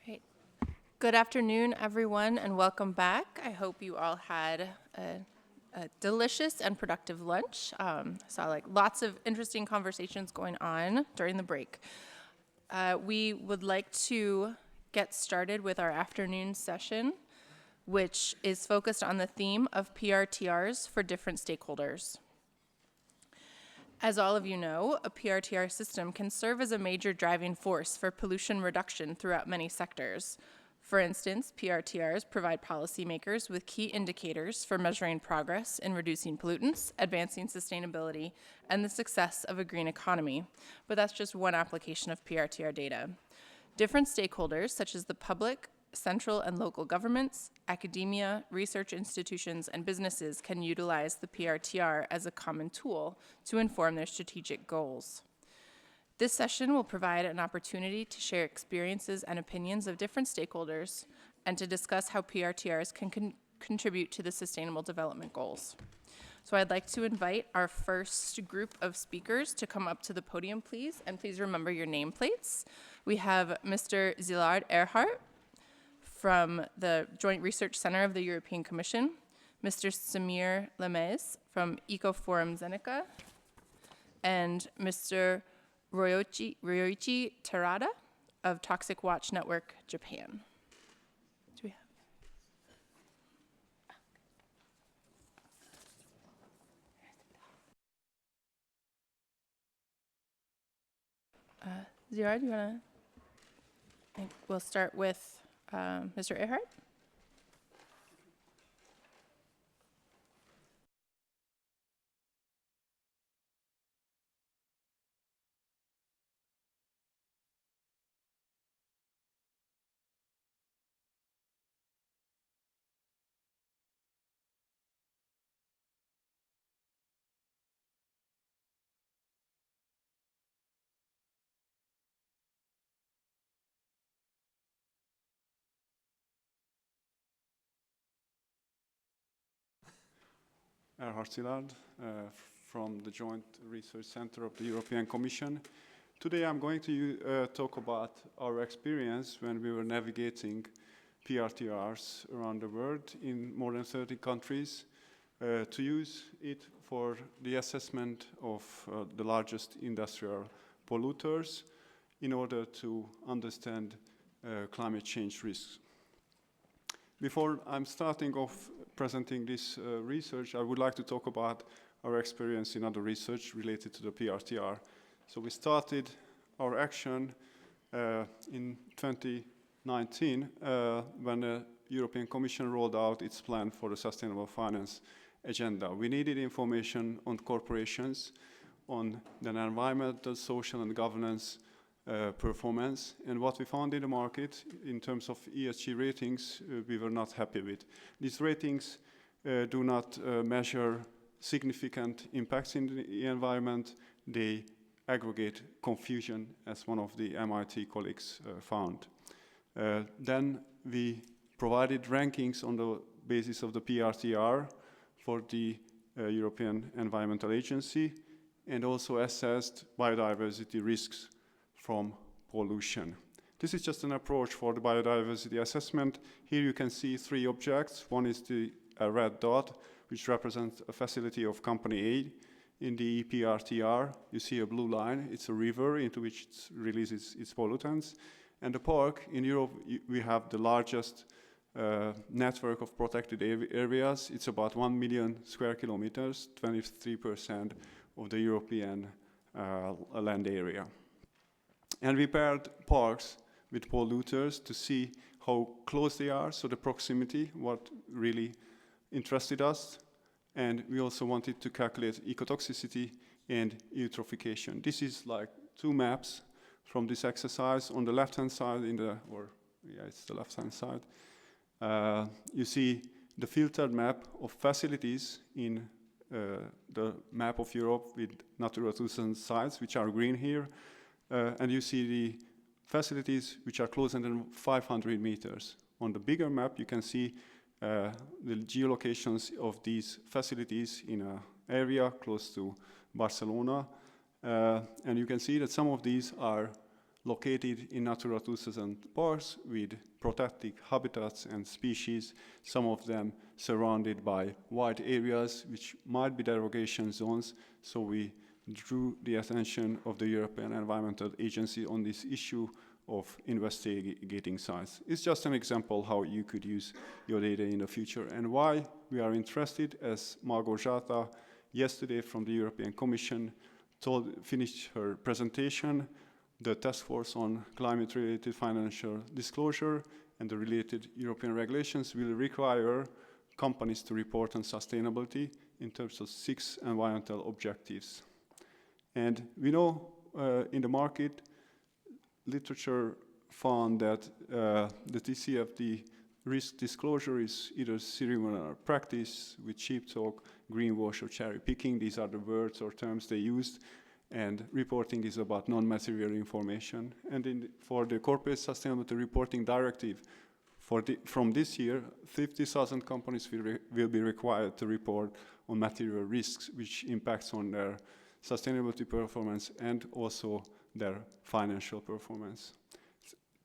Great. Good afternoon, everyone, and welcome back. I hope you all had a delicious and productive lunch. Saw lots of interesting conversations going on during the break. We would like to get started with our afternoon session, which is focused on the theme of PRTRs for different stakeholders. As all of you know, a PRTR system can serve as a major driving force for pollution reduction throughout many sectors. For instance, PRTRs provide policymakers with key indicators for measuring progress in reducing pollutants, advancing sustainability, and the success of a green economy. But that's just one application of PRTR data. Different stakeholders, such as the public, central and local governments, academia, research institutions, and businesses can utilize the PRTR as a common tool to inform their strategic goals. This session will provide an opportunity to share experiences and opinions of different stakeholders and to discuss how PRTRs can contribute to the Sustainable Development Goals. So I'd like to invite our first group of speakers to come up to the podium, please, and please remember your nameplates. We have Mr. Szilard Erhardt from the Joint Research Center of the European Commission, Mr. Samir Lemez from Ecoforum Zenica, and Mr. Ryoichi Terada of Toxic Watch Network Japan. Do we have? Szilard, do you want to? I think we'll start with Mr. Erhardt. Erhard Szilard from the Joint Research Center of the European Commission. Today I'm going to talk about our experience when we were navigating PRTRs around the world in more than 30 countries to use it for the assessment of the largest industrial polluters in order to understand climate change risks. Before I'm starting off presenting this research, I would like to talk about our experience in other research related to the PRTR. So we started our action in 2019 when the European Commission rolled out its plan for the sustainable finance agenda. We needed information on corporations, on the environmental, social, and governance performance, and what we found in the market in terms of ESG ratings we were not happy with. These ratings do not measure significant impacts in the environment. They aggregate confusion, as one of the MIT colleagues found. Then we provided rankings on the basis of the PRTR for the European Environmental Agency, and also assessed biodiversity risks from pollution. This is just an approach for the biodiversity assessment. Here you can see three objects. One is the red dot, which represents a facility of company A. In the PRTR, you see a blue line. It's a river into which it releases its pollutants. And the park, in Europe, we have the largest network of protected areas. It's about 1 million square kilometers, 23% of the European land area. And we paired parks with polluters to see how close they are, so the proximity, what really interested us. And we also wanted to calculate ecotoxicity and eutrophication. This is like two maps from this exercise. On the left-hand side, it's the left-hand side, you see the filtered map of facilities in the map of Europe with Natura 2000 sites, which are green here. And you see the facilities which are closer than 500 meters. On the bigger map, you can see the geolocations of these facilities in an area close to Barcelona. And you can see that some of these are located in Natura 2000 parks with protected habitats and species, some of them surrounded by wide areas which might be derogation zones. So we drew the attention of the European Environmental Agency on this issue of investigating sites. It's just an example how you could use your data in the future, and why we are interested, as Margot Jata yesterday from the European Commission finished her presentation. The Task Force on Climate-Related Financial Disclosure and the related European regulations will require companies to report on sustainability in terms of 6 environmental objectives. And we know in the market, literature found that the TCFD risk disclosure is either ceremonial practice with cheap talk, greenwash, or cherry picking. These are the words or terms they used. And reporting is about non-material information. And for the Corporate Sustainability Reporting Directive, from this year, 50,000 companies will be required to report on material risks, which impacts on their sustainability performance and also their financial performance.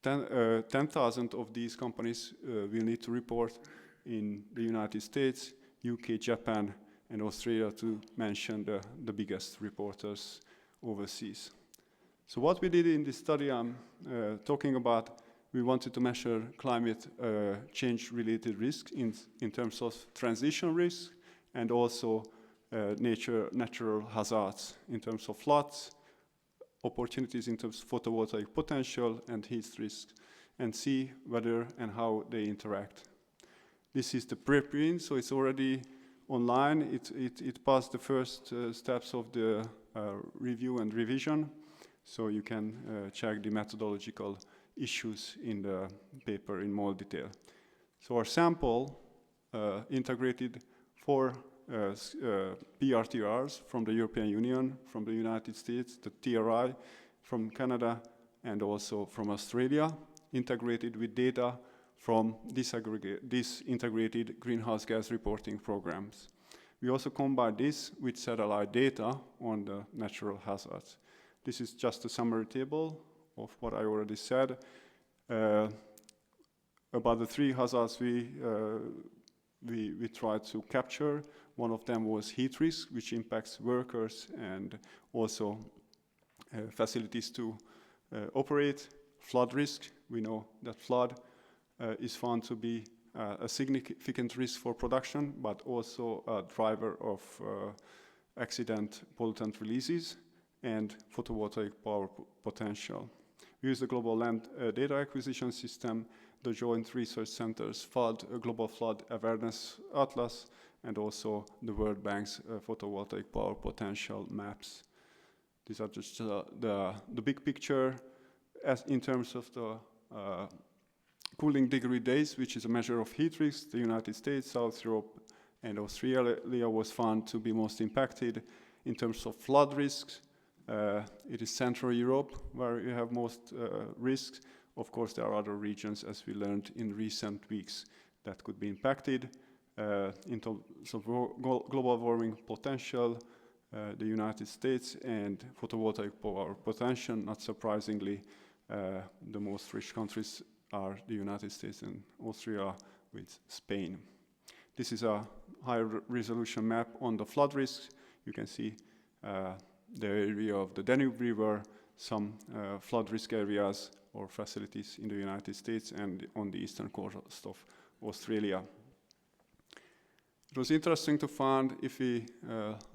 10,000 of these companies will need to report in the United States, UK, Japan, and Australia, to mention the biggest reporters overseas. So what we did in this study I'm talking about, we wanted to measure climate change-related risk in terms of transition risk and also natural hazards in terms of floods, opportunities in terms of photovoltaic potential and heat risks, and see whether and how they interact. This is the preprint, so it's already online. It passed the first steps of the review and revision, so you can check the methodological issues in the paper in more detail. So our sample integrated 4 PRTRs from the European Union, from the United States, the TRI, from Canada, and also from Australia, integrated with data from these integrated greenhouse gas reporting programs. We also combine this with satellite data on the natural hazards. This is just a summary table of what I already said. About the 3 hazards we tried to capture. One of them was heat risk, which impacts workers and also facilities to operate. Flood risk, we know that flood is found to be a significant risk for production, but also a driver of accident pollutant releases and photovoltaic power potential. We use the Global Land Data Acquisition System, the Joint Research Center's Global Flood Awareness Atlas, and also the World Bank's photovoltaic power potential maps. These are just the big picture as in terms of the cooling degree days, which is a measure of heat risk. The United States, South Europe, and Australia was found to be most impacted. In terms of flood risks, it is Central Europe where you have most risks. Of course, there are other regions, as we learned in recent weeks, that could be impacted. In terms of global warming potential, the United States and photovoltaic power potential, not surprisingly, the most rich countries are the United States and Austria, with Spain. This is a high resolution map on the flood risks. You can see the area of the Danube River, some flood risk areas or facilities in the United States and on the eastern coast of Australia. It was interesting to find, if we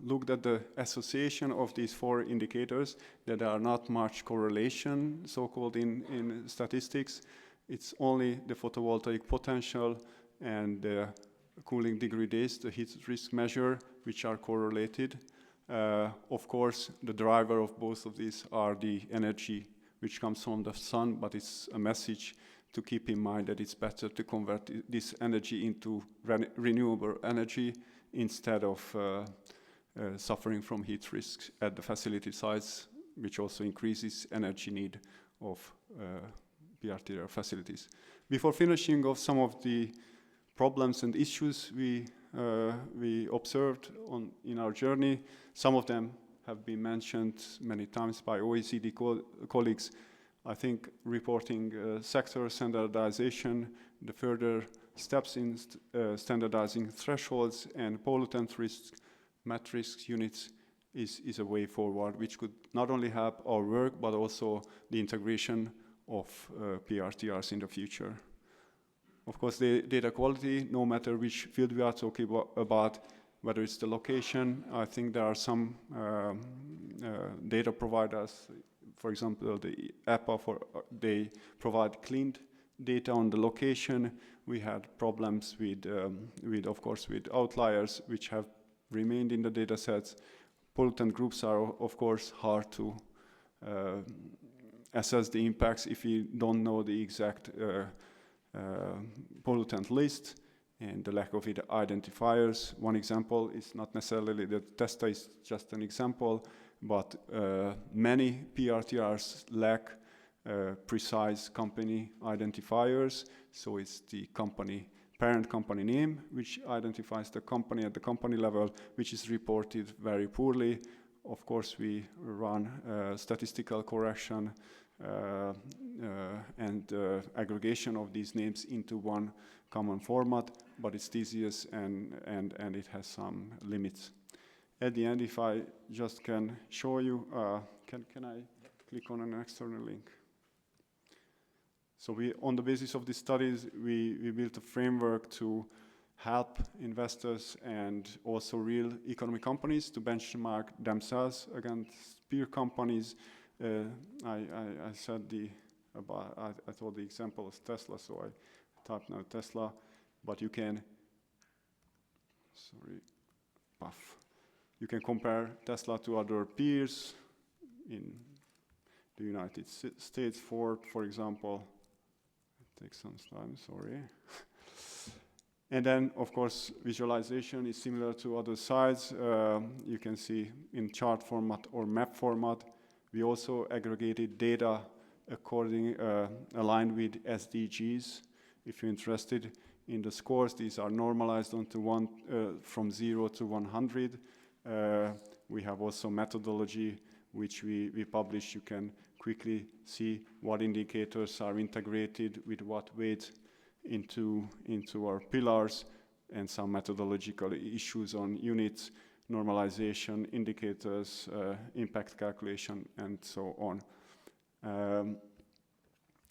looked at the association of these 4 indicators, that there are not much correlation, so-called in statistics. It's only the photovoltaic potential and the cooling degree days, the heat risk measure, which are correlated. Of course, the driver of both of these are the energy which comes from the sun, but it's a message to keep in mind that it's better to convert this energy into renewable energy instead of suffering from heat risks at the facility sites, which also increases energy need of PRTR facilities. Before finishing off some of the problems and issues we observed in our journey, some of them have been mentioned many times by OECD colleagues. I think reporting sector standardization, the further steps in standardizing thresholds and pollutant risk metrics units is a way forward, which could not only help our work, but also the integration of PRTRs in the future. Of course, the data quality, no matter which field we are talking about, whether it's the location, I think there are some data providers, for example, the EPA, they provide cleaned data on the location. We had problems with of course, with outliers, which have remained in the data sets. Pollutant groups are, of course, hard to assess the impacts if you don't know the exact pollutant list and the lack of identifiers. One example is not necessarily that Testa is just an example, but many PRTRs lack precise company identifiers. So it's the parent company name, which identifies the company at the company level, which is reported very poorly. Of course, we run statistical correction and aggregation of these names into one common format, but it's tedious and it has some limits. At the end, if I just can show you, can I click on an external link? So on the basis of these studies, we built a framework to help investors and also real economic companies to benchmark themselves against peer companies. I told the example of Tesla, so I typed now Tesla, but you can, you can compare Tesla to other peers in the United States, Ford, for example. It takes some time, sorry. And then, of course, visualization is similar to other sites. You can see in chart format or map format. We also aggregated data aligned with SDGs. If you're interested in the scores, these are normalized onto from 0 to 100. We have also methodology, which we publish. You can quickly see what indicators are integrated with what weight into our pillars, and some methodological issues on units, normalization, indicators, impact calculation, and so on.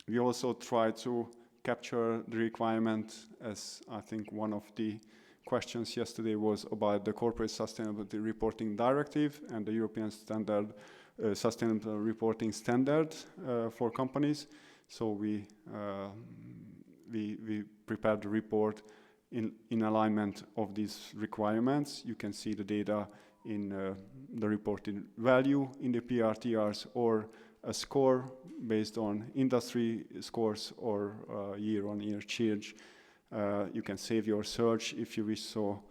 We also try to capture the requirement, as I think one of the questions yesterday was about the Corporate Sustainability Reporting Directive and the European Standard Sustainable Reporting Standard for companies. So we prepared the report in alignment of these requirements. You can see the data in the reported value in the PRTRs, or a score based on industry scores or year-on-year change. You can save your search if you wish so,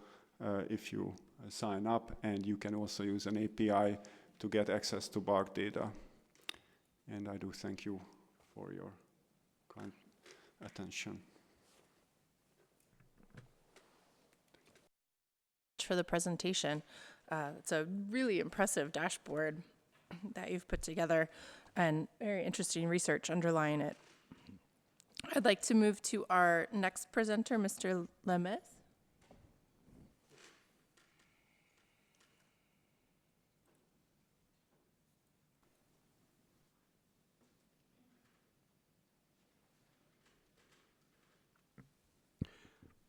if you sign up, and you can also use an API to get access to bulk data. And I do thank you for your kind attention. For the presentation. It's a really impressive dashboard that you've put together and very interesting research underlying it. I'd like to move to our next presenter, Mr. Lemeth.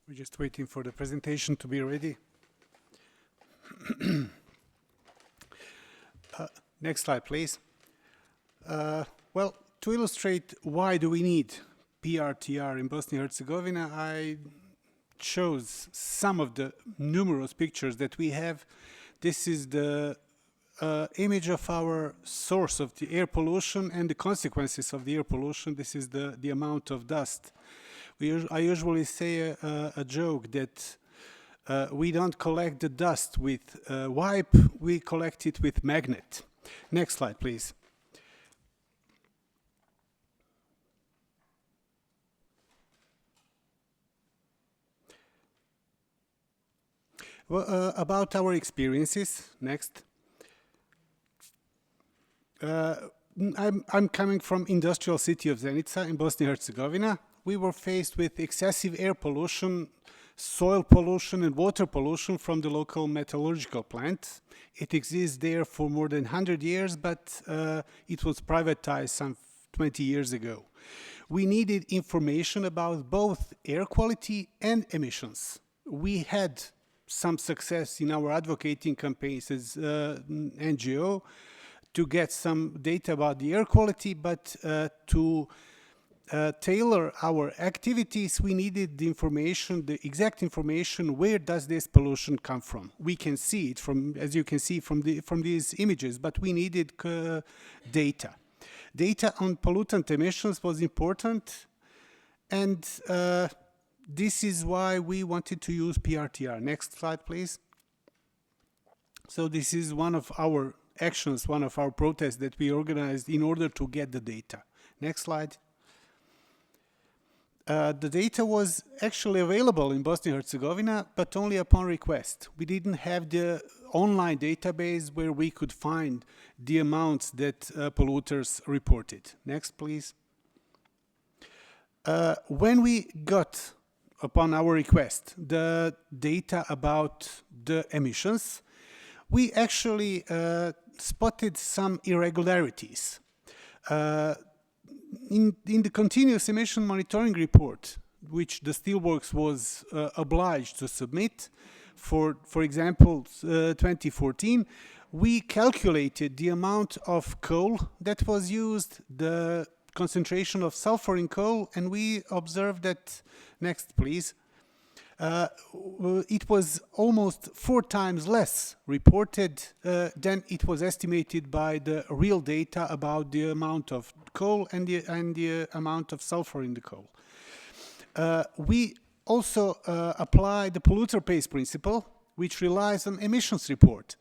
We're just waiting for the presentation to be ready. Next slide, please. Well, to illustrate why do we need PRTR in Bosnia-Herzegovina, I chose some of the numerous pictures that we have. This is the image of our source of the air pollution and the consequences of the air pollution. This is the amount of dust. I usually say a joke that we don't collect the dust with wipe, we collect it with magnet. Next slide, please. Well, about our experiences, next. I'm coming from industrial city of Zenica in Bosnia-Herzegovina. We were faced with excessive air pollution, soil pollution and water pollution from the local metallurgical plant. It exists there for more than 100 years, but it was privatized some 20 years ago. We needed information about both air quality and emissions. We had some success in our advocating campaigns as NGO to get some data about the air quality, but to tailor our activities, we needed the information, the exact information, where does this pollution come from? We can see it from, as you can see from these images, but we needed data. Data on pollutant emissions was important, and this is why we wanted to use PRTR. Next slide, please. So this is one of our actions, one of our protests that we organized in order to get the data. Next slide. The data was actually available in Bosnia-Herzegovina, but only upon request. We didn't have the online database where we could find the amounts that polluters reported. Next, please. When we got, upon our request, the data about the emissions, we actually spotted some irregularities. In the continuous emission monitoring report, which the Steelworks was obliged to submit for example, 2014, we calculated the amount of coal that was used, the concentration of sulfur in coal, and we observed that, next please, it was almost 4 times less reported than it was estimated by the real data about the amount of coal and the amount of sulfur in the coal. We also apply the polluter pays principle, which relies on emissions report.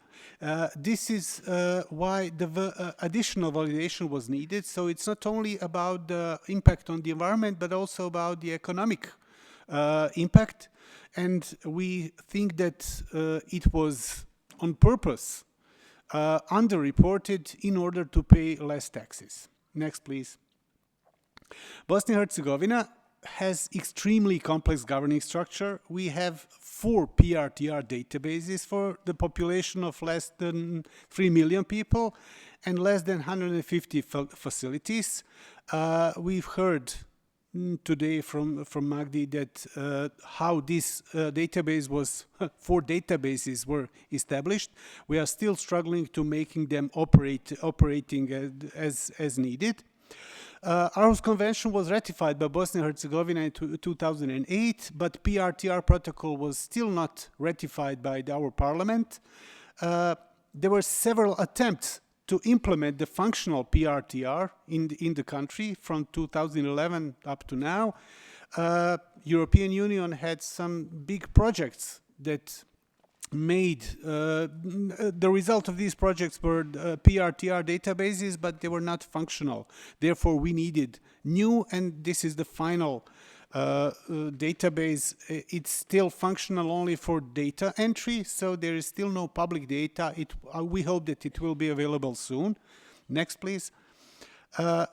This is why the additional validation was needed. So it's not only about the impact on the environment, but also about the economic impact. And we think that it was on purpose underreported in order to pay less taxes. Next, please. Bosnia-Herzegovina has extremely complex governing structure. We have 4 PRTR databases for the population of less than 3 million people and less than 150 facilities. We've heard today from Magdi that how this database was, 4 databases were established. We are still struggling to making them operating as needed. Aarhus Convention was ratified by Bosnia-Herzegovina in 2008, but PRTR protocol was still not ratified by our parliament. There were several attempts to implement the functional PRTR in the country from 2011 up to now. European Union had some big projects that made the result of these projects were PRTR databases, but they were not functional. Therefore, we needed new, and this is the final database. It's still functional only for data entry, so there is still no public data. We hope that it will be available soon. Next, please.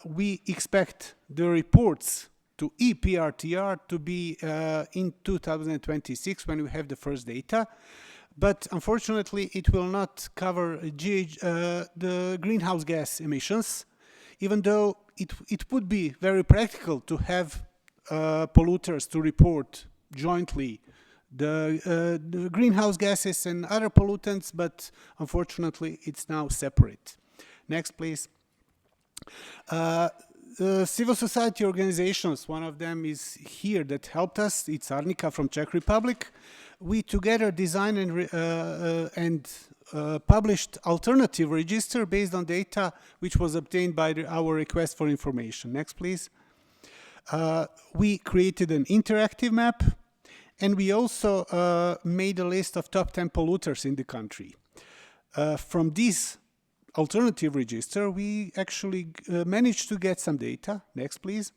We expect the reports to ePRTR to be in 2026 when we have the first data. But unfortunately, it will not cover the greenhouse gas emissions, even though it would be very practical to have polluters to report jointly the greenhouse gases and other pollutants, but unfortunately, it's now separate. Next, please. Civil society organizations, one of them is here that helped us. It's Arnika from Czech Republic. We together designed and published alternative register based on data which was obtained by our request for information. Next, please. We created an interactive map, and we also made a list of top 10 polluters in the country. From this alternative register, we actually managed to get some data. Next, please.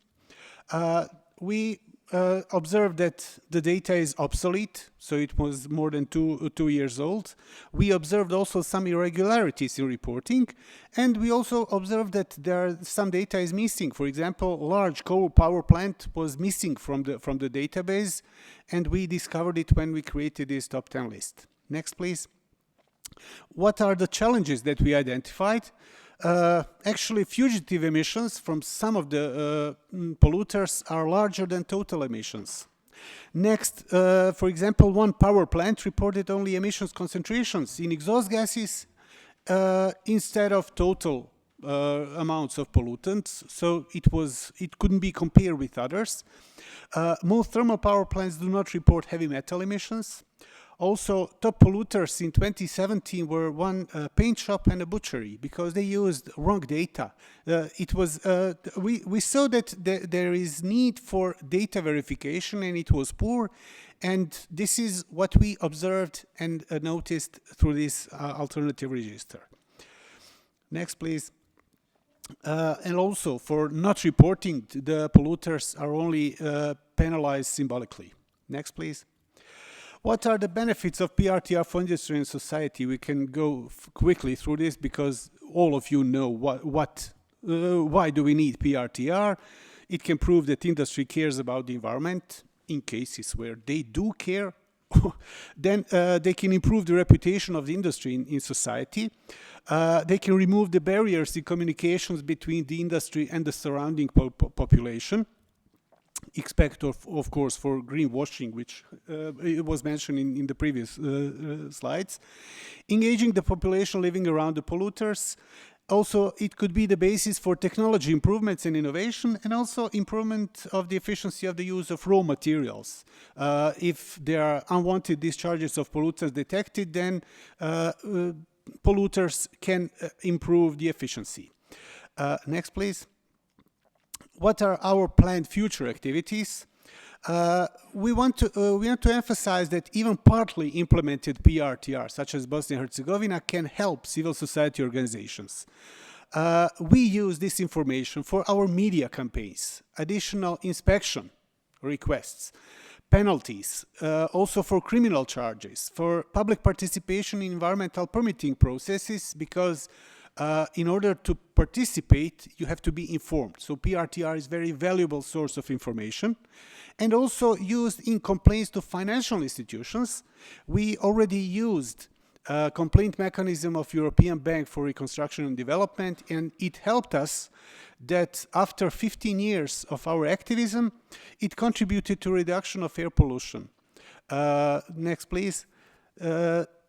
We observed that the data is obsolete, so it was more than two years old. We observed also some irregularities in reporting, and we also observed that there are some data is missing. For example, large coal power plant was missing from the database, and we discovered it when we created this top 10 list. Next, please. What are the challenges that we identified? Actually, fugitive emissions from some of the polluters are larger than total emissions. Next, for example, one power plant reported only emissions concentrations in exhaust gases instead of total amounts of pollutants, so it couldn't be compared with others. Most thermal power plants do not report heavy metal emissions. Also, top polluters in 2017 were one paint shop and a butchery because they used wrong data. We saw that there is need for data verification and it was poor, and this is what we observed and noticed through this alternative register. Next, please. And also, for not reporting, the polluters are only penalized symbolically. Next, please. What are the benefits of PRTR for industry and society? We can go quickly through this because all of you know why do we need PRTR. It can prove that industry cares about the environment in cases where they do care. Then they can improve the reputation of the industry in society. They can remove the barriers in communications between the industry and the surrounding population. Except, of course, for greenwashing, which it was mentioned in the previous slides. Engaging the population living around the polluters. Also, it could be the basis for technology improvements and innovation, and also improvement of the efficiency of the use of raw materials. If there are unwanted discharges of pollutants detected, then polluters can improve the efficiency. Next, please. What are our planned future activities? We want to emphasize that even partly implemented PRTR, such as Bosnia and Herzegovina, can help civil society organizations. We use this information for our media campaigns, additional inspection requests, penalties, also for criminal charges, for public participation in environmental permitting processes, because in order to participate, you have to be informed. So PRTR is a very valuable source of information, and also used in complaints to financial institutions. We already used a complaint mechanism of European Bank for Reconstruction and Development, and it helped us that after 15 years of our activism, it contributed to reduction of air pollution. Next, please.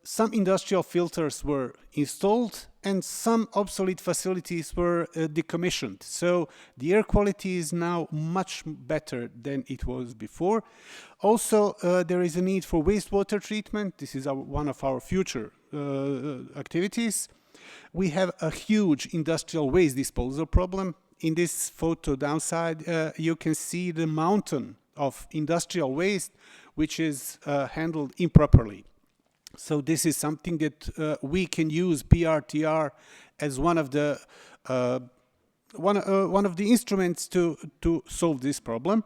Some industrial filters were installed and some obsolete facilities were decommissioned. So the air quality is now much better than it was before. Also, there is a need for wastewater treatment. This is one of our future activities. We have a huge industrial waste disposal problem. In this photo downside, you can see the mountain of industrial waste, which is handled improperly. So this is something that we can use PRTR as one of the instruments to solve this problem.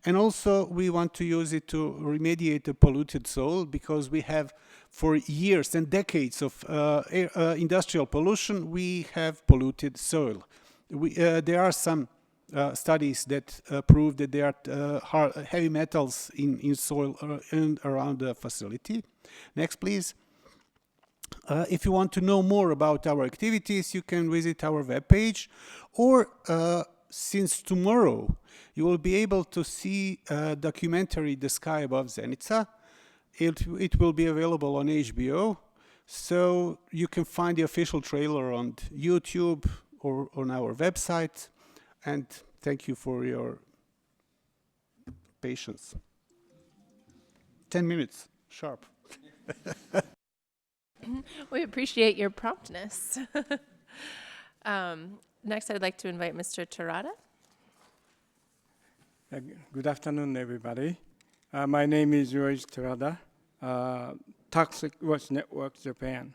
And also we want to use it to remediate the polluted soil, because we have for years and decades of industrial pollution, we have polluted soil. There are some studies that prove that there are heavy metals in soil and around the facility. Next, please. If you want to know more about our activities, you can visit our webpage, or since tomorrow, you will be able to see a documentary, The Sky Above Zenica. It will be available on HBO, so you can find the official trailer on YouTube or on our website. And thank you for your patience. 10 minutes, sharp. We appreciate your promptness. Next, I'd like to invite Mr. Terada. Good afternoon, everybody. My name is Yoichi Terada, Toxic Waste Network Japan.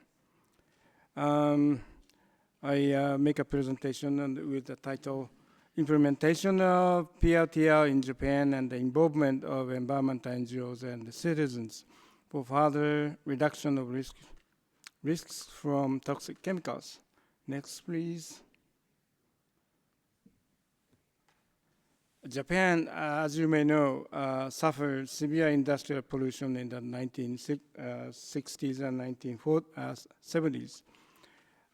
I make a presentation with the title implementation of PRTR in Japan and the involvement of environmental NGOs and the citizens for further reduction of risks from toxic chemicals. Next, please. Japan, as you may know, suffered severe industrial pollution in the 1960s and 1970s.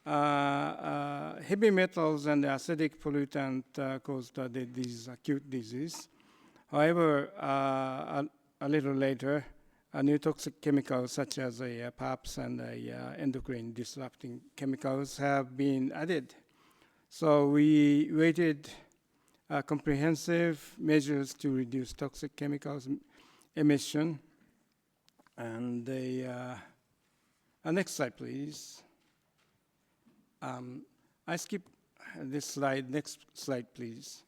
Heavy metals and acidic pollutant caused these acute disease. However, a little later, new toxic chemicals such as PAPs and endocrine disrupting chemicals have been added. So we waited comprehensive measures to reduce toxic chemicals emission. And next slide, please. I skip this slide. Next slide, please.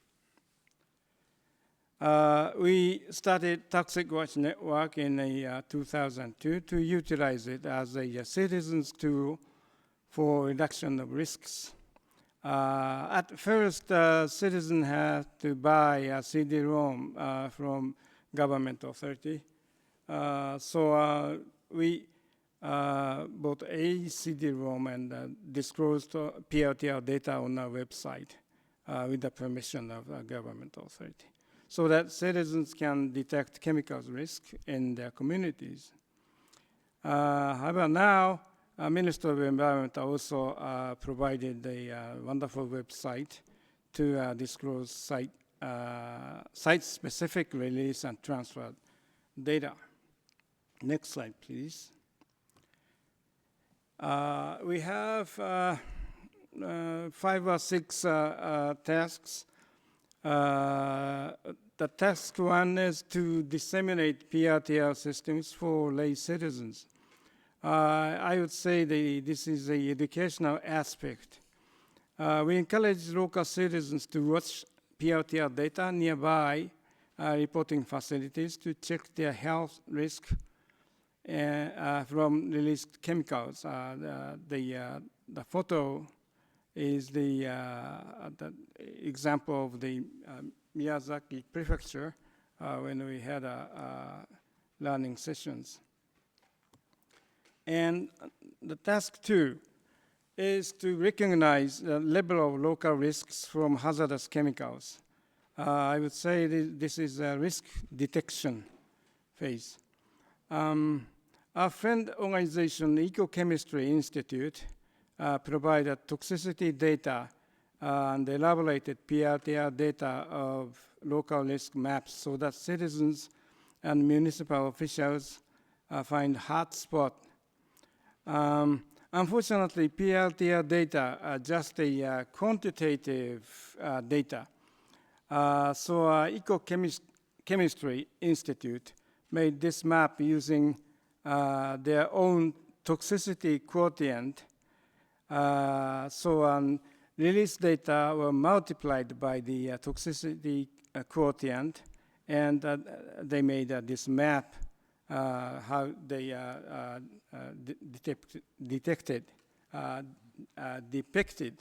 We started Toxic Watch Network in 2002 to utilize it as a citizens tool for reduction of risks. At first, citizens had to buy a CD-ROM from government authority. So we bought a CD-ROM and disclosed PRTR data on our website with the permission of a government authority, so that citizens can detect chemicals risk in their communities. However, now, Minister of Environment also provided a wonderful website to disclose site-specific release and transfer data. Next slide, please. We have 5 or 6 tasks. The task 1 is to disseminate PRTR systems for lay citizens. I would say this is the educational aspect. We encourage local citizens to watch PRTR data nearby reporting facilities to check their health risk from released chemicals. The photo is the example of the Miyazaki Prefecture when we had learning sessions. And the task 2 is to recognize the level of local risks from hazardous chemicals. I would say this is a risk detection phase. Our friend organization, Ecochemistry Institute, provided toxicity data and elaborated PRTR data of local risk maps so that citizens and municipal officials find hotspot. Unfortunately, PRTR data are just a quantitative data. So Ecochemistry Institute made this map using their own toxicity quotient. Release data were multiplied by the toxicity quotient, and they made this map how they depicted.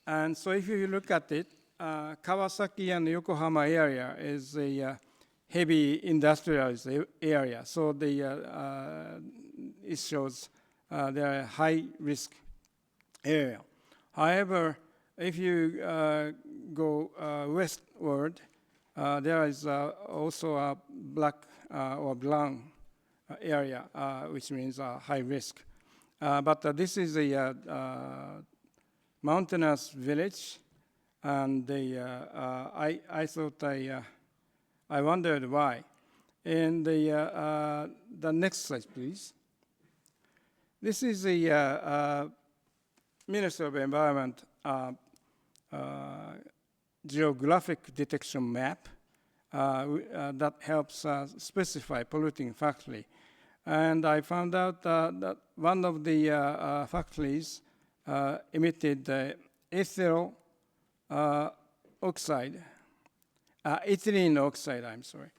And so if you look at it, Kawasaki and Yokohama area is a heavy industrialized area. So it shows they're a high risk area. However, if you go westward, there is also a black or brown area, which means high risk. But this is a mountainous village, and I thought I wondered why. And the next slide, please. This is a Minister of Environment geographic detection map that helps specify polluting factory. And I found out that one of the factories emitted ethylene oxide, I'm sorry,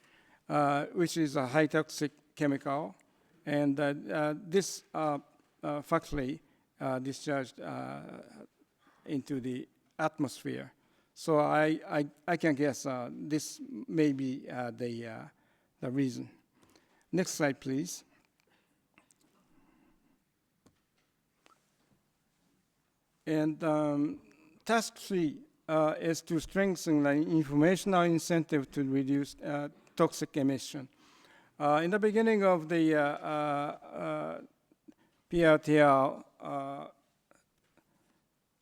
which is a high toxic chemical. And this factory discharged into the atmosphere. So I can guess this may be the reason. Next slide, please. And task 3 is to strengthen the informational incentive to reduce toxic emission. In the beginning of the PRTR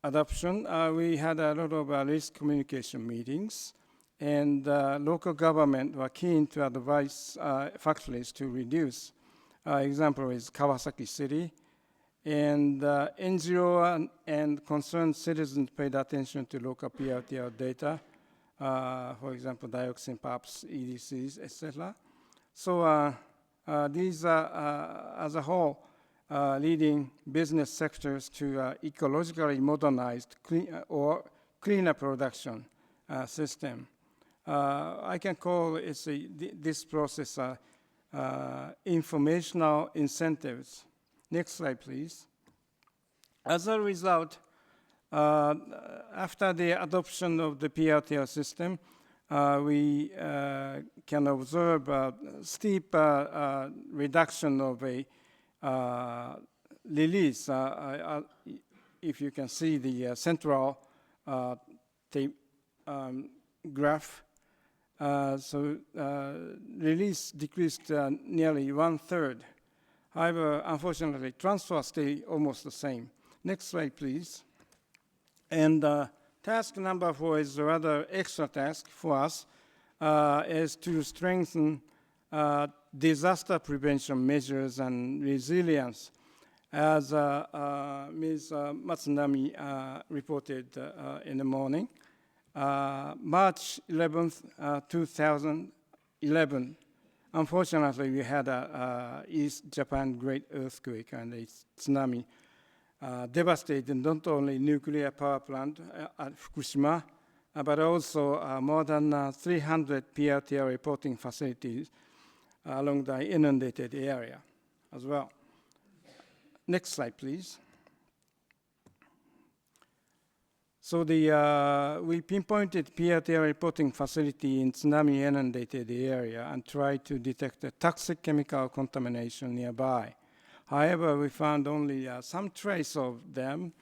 adoption, we had a lot of risk communication meetings, and local government were keen to advise factories to reduce. Example is Kawasaki City. And NGO and concerned citizens paid attention to local PRTR data, for example, dioxin PAPs, EDCs, etc. So these are, as a whole, leading business sectors to ecologically modernized or cleaner production system. I can call this process informational incentives. Next slide, please. As a result, after the adoption of the PRTR system, we can observe a steep reduction of a release. If you can see the central graph, release decreased nearly 1/3. However, unfortunately, transfer stay almost the same. Next slide, please. And task number 4 is a rather extra task for us, is to strengthen disaster prevention measures and resilience. As Ms. Matsunami reported in the morning, March 11th, 2011, unfortunately, we had a East Japan great earthquake and a tsunami devastated not only nuclear power plant at Fukushima, but also more than 300 PRTR reporting facilities along the inundated area as well. Next slide, please. So we pinpointed PRTR reporting facility in tsunami inundated area and tried to detect a toxic chemical contamination nearby. However, we found only some trace of them.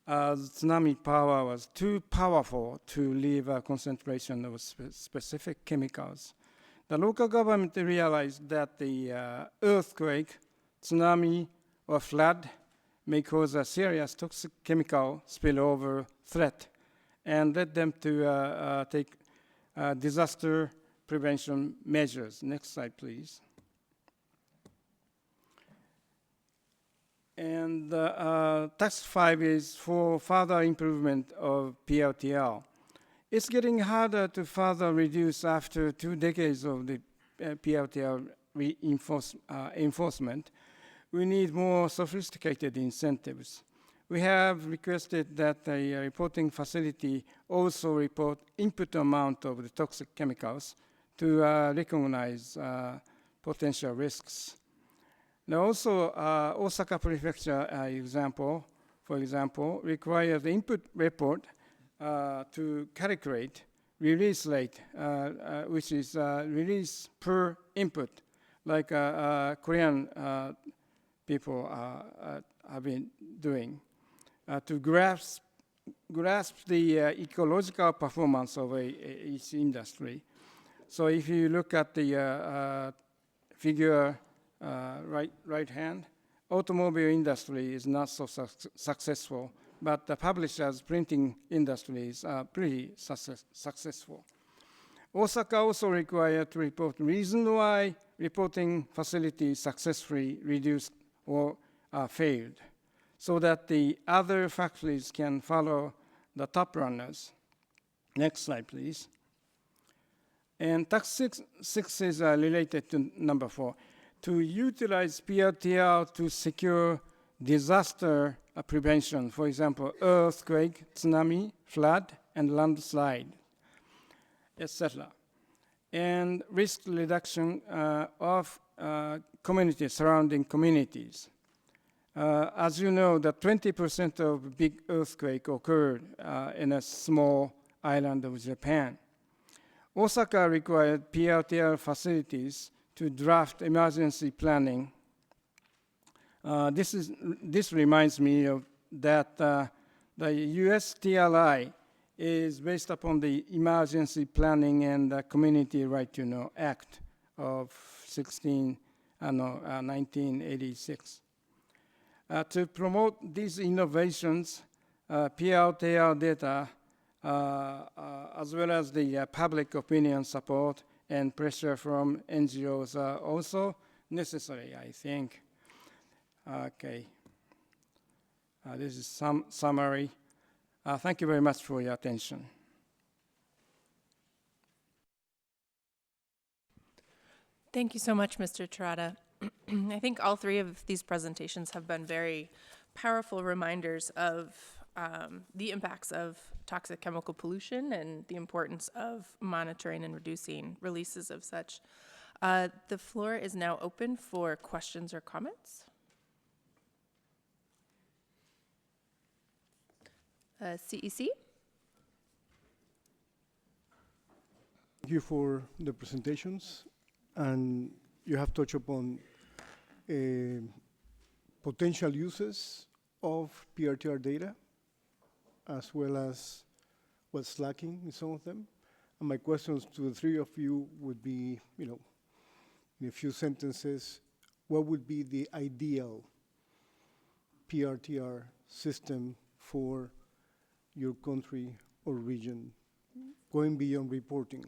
Tsunami power was too powerful to leave a concentration of specific chemicals. The local government realized that the earthquake, tsunami, or flood may cause a serious toxic chemical spillover threat and led them to take disaster prevention measures. Next slide, please. And task 5 is for further improvement of PRTR. It's getting harder to further reduce after 2 decades of the PRTR enforcement. We need more sophisticated incentives. We have requested that a reporting facility also report input amount of the toxic chemicals to recognize potential risks. Now also, Osaka Prefecture for example, requires the input report to calculate release rate, which is release per input, like Korean people have been doing, to grasp the ecological performance of each industry. So if you look at the figure right hand, automobile industry is not so successful, but the publishers' printing industries are pretty successful. Osaka also required to report reason why reporting facilities successfully reduced or failed, so that the other factories can follow the top runners. Next slide, please. And task 6 is related to number 4. To utilize PRTR to secure disaster prevention, for example, earthquake, tsunami, flood, and landslide, etc. And risk reduction of communities, surrounding communities. As you know, that 20% of big earthquake occurred in a small island of Japan. Osaka required PRTR facilities to draft emergency planning. This reminds me of that the US TRI is based upon the Emergency Planning and Community Right to Know Act of 1986. To promote these innovations, PRTR data, as well as the public opinion support and pressure from NGOs are also necessary, I think. Okay. This is some summary. Thank you very much for your attention. Thank you so much, Mr. Terada. I think all three of these presentations have been very powerful reminders of the impacts of toxic chemical pollution and the importance of monitoring and reducing releases of such. The floor is now open for questions or comments. CEC? Thank you for the presentations, and you have touched upon potential uses of PRTR data, as well as what's lacking in some of them. And my questions to the three of you would be, in a few sentences, what would be the ideal PRTR system for your country or region, going beyond reporting?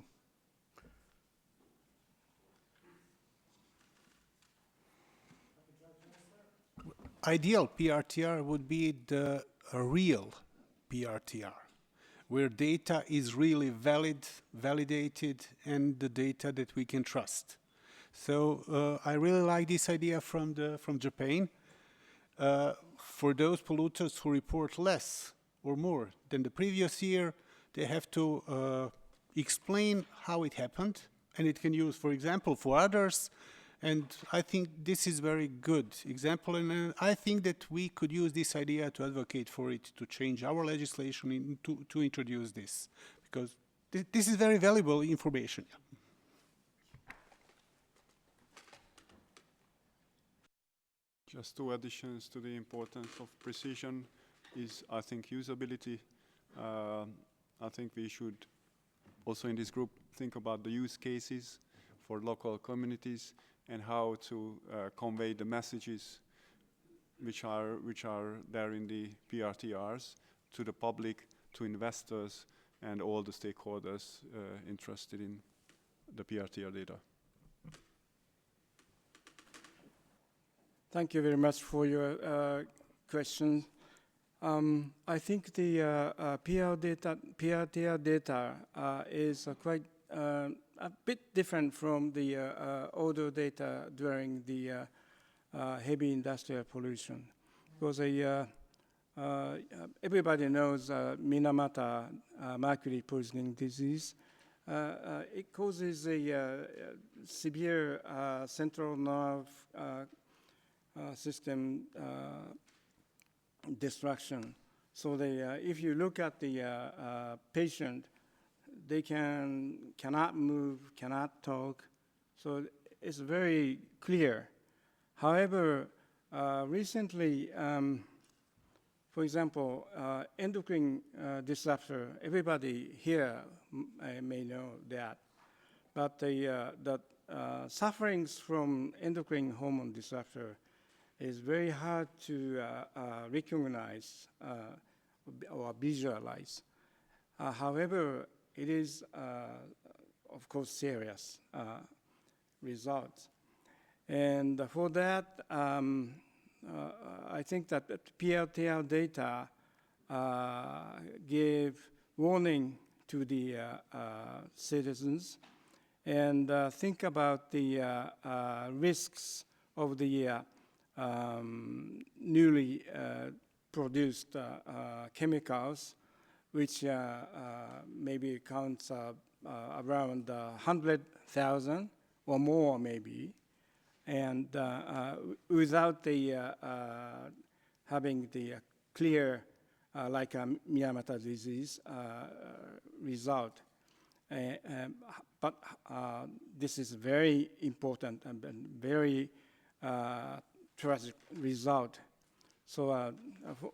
Ideal PRTR would be a real PRTR, where data is really validated, and the data that we can trust. So I really like this idea from Japan. For those polluters who report less or more than the previous year, they have to explain how it happened, and it can use, for example, for others. And I think this is very good example, and I think that we could use this idea to advocate for it, to change our legislation to introduce this, because this is very valuable information. Just two additions to the importance of precision is, I think, usability. I think we should also in this group think about the use cases for local communities and how to convey the messages which are there in the PRTRs to the public, to investors, and all the stakeholders interested in the PRTR data. Thank you very much for your question. I think the PRTR data is quite a bit different from the odor data during the heavy industrial pollution, because everybody knows Minamata mercury poisoning disease. It causes a severe central nerve system destruction. So if you look at the patient, they cannot move, cannot talk. So it's very clear. However, recently, for example, endocrine disruptor, everybody here may know that. But the sufferings from endocrine hormone disruptor is very hard to recognize or visualize. However, it is, of course, serious results. And for that, I think that PRTR data give warning to the citizens and think about the risks of the newly produced chemicals, which maybe counts around 100,000 or more maybe, and without the having the clear like Miyamata disease result. But this is very important and very tragic result. So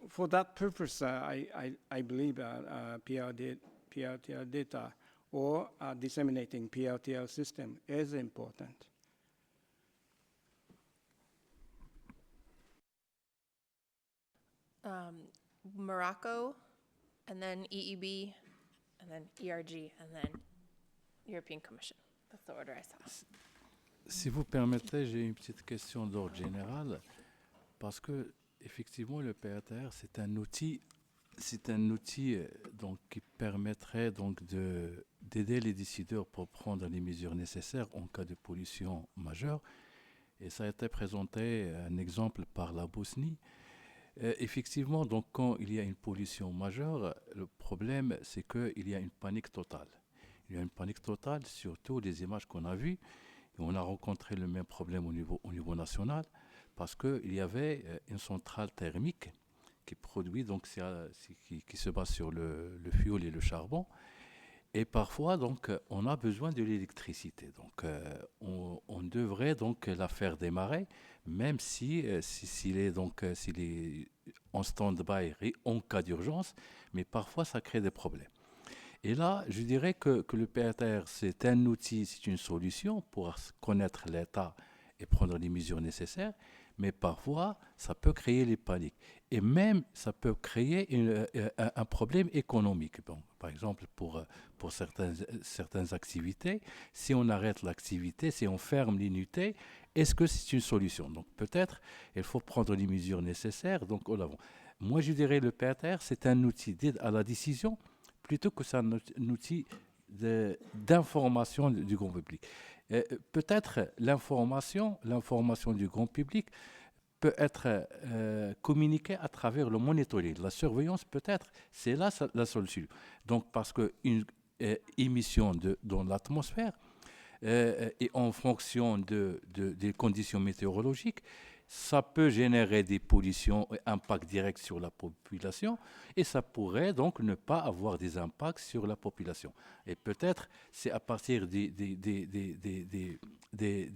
for that purpose, I believe PRTR data or disseminating PRTR system is important. Morocco, and then EEB, and then ERG, and then European Commission. That's the order I saw. Si vous permettez, j'ai une petite question d'ordre général, parce que effectivement le PRTR c'est un outil donc qui permettrait donc d'aider les décideurs pour prendre les mesures nécessaires en cas de pollution majeure. Et ça a été présenté un exemple par la Bosnie. Effectivement, donc quand il y a une pollution majeure, le problème c'est qu'il y a une panique totale. Il y a une panique totale, surtout les images qu'on a vues. Et on a rencontré le même problème au niveau national, parce qu'il y avait une centrale thermique qui produit, donc qui se base sur le fioul et le charbon. Et parfois, donc, on a besoin de l'électricité. Donc, on devrait donc la faire démarrer, même s'il est en stand-by en cas d'urgence, mais parfois ça crée des problèmes. Et là, je dirais que le PRTR, c'est un outil, c'est une solution pour connaître l'état et prendre les mesures nécessaires, mais parfois, ça peut créer les paniques. Et même, ça peut créer un problème économique. Bon, par exemple, pour certaines activités, si on arrête l'activité, si on ferme l'unité, est-ce que c'est une solution? Donc peut-être, il faut prendre les mesures nécessaires. Donc, moi, je dirais le PRTR, c'est un outil d'aide à la décision, plutôt que c'est un outil d'information du grand public. Peut-être l'information du grand public peut être communiquée à travers le monitoring. La surveillance, peut-être, c'est là la solution. Donc, parce qu'une émission dans l'atmosphère, et en fonction des conditions météorologiques, ça peut générer des pollutions et impacts directs sur la population, et ça pourrait donc ne pas avoir des impacts sur la population. Et peut-être c'est à partir des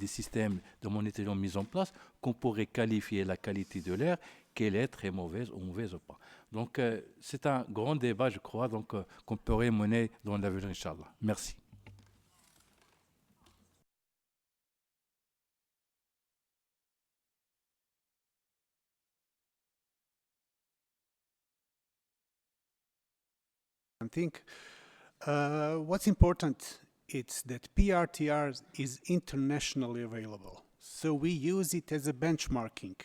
systèmes de monitoring mis en place qu'on pourrait qualifier la qualité de l'air, qu'elle est très mauvaise ou mauvaise ou pas. Donc c'est un grand débat, je crois, donc, qu'on pourrait mener dans l'avenir, Inch'Allah. Merci. I think what's important is that PRTR is internationally available. So we use it as a benchmarking.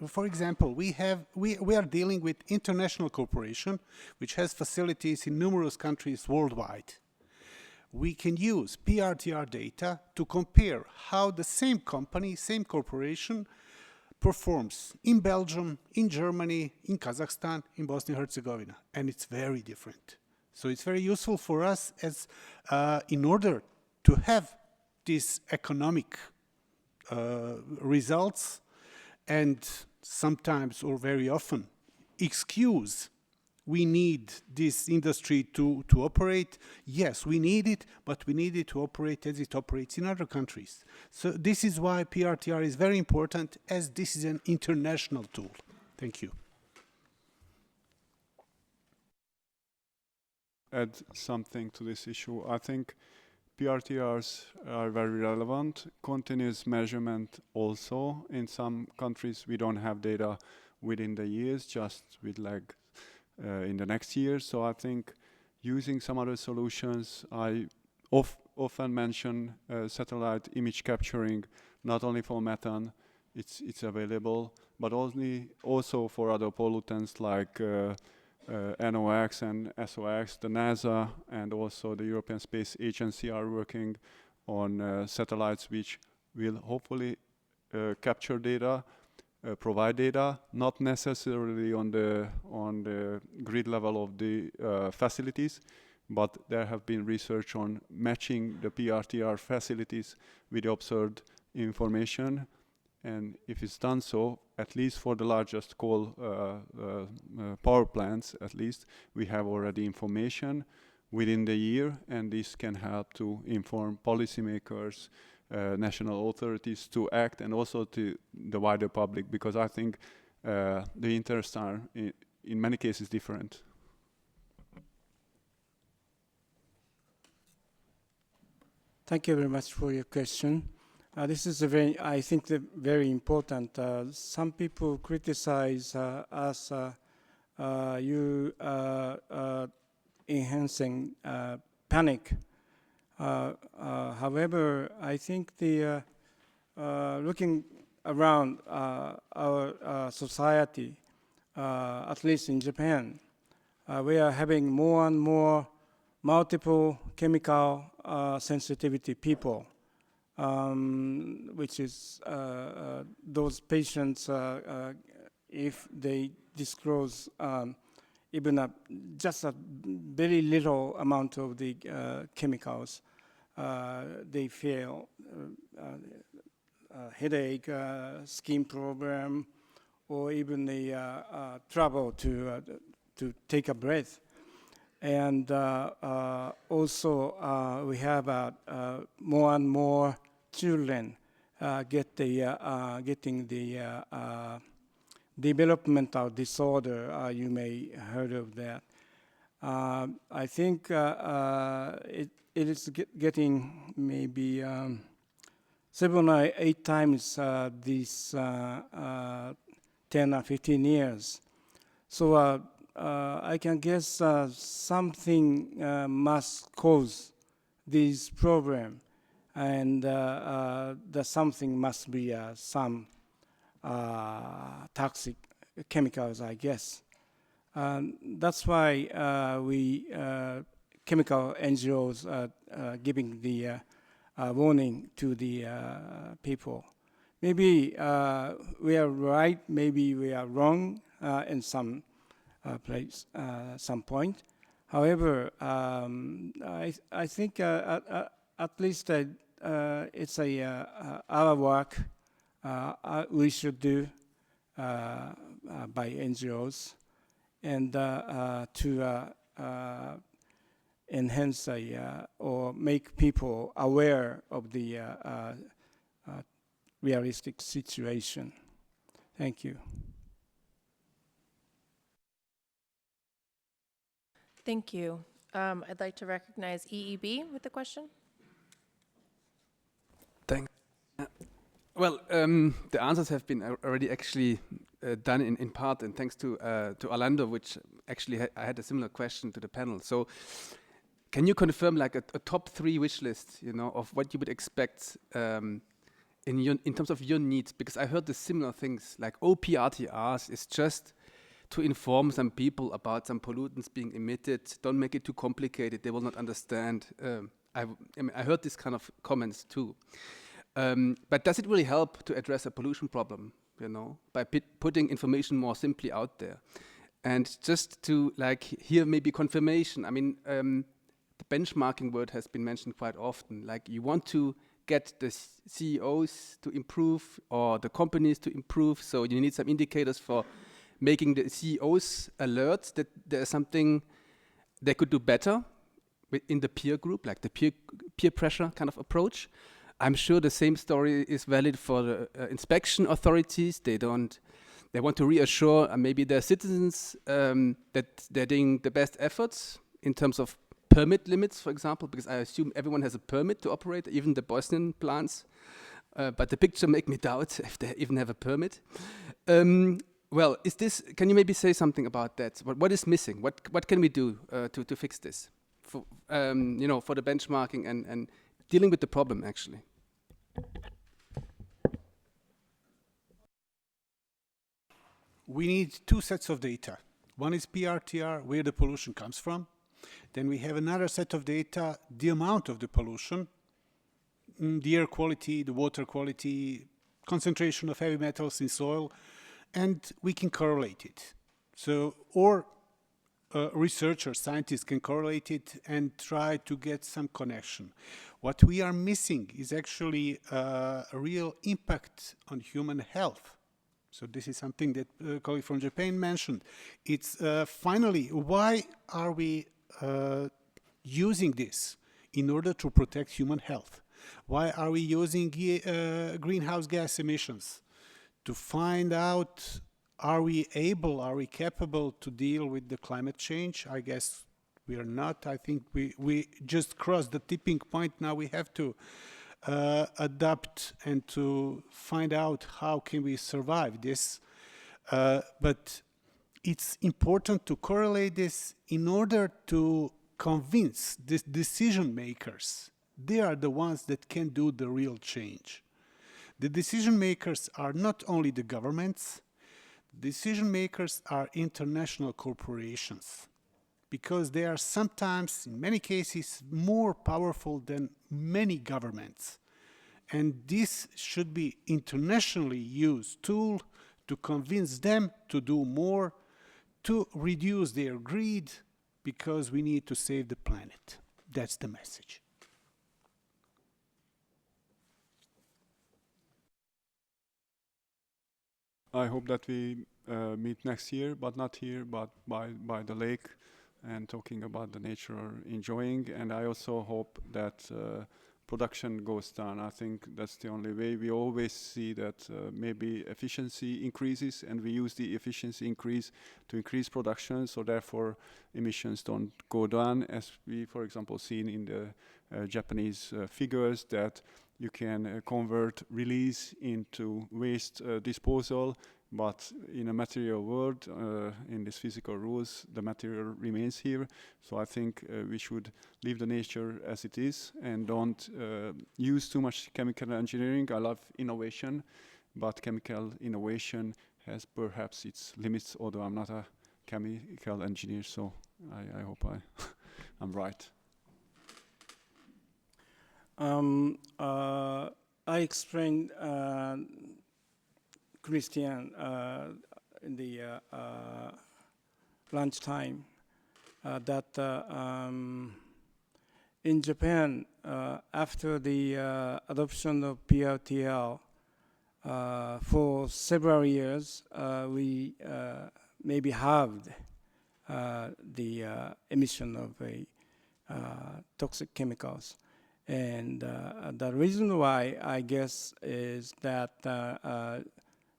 For example, we are dealing with international corporation, which has facilities in numerous countries worldwide. We can use PRTR data to compare how the same company, same corporation, performs in Belgium, in Germany, in Kazakhstan, in Bosnia and Herzegovina, and it's very different. So it's very useful for us as in order to have these economic results, and sometimes or very often excuse we need this industry to operate. Yes, we need it, but we need it to operate as it operates in other countries. So this is why PRTR is very important, as this is an international tool. Thank you. Add something to this issue. I think PRTRs are very relevant. Continuous measurement also. In some countries, we don't have data within the years, just with like in the next year. So I think using some other solutions, I often mention satellite image capturing, not only for methane, it's available, but also for other pollutants like NOx and SOx. The NASA and also the European Space Agency are working on satellites which will hopefully capture data, provide data, not necessarily on the grid level of the facilities, but there have been research on matching the PRTR facilities with the observed information, And if it's done so, at least for the largest coal power plants, at least, we have already information within the year, and this can help to inform policymakers, national authorities to act, and also to the wider public, because I think the interests are in many cases different. Thank you very much for your question. This is I think, very important. Some people criticize us you enhancing panic. However, I think looking around our society, at least in Japan, we are having more and more multiple chemical sensitivity people, which is those patients, if they disclose even just a very little amount of the chemicals, they feel headache, skin problem, or even the trouble to take a breath. And also we have more and more children getting the developmental disorder. You may heard of that. I think it is getting maybe 7 or 8 times these 10 or 15 years. So I can guess something must cause this problem, and the something must be some toxic chemicals, I guess. That's why we chemical NGOs are giving the warning to the people. Maybe we are right, maybe we are wrong in some place, some point. However, I think at least it's our work we should do by NGOs, and to enhance or make people aware of the realistic situation. Thank you. Thank you. I'd like to recognize EEB with the question. Thanks. Well, the answers have been already actually done in part, and thanks to Orlando, which actually I had a similar question to the panel. So, can you confirm like a top 3 wish list, you know, of what you would expect in terms of your needs? Because I heard the similar things like PRTRs is just to inform some people about some pollutants being emitted. Don't make it too complicated; they will not understand. I heard these kind of comments too. But does it really help to address a pollution problem, you know, by putting information more simply out there? And just to like hear maybe confirmation, I mean, the benchmarking word has been mentioned quite often. Like you want to get the CEOs to improve or the companies to improve, so you need some indicators for making the CEOs alert that there's something they could do better in the peer group, like the peer pressure kind of approach. I'm sure the same story is valid for the inspection authorities. They want to reassure maybe their citizens that they're doing the best efforts in terms of permit limits, for example, because I assume everyone has a permit to operate, even the Bosnian plants. But the picture make me doubt if they even have a permit. Well, can you maybe say something about that? What is missing? What can we do to fix this? For, you know, for the benchmarking and dealing with the problem, actually. We need 2 sets of data. One is PRTR, where the pollution comes from. Then we have another set of data, the amount of the pollution, the air quality, the water quality, concentration of heavy metals in soil, and we can correlate it. So, or researchers, scientists can correlate it and try to get some connection. What we are missing is actually a real impact on human health. So this is something that a colleague from Japan mentioned. It's finally, why are we using this in order to protect human health? Why are we using greenhouse gas emissions? To find out, are we capable to deal with the climate change? I guess we are not. I think we just crossed the tipping point. Now we have to adapt and to find out how can we survive this. But it's important to correlate this in order to convince the decision makers. They are the ones that can do the real change. The decision makers are not only the governments, decision makers are international corporations, because they are sometimes, in many cases, more powerful than many governments. And this should be internationally used tool to convince them to do more, to reduce their greed, because we need to save the planet. That's the message. I hope that we meet next year, but not here, but by the lake, and talking about the nature, enjoying. And I also hope that production goes down. I think that's the only way. We always see that maybe efficiency increases, and we use the efficiency increase to increase production, so therefore emissions don't go down, as we, for example, seen in the Japanese figures, that you can convert release into waste disposal, but in a material world, in these physical rules, the material remains here. So I think we should leave the nature as it is and don't use too much chemical engineering. I love innovation, but chemical innovation has perhaps its limits, although I'm not a chemical engineer, so I hope I'm right. I explained Christian in the lunchtime that in Japan, after the adoption of PRTR, for several years, we maybe halved the emission of toxic chemicals. And the reason why, I guess, is that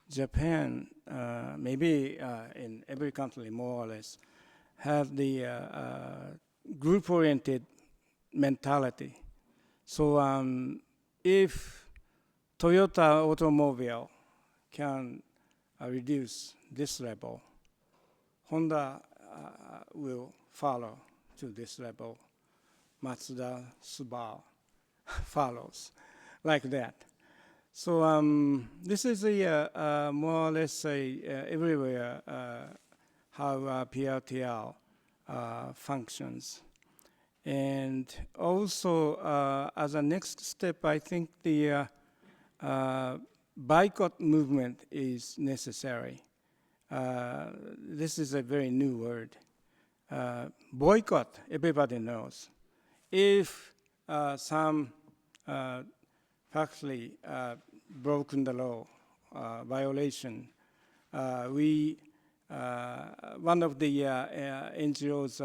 Japan, maybe in every country more or less, have the group-oriented mentality. So if Toyota automobile can reduce this level, Honda will follow to this level. Mazda, Subaru follows like that. So this is a more or less everywhere how PRTR functions. And also, as a next step, I think the boycott movement is necessary. This is a very new word. Boycott, everybody knows. If some factory broken the law, violation, one of the NGO's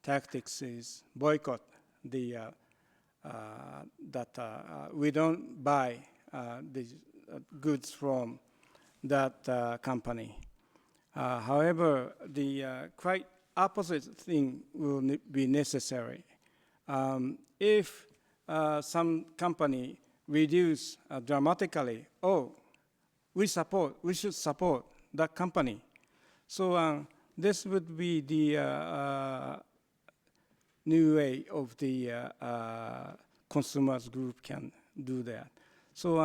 tactics is boycott the that we don't buy the goods from that company. However, the quite opposite thing will be necessary. If some company reduce dramatically, we should support that company. So this would be the new way of the consumers group can do that. So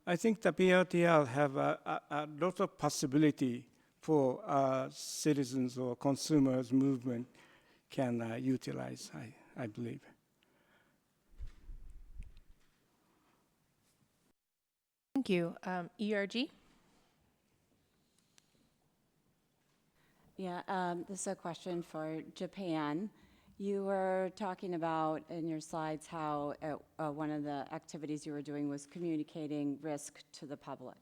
I think the PRTR have a lot of possibility for citizens or consumers movement can utilize, I believe. Thank you. ERG? Yeah, this is a question for Japan. You were talking about in your slides how one of the activities you were doing was communicating risk to the public.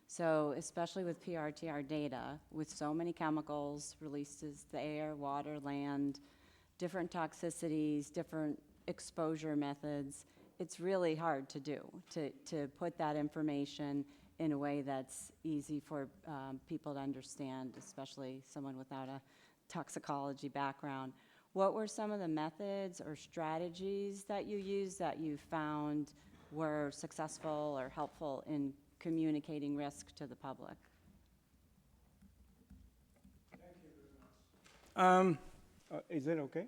So especially with PRTR data, with so many chemicals released as the air, water, land, different toxicities, different exposure methods, it's really hard to do, to put that information in a way that's easy for people to understand, especially someone without a toxicology background. What were some of the methods or strategies that you used that you found were successful or helpful in communicating risk to the public? Is it okay?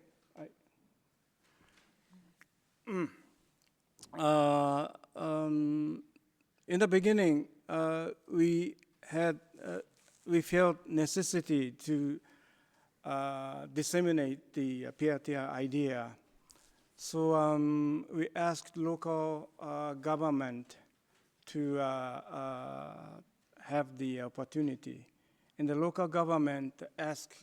In the beginning, we felt necessity to disseminate the PRTR idea. So we asked local government to have the opportunity. And the local government asked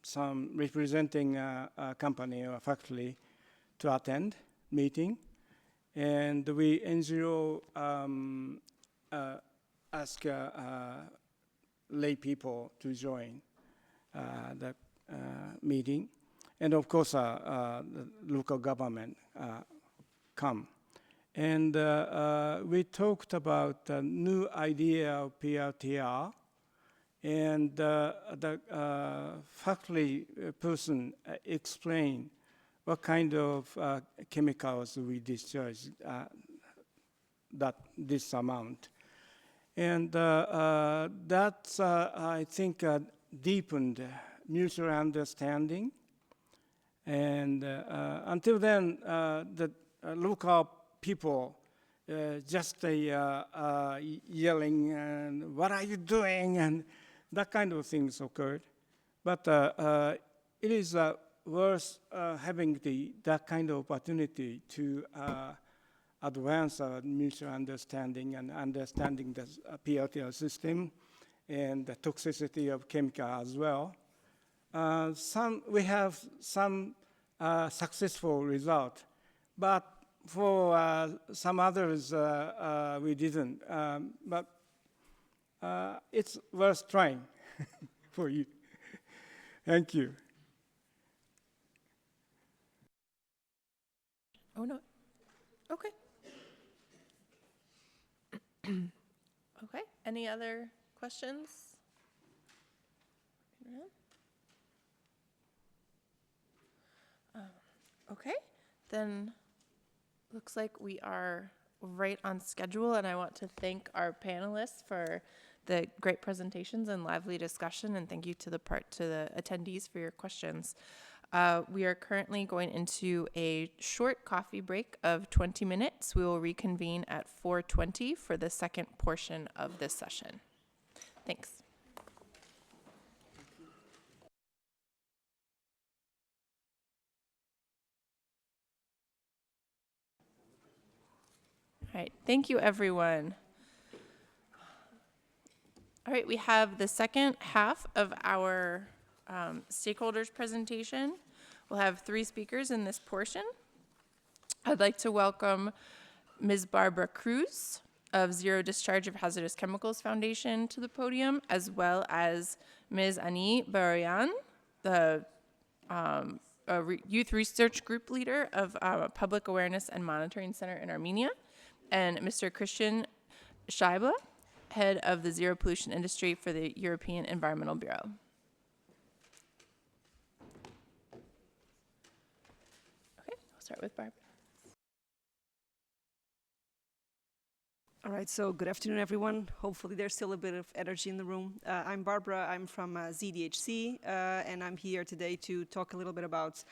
some representing a company or a factory to attend meeting. And we NGO ask lay people to join the meeting. And of course, the local government come. And we talked about the new idea of PRTR. And the factory person explained what kind of chemicals we discharge this amount. And that's, I think, deepened mutual understanding. And until then, the local people just yelling, and what are you doing? And that kind of things occurred. But it is worth having that kind of opportunity to advance our mutual understanding and understanding the PRTR system and the toxicity of chemical as well. We have some successful result, but for some others we didn't. But it's worth trying for you. Thank you. Oh, no. Okay. Okay. Any other questions? Okay. Then looks like we are right on schedule, and I want to thank our panelists for the great presentations and lively discussion, and thank you to the attendees for your questions. We are currently going into a short coffee break of 20 minutes. We will reconvene at 4:20 for the second portion of this session. Thanks. All right, thank you, everyone. All right, we have the second half of our stakeholders presentation. We'll have 3 speakers in this portion. I'd like to welcome Ms. Barbara Cruz of Zero Discharge of Hazardous Chemicals Foundation to the podium, as well as Ms. Ani Baroyan, the Youth Research Group Leader of Public Awareness and Monitoring Center in Armenia, and Mr. Christian Scheible, Head of the Zero Pollution Industry for the European Environmental Bureau. Okay, I'll start with Barbara. All right, so good afternoon, everyone. Hopefully there's still a bit of energy in the room. I'm Barbara, I'm from ZDHC, and I'm here today to talk a little bit about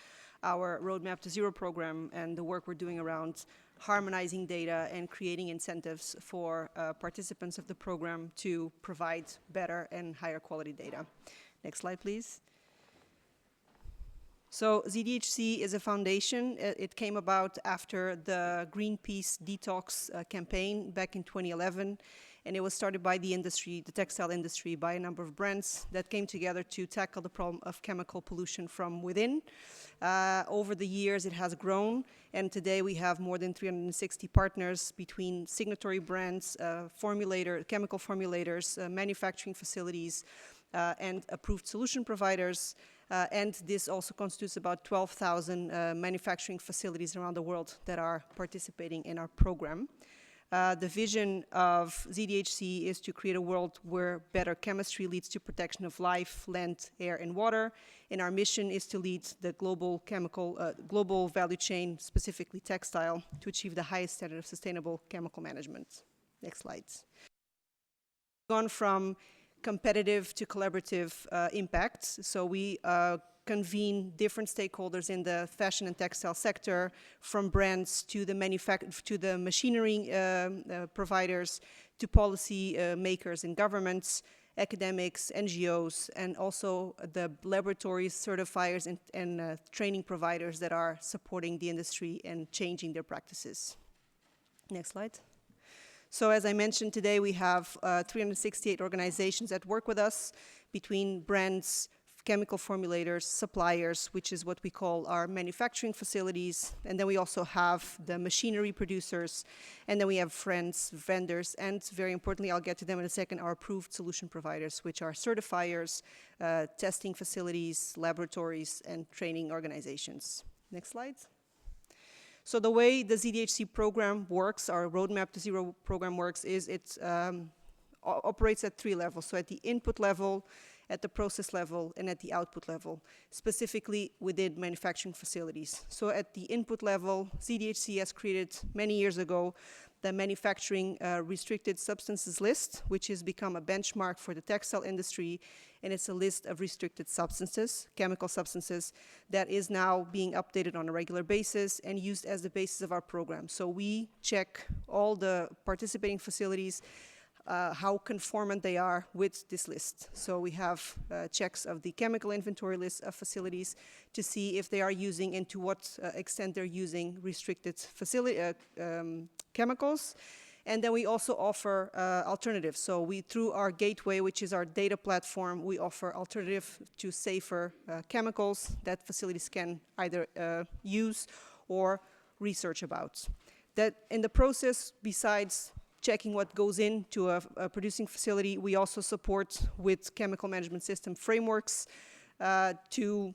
our Roadmap to Zero program and the work we're doing around harmonizing data and creating incentives for participants of the program to provide better and higher quality data. Next slide, please. So ZDHC is a foundation. It came about after the Greenpeace detox campaign back in 2011. And it was started by the industry, the textile industry, by a number of brands that came together to tackle the problem of chemical pollution from within. Over the years, it has grown, and today we have more than 360 partners between signatory brands, chemical formulators, manufacturing facilities, and approved solution providers. And this also constitutes about 12,000 manufacturing facilities around the world that are participating in our program. The vision of ZDHC is to create a world where better chemistry leads to protection of life, land, air, and water. And our mission is to lead the global value chain, specifically textile, to achieve the highest standard of sustainable chemical management. Next slides. Gone from competitive to collaborative impacts. So we convene different stakeholders in the fashion and textile sector, from brands to the machinery providers, to policy makers and governments, academics, NGOs, and also the laboratories, certifiers, and training providers that are supporting the industry and changing their practices. Next slide. So as I mentioned, today we have 368 organizations that work with us, between brands, chemical formulators, suppliers, which is what we call our manufacturing facilities, and then we also have the machinery producers, and then we have friends, vendors, and very importantly, I'll get to them in a second, our approved solution providers, which are certifiers, testing facilities, laboratories, and training organizations. Next slide. So the way the ZDHC program works, our Roadmap to Zero program works, is it operates at 3 levels. So at the input level, at the process level, and at the output level, specifically within manufacturing facilities. So at the input level, ZDHC has created many years ago the manufacturing restricted substances list, which has become a benchmark for the textile industry, and it's a list of restricted substances, chemical substances, that is now being updated on a regular basis and used as the basis of our program. So we check all the participating facilities, how conformant they are with this list. So we have checks of the chemical inventory list of facilities to see if they are using and to what extent they're using restricted chemicals. And then we also offer alternatives. So we, through our gateway, which is our data platform, we offer alternative to safer chemicals that facilities can either use or research about. That in the process, besides checking what goes into a producing facility, we also support with chemical management system frameworks to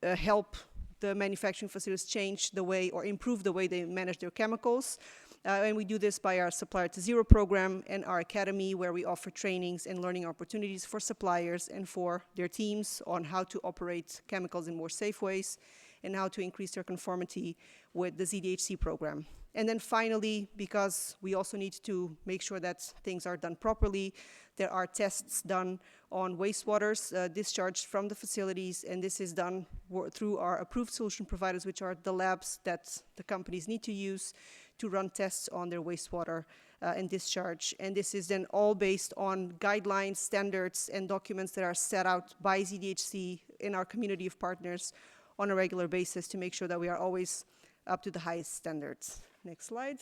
help the manufacturing facilities change the way or improve the way they manage their chemicals. And we do this by our Supplier to Zero program and our academy, where we offer trainings and learning opportunities for suppliers and for their teams on how to operate chemicals in more safe ways and how to increase their conformity with the ZDHC program. And then finally, because we also need to make sure that things are done properly, there are tests done on wastewaters discharged from the facilities, and this is done through our approved solution providers, which are the labs that the companies need to use to run tests on their wastewater and discharge. And this is then all based on guidelines, standards, and documents that are set out by ZDHC in our community of partners on a regular basis to make sure that we are always up to the highest standards. Next slide.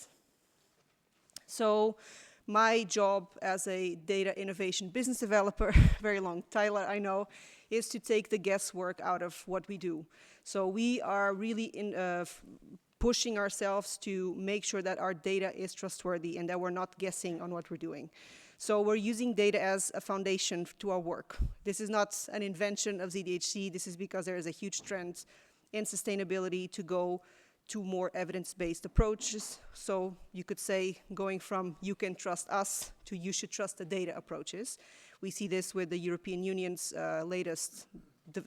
So my job as a data innovation business developer, very long title, I know, is to take the guesswork out of what we do. So we are really pushing ourselves to make sure that our data is trustworthy and that we're not guessing on what we're doing. So we're using data as a foundation to our work. This is not an invention of ZDHC. This is because there is a huge trend in sustainability to go to more evidence-based approaches. So you could say going from you can trust us to you should trust the data approaches. We see this with the European Union's latest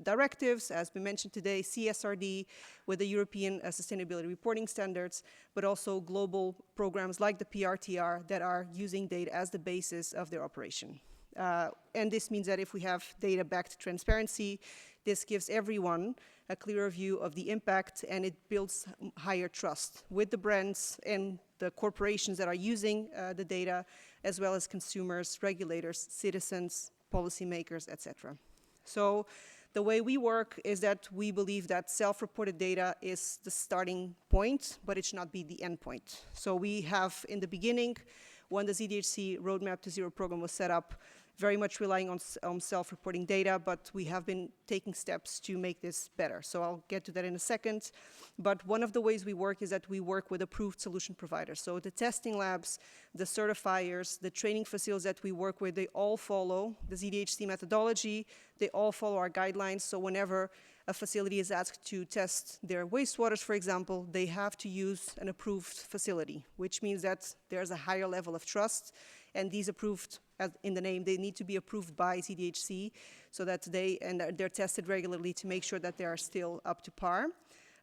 directives, as we mentioned today, CSRD, with the European Sustainability Reporting Standards, but also global programs like the PRTR that are using data as the basis of their operation. And this means that if we have data-backed transparency, this gives everyone a clearer view of the impact, and it builds higher trust with the brands and the corporations that are using the data, as well as consumers, regulators, citizens, policymakers, etc. So the way we work is that we believe that self-reported data is the starting point, but it should not be the end point. So we have, in the beginning, when the ZDHC Roadmap to Zero program was set up, very much relying on self-reporting data, but we have been taking steps to make this better. So I'll get to that in a second. But one of the ways we work is that we work with approved solution providers. So the testing labs, the certifiers, the training facilities that we work with, they all follow the ZDHC methodology. They all follow our guidelines. So whenever a facility is asked to test their wastewaters, for example, they have to use an approved facility, which means that there's a higher level of trust. And these approved, as in the name, they need to be approved by ZDHC so that they're tested regularly to make sure that they are still up to par.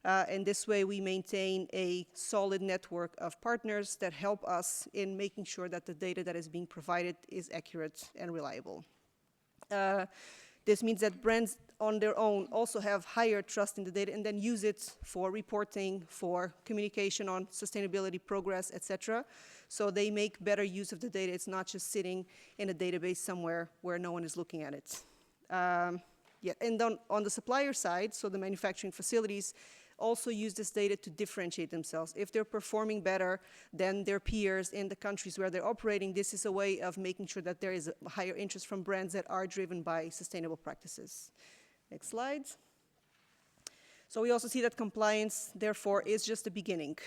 And this way we maintain a solid network of partners that help us in making sure that the data that is being provided is accurate and reliable. This means that brands on their own also have higher trust in the data and then use it for reporting, for communication on sustainability progress, etc. So they make better use of the data. It's not just sitting in a database somewhere where no one is looking at it. And on the supplier side, so the manufacturing facilities also use this data to differentiate themselves. If they're performing better than their peers in the countries where they're operating, this is a way of making sure that there is a higher interest from brands that are driven by sustainable practices. Next slide. So we also see that compliance, therefore, is just the beginning.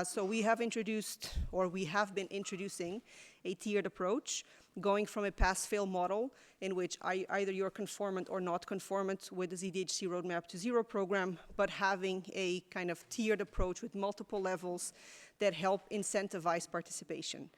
So we have introduced, or we have been introducing, a tiered approach, going from a pass-fail model in which either you're conformant or not conformant with the ZDHC Roadmap to Zero program, but having a kind of tiered approach with multiple levels that help incentivize participation.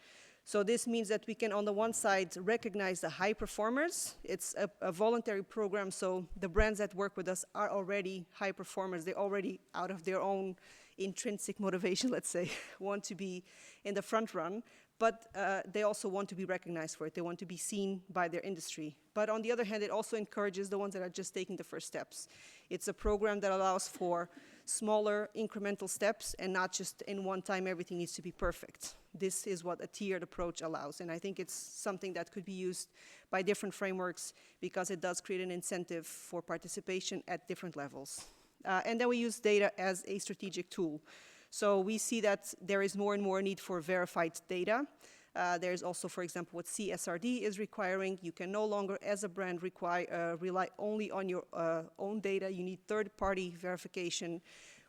So this means that we can, on the one side, recognize the high performers. It's a voluntary program, so the brands that work with us are already high performers. They already, out of their own intrinsic motivation, let's say, want to be in the front run. But they also want to be recognized for it. They want to be seen by their industry. But on the other hand, it also encourages the ones that are just taking the first steps. It's a program that allows for smaller incremental steps and not just in one time everything needs to be perfect. This is what a tiered approach allows. And I think it's something that could be used by different frameworks because it does create an incentive for participation at different levels. And then we use data as a strategic tool. So we see that there is more and more need for verified data. There's also, for example, what CSRD is requiring. You can no longer, as a brand, rely only on your own data. You need third-party verification,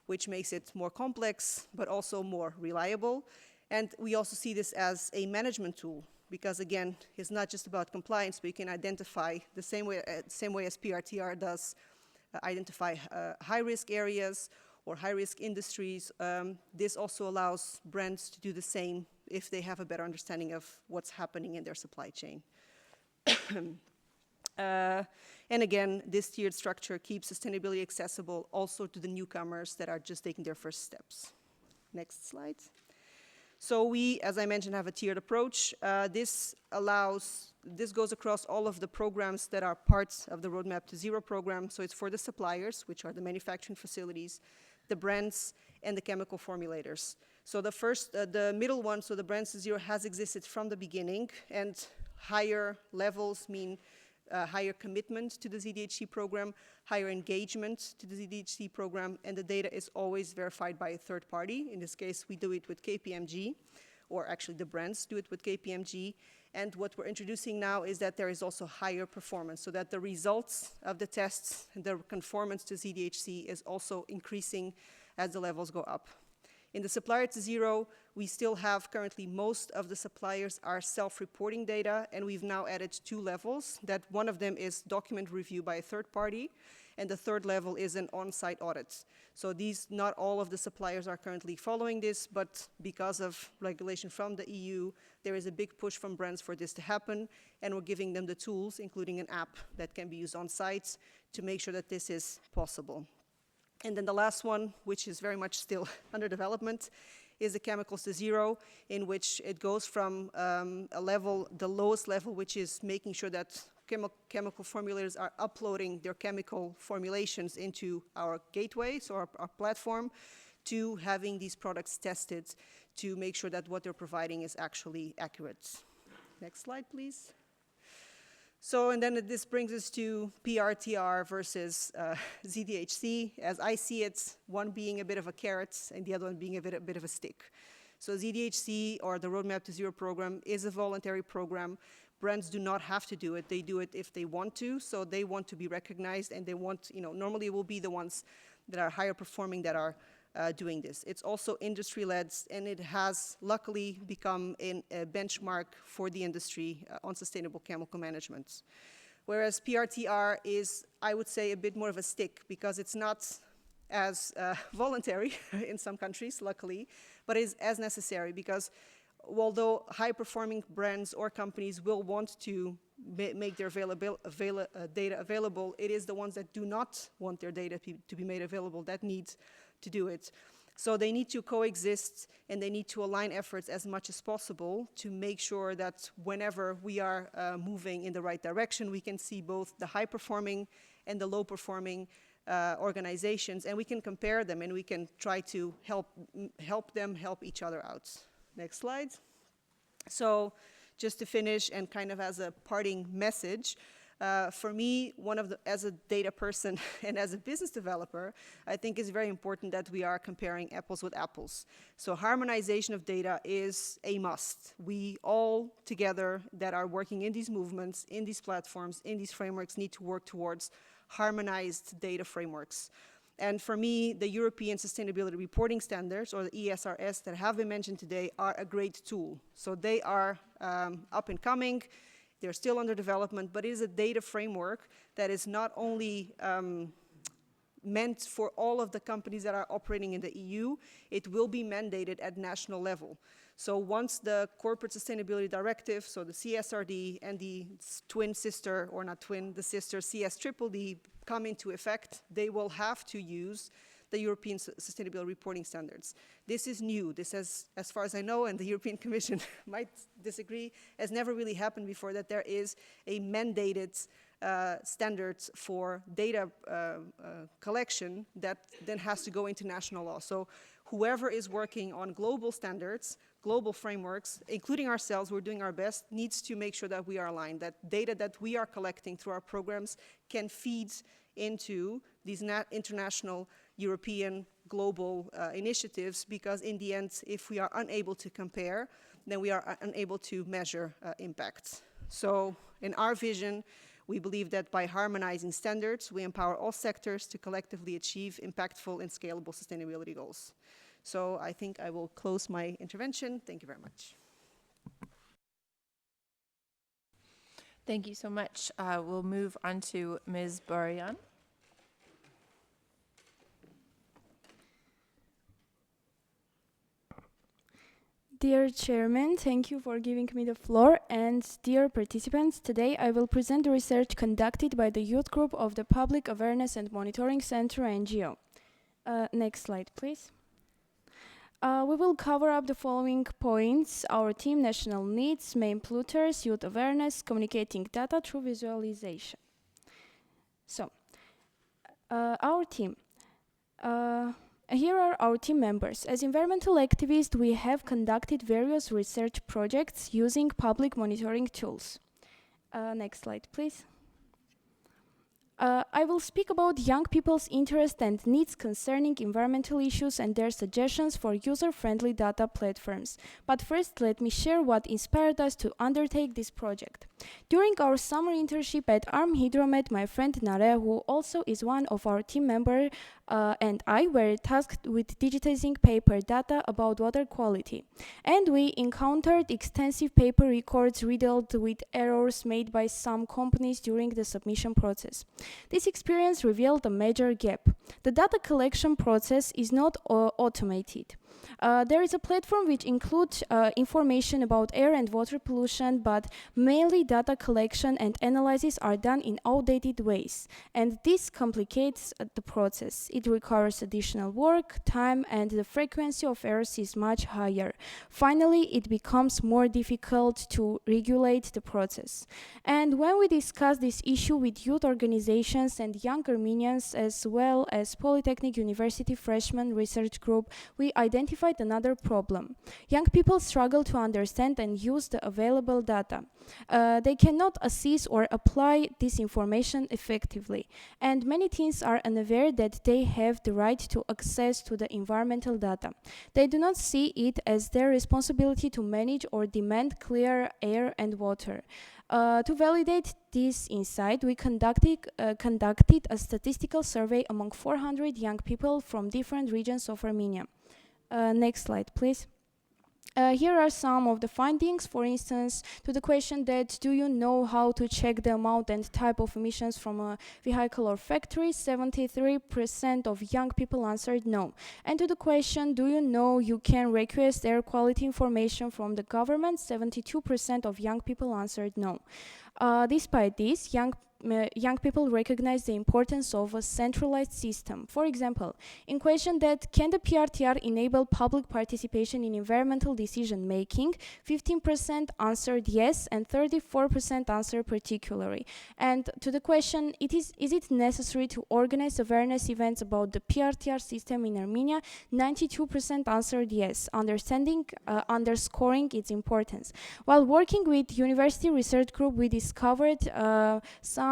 which makes it more complex, but also more reliable. And we also see this as a management tool, because again, it's not just about compliance, but you can identify the same way as PRTR does, identify high-risk areas or high-risk industries. This also allows brands to do the same if they have a better understanding of what's happening in their supply chain. And again, this tiered structure keeps sustainability accessible also to the newcomers that are just taking their first steps. Next slide. So we, as I mentioned, have a tiered approach. This goes across all of the programs that are parts of the Roadmap to Zero program. So it's for the suppliers, which are the manufacturing facilities, the brands, and the chemical formulators. So the middle one, so the Brands to Zero, has existed from the beginning, and higher levels mean higher commitment to the ZDHC program, higher engagement to the ZDHC program, and the data is always verified by a third party. In this case, we do it with KPMG, or actually the brands do it with KPMG. And what we're introducing now is that there is also higher performance, so that the results of the tests and the conformance to ZDHC is also increasing as the levels go up. In the Supplier to Zero, we still have currently most of the suppliers are self-reporting data, and we've now added 2 levels. That one of them is document review by a third party, and the third level is an on-site audit. So not all of the suppliers are currently following this, but because of regulation from the EU, there is a big push from brands for this to happen, and we're giving them the tools, including an app that can be used on site, to make sure that this is possible. And then the last one, which is very much still under development, is the Chemicals to Zero, in which it goes from the lowest level, which is making sure that chemical formulators are uploading their chemical formulations into our gateway, so our platform, to having these products tested to make sure that what they're providing is actually accurate. Next slide, please. So, and then this brings us to PRTR versus ZDHC. As I see it, one being a bit of a carrot and the other one being a bit of a stick. So ZDHC, or the Roadmap to Zero program, is a voluntary program. Brands do not have to do it. They do it if they want to, so they want to be recognized, and they want, normally it will be the ones that are higher performing that are doing this. It's also industry-led, and it has luckily become a benchmark for the industry on sustainable chemical management. Whereas PRTR is, I would say, a bit more of a stick, because it's not as voluntary in some countries, luckily, but is as necessary, because although high-performing brands or companies will want to make their data available, it is the ones that do not want their data to be made available that need to do it. So they need to coexist, and they need to align efforts as much as possible to make sure that whenever we are moving in the right direction, we can see both the high-performing and the low-performing organizations, and we can compare them, and we can try to help them help each other out. Next slide. So just to finish, and kind of as a parting message, for me, as a data person and as a business developer, I think it's very important that we are comparing apples with apples. So harmonization of data is a must. We all together that are working in these movements, in these platforms, in these frameworks, need to work towards harmonized data frameworks. And for me, the European Sustainability Reporting Standards, or the ESRS, that have been mentioned today, are a great tool. So they are up and coming. They're still under development, but it is a data framework that is not only meant for all of the companies that are operating in the EU, it will be mandated at national level. So once the Corporate Sustainability Directive, so the CSRD, and the twin sister, or not twin, the sister CSDDD come into effect, they will have to use the European Sustainability Reporting Standards. This is new. This has, as far as I know, and the European Commission might disagree, has never really happened before, that there is a mandated standards for data collection that then has to go into national law. So whoever is working on global standards, global frameworks, including ourselves, we're doing our best, needs to make sure that we are aligned, that data that we are collecting through our programs can feed into these international, European, global initiatives, because in the end, if we are unable to compare, then we are unable to measure impact. So in our vision, we believe that by harmonizing standards, we empower all sectors to collectively achieve impactful and scalable sustainability goals. So I think I will close my intervention. Thank you very much. Thank you so much. We'll move on to Ms. Barian. Dear Chairman, thank you for giving me the floor, and dear participants, today I will present the research conducted by the youth group of the Public Awareness and Monitoring Center NGO. Next slide, please. We will cover up the following points: our team, national needs, main polluters, youth awareness, communicating data through visualization. So, our team. Here are our team members. As environmental activists, we have conducted various research projects using public monitoring tools. Next slide, please. I will speak about young people's interest and needs concerning environmental issues and their suggestions for user-friendly data platforms. But first, let me share what inspired us to undertake this project. During our summer internship at Hydromet, my friend Nare, who also is one of our team members, and I were tasked with digitizing paper data about water quality. And we encountered extensive paper records riddled with errors made by some companies during the submission process. This experience revealed a major gap. The data collection process is not automated. There is a platform which includes information about air and water pollution, but mainly data collection and analysis are done in outdated ways, and this complicates the process. It requires additional work, time, and the frequency of errors is much higher. Finally, it becomes more difficult to regulate the process. And when we discuss this issue with youth organizations and young Armenians, as well as Polytechnic University Freshman Research Group, we identified identified another problem. Young people struggle to understand and use the available data. They cannot assess or apply this information effectively, and many teens are unaware that they have the right to access to the environmental data. They do not see it as their responsibility to manage or demand clear air and water. To validate this insight, we conducted a statistical survey among 400 young people from different regions of Armenia. Next slide, please. Here are some of the findings. For instance, to the question that do you know how to check the amount and type of emissions from a vehicle or factory, 73% of young people answered no. And to the question, do you know you can request air quality information from the government, 72% of young people answered no. Despite this, young people recognize the importance of a centralized system. For example, in question that can the PRTR enable public participation in environmental decision making, 15% answered yes and 34% answered particularly. And to the question, is it necessary to organize awareness events about the PRTR system in Armenia, 92% answered yes, underscoring its importance. While working with University Research Group, we discovered some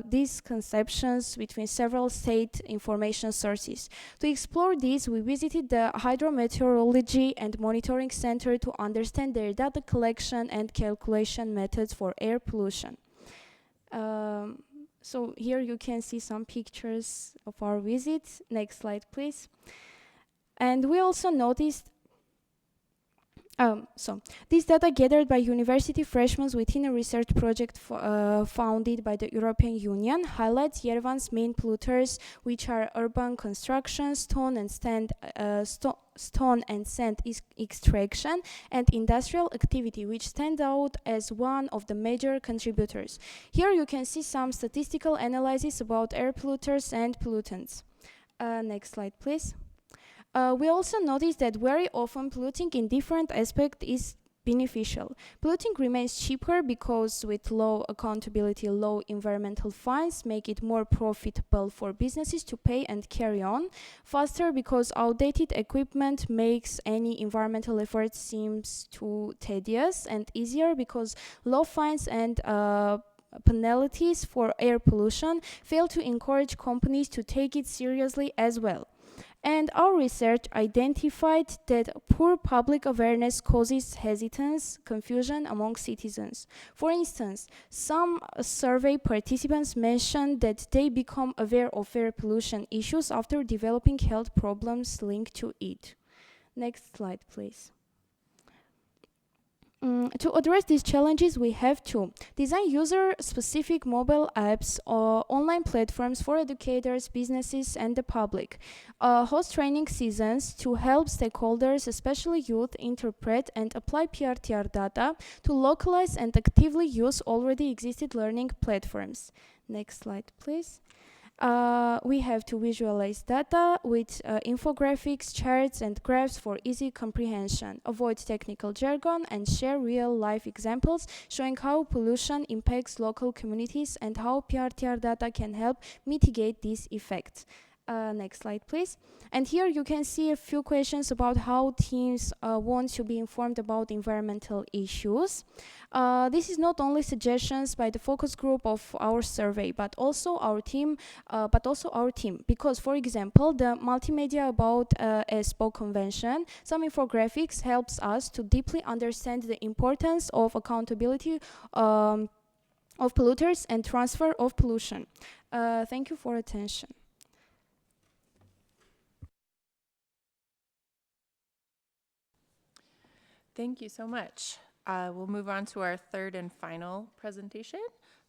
these conceptions between several state information sources. To explore this, we visited the Hydrometeorology and Monitoring Center to understand their data collection and calculation methods for air pollution. So here you can see some pictures of our visit. Next slide, please. And we also noticed this data gathered by university freshmen within a research project founded by the European Union highlights Yerevan's main polluters, which are urban construction, stone and sand extraction, and industrial activity, which stand out as one of the major contributors. Here you can see some statistical analysis about air polluters and pollutants. Next slide, please. We also noticed that very often polluting in different aspects is beneficial. Polluting remains cheaper because with low accountability, low environmental fines make it more profitable for businesses to pay and carry on. Faster because outdated equipment makes any environmental effort seems too tedious, and easier because low fines and penalties for air pollution fail to encourage companies to take it seriously as well. And our research identified that poor public awareness causes hesitance, confusion among citizens. For instance, some survey participants mentioned that they become aware of air pollution issues after developing health problems linked to it. Next slide, please. To address these challenges, we have to design user-specific mobile apps or online platforms for educators, businesses, and the public. Host training seasons to help stakeholders, especially youth, interpret and apply PRTR data to localize and actively use already existing learning platforms. Next slide, please. We have to visualize data with infographics, charts, and graphs for easy comprehension, avoid technical jargon, and share real-life examples showing how pollution impacts local communities and how PRTR data can help mitigate these effects. Next slide, please. And here you can see a few questions about how teams want to be informed about environmental issues. This is not only suggestions by the focus group of our survey, but also our team. Because, for example, the multimedia about ESPO convention, some infographics helps us to deeply understand the importance of accountability of polluters and transfer of pollution. Thank you for attention. Thank you so much. We'll move on to our third and final presentation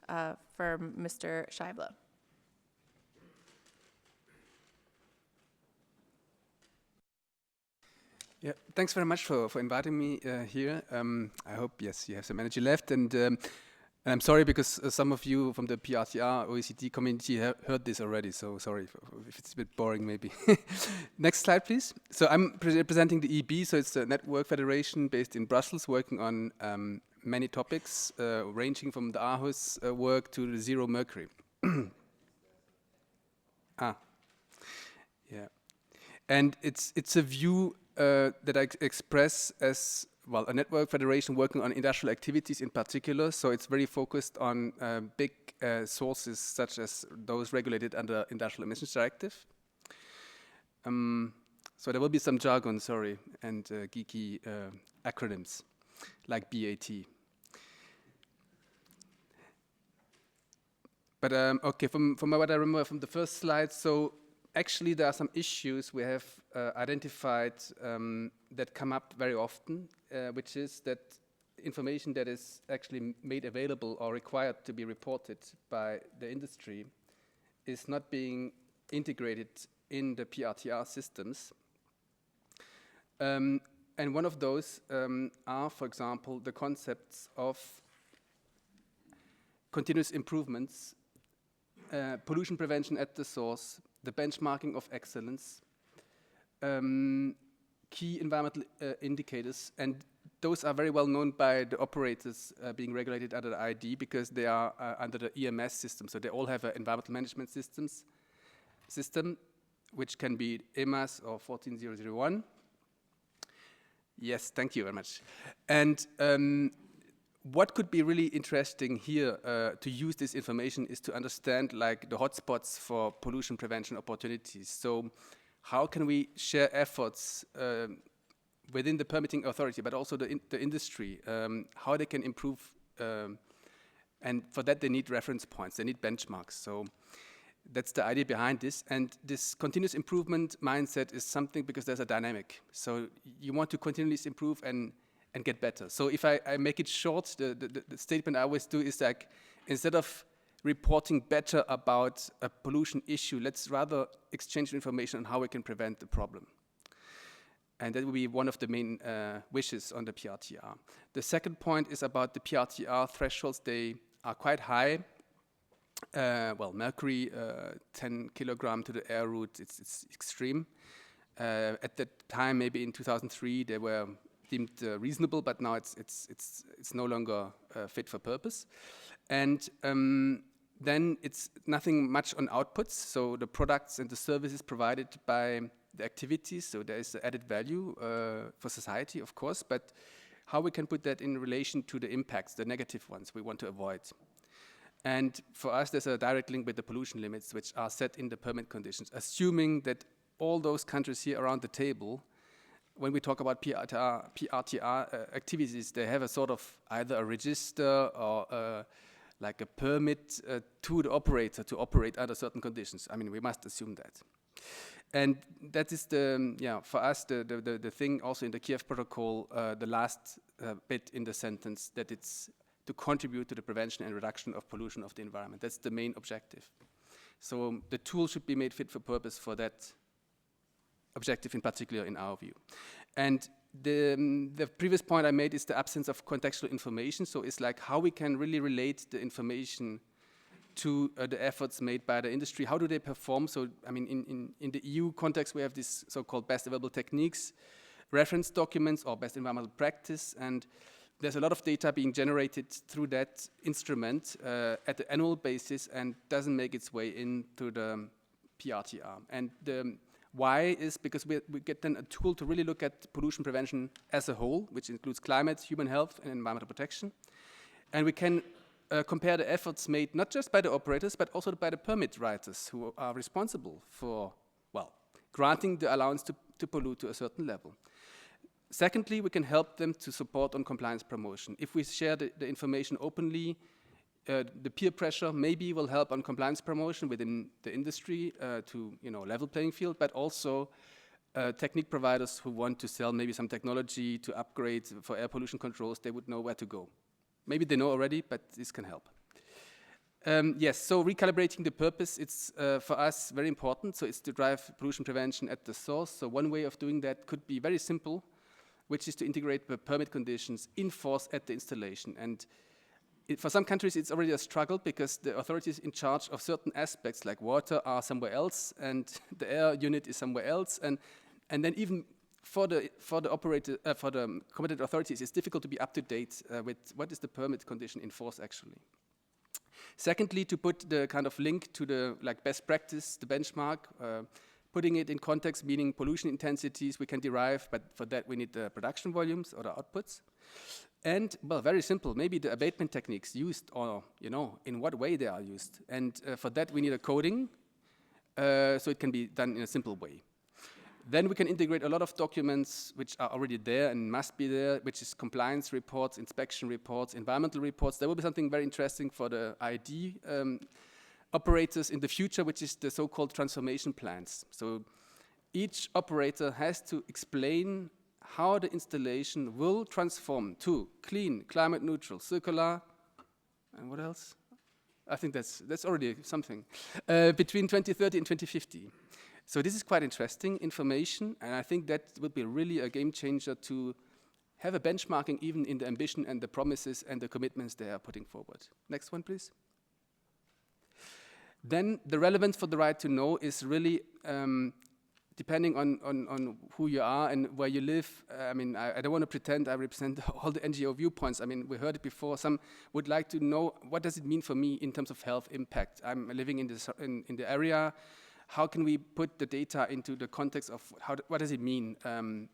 for Mr. Scheibler. Yeah, thanks very much for inviting me here. I hope, yes, you have some energy left. And I'm sorry because some of you from the PRTR OECD community have heard this already, so sorry if it's a bit boring maybe. Next slide, please. So I'm presenting the EB, so it's a network federation based in Brussels working on many topics, ranging from the Aarhus work to the zero mercury. Yeah. And it's a view that I express as, well, a network federation working on industrial activities in particular. So it's very focused on big sources such as those regulated under Industrial Emissions Directive. So there will be some jargon, sorry, and geeky acronyms like BAT. But okay, from what I remember from the first slide, so actually there are some issues we have identified that come up very often, which is that information that is actually made available or required to be reported by the industry is not being integrated in the PRTR systems. And one of those are, for example, the concepts of continuous improvements, pollution prevention at the source, the benchmarking of excellence, key environmental indicators, and those are very well known by the operators being regulated under the ID because they are under the EMS system. So they all have an environmental management system, which can be EMAS or 14001. Yes, thank you very much. And what could be really interesting here to use this information is to understand like the hotspots for pollution prevention opportunities. So how can we share efforts within the permitting authority, but also the industry, how they can improve, and for that they need reference points, they need benchmarks. So that's the idea behind this. And this continuous improvement mindset is something because there's a dynamic. So you want to continuously improve and get better. So if I make it short, the statement I always do is like, instead of reporting better about a pollution issue, let's rather exchange information on how we can prevent the problem. And that will be one of the main wishes on the PRTR. The second point is about the PRTR thresholds. They are quite high. Well, mercury, 10 kilogram to the air route, it's extreme. At that time, maybe in 2003, they were deemed reasonable, but now it's no longer fit for purpose. And then it's nothing much on outputs, so the products and the services provided by the activities, so there is added value for society, of course, but how we can put that in relation to the impacts, the negative ones we want to avoid. And for us, there's a direct link with the pollution limits, which are set in the permit conditions, assuming that all those countries here around the table, when we talk about PRTR activities, they have a sort of either a register or like a permit to the operator to operate under certain conditions. I mean, we must assume that. And that is the, yeah, for us, the thing also in the Kiev Protocol, the last bit in the sentence, that it's to contribute to the prevention and reduction of pollution of the environment. That's the main objective. So the tool should be made fit for purpose for that objective in particular, in our view. And the previous point I made is the absence of contextual information. So it's like how we can really relate the information to the efforts made by the industry. How do they perform? So, I mean, in the EU context, we have this so-called best available techniques, reference documents, or best environmental practice, and there's a lot of data being generated through that instrument at the annual basis and doesn't make its way into the PRTR. And the why is because we get then a tool to really look at pollution prevention as a whole, which includes climate, human health, and environmental protection. And we can compare the efforts made not just by the operators, but also by the permit writers who are responsible for, well, granting the allowance to pollute to a certain level. Secondly, we can help them to support on compliance promotion. If we share the information openly, the peer pressure maybe will help on compliance promotion within the industry to, level playing field, but also technique providers who want to sell maybe some technology to upgrade for air pollution controls, they would know where to go. Maybe they know already, but this can help. Yes, so recalibrating the purpose, it's for us very important. So it's to drive pollution prevention at the source. So one way of doing that could be very simple, which is to integrate the permit conditions in force at the installation. And for some countries, it's already a struggle because the authorities in charge of certain aspects like water are somewhere else and the air unit is somewhere else. And then even for the competent authorities, it's difficult to be up to date with what is the permit condition in force actually. Secondly, to put the kind of link to the best practice, the benchmark, putting it in context, meaning pollution intensities we can derive, but for that we need the production volumes or the outputs. And, well, very simple, maybe the abatement techniques used, or, you know, in what way they are used. And for that we need a coding, so it can be done in a simple way. Then we can integrate a lot of documents which are already there and must be there, which is compliance reports, inspection reports, environmental reports. There will be something very interesting for the ID operators in the future, which is the so-called transformation plans. So each operator has to explain how the installation will transform to clean, climate neutral, circular, and what else? I think that's already something, between 2030 and 2050. So this is quite interesting information, and I think that will be really a game changer to have a benchmarking even in the ambition and the promises and the commitments they are putting forward. Next one, please. Then the relevance for the right to know is really depending on who you are and where you live. I mean, I don't want to pretend I represent all the NGO viewpoints. I mean, we heard it before. Some would like to know, what does it mean for me in terms of health impact? I'm living in the area. How can we put the data into the context of what does it mean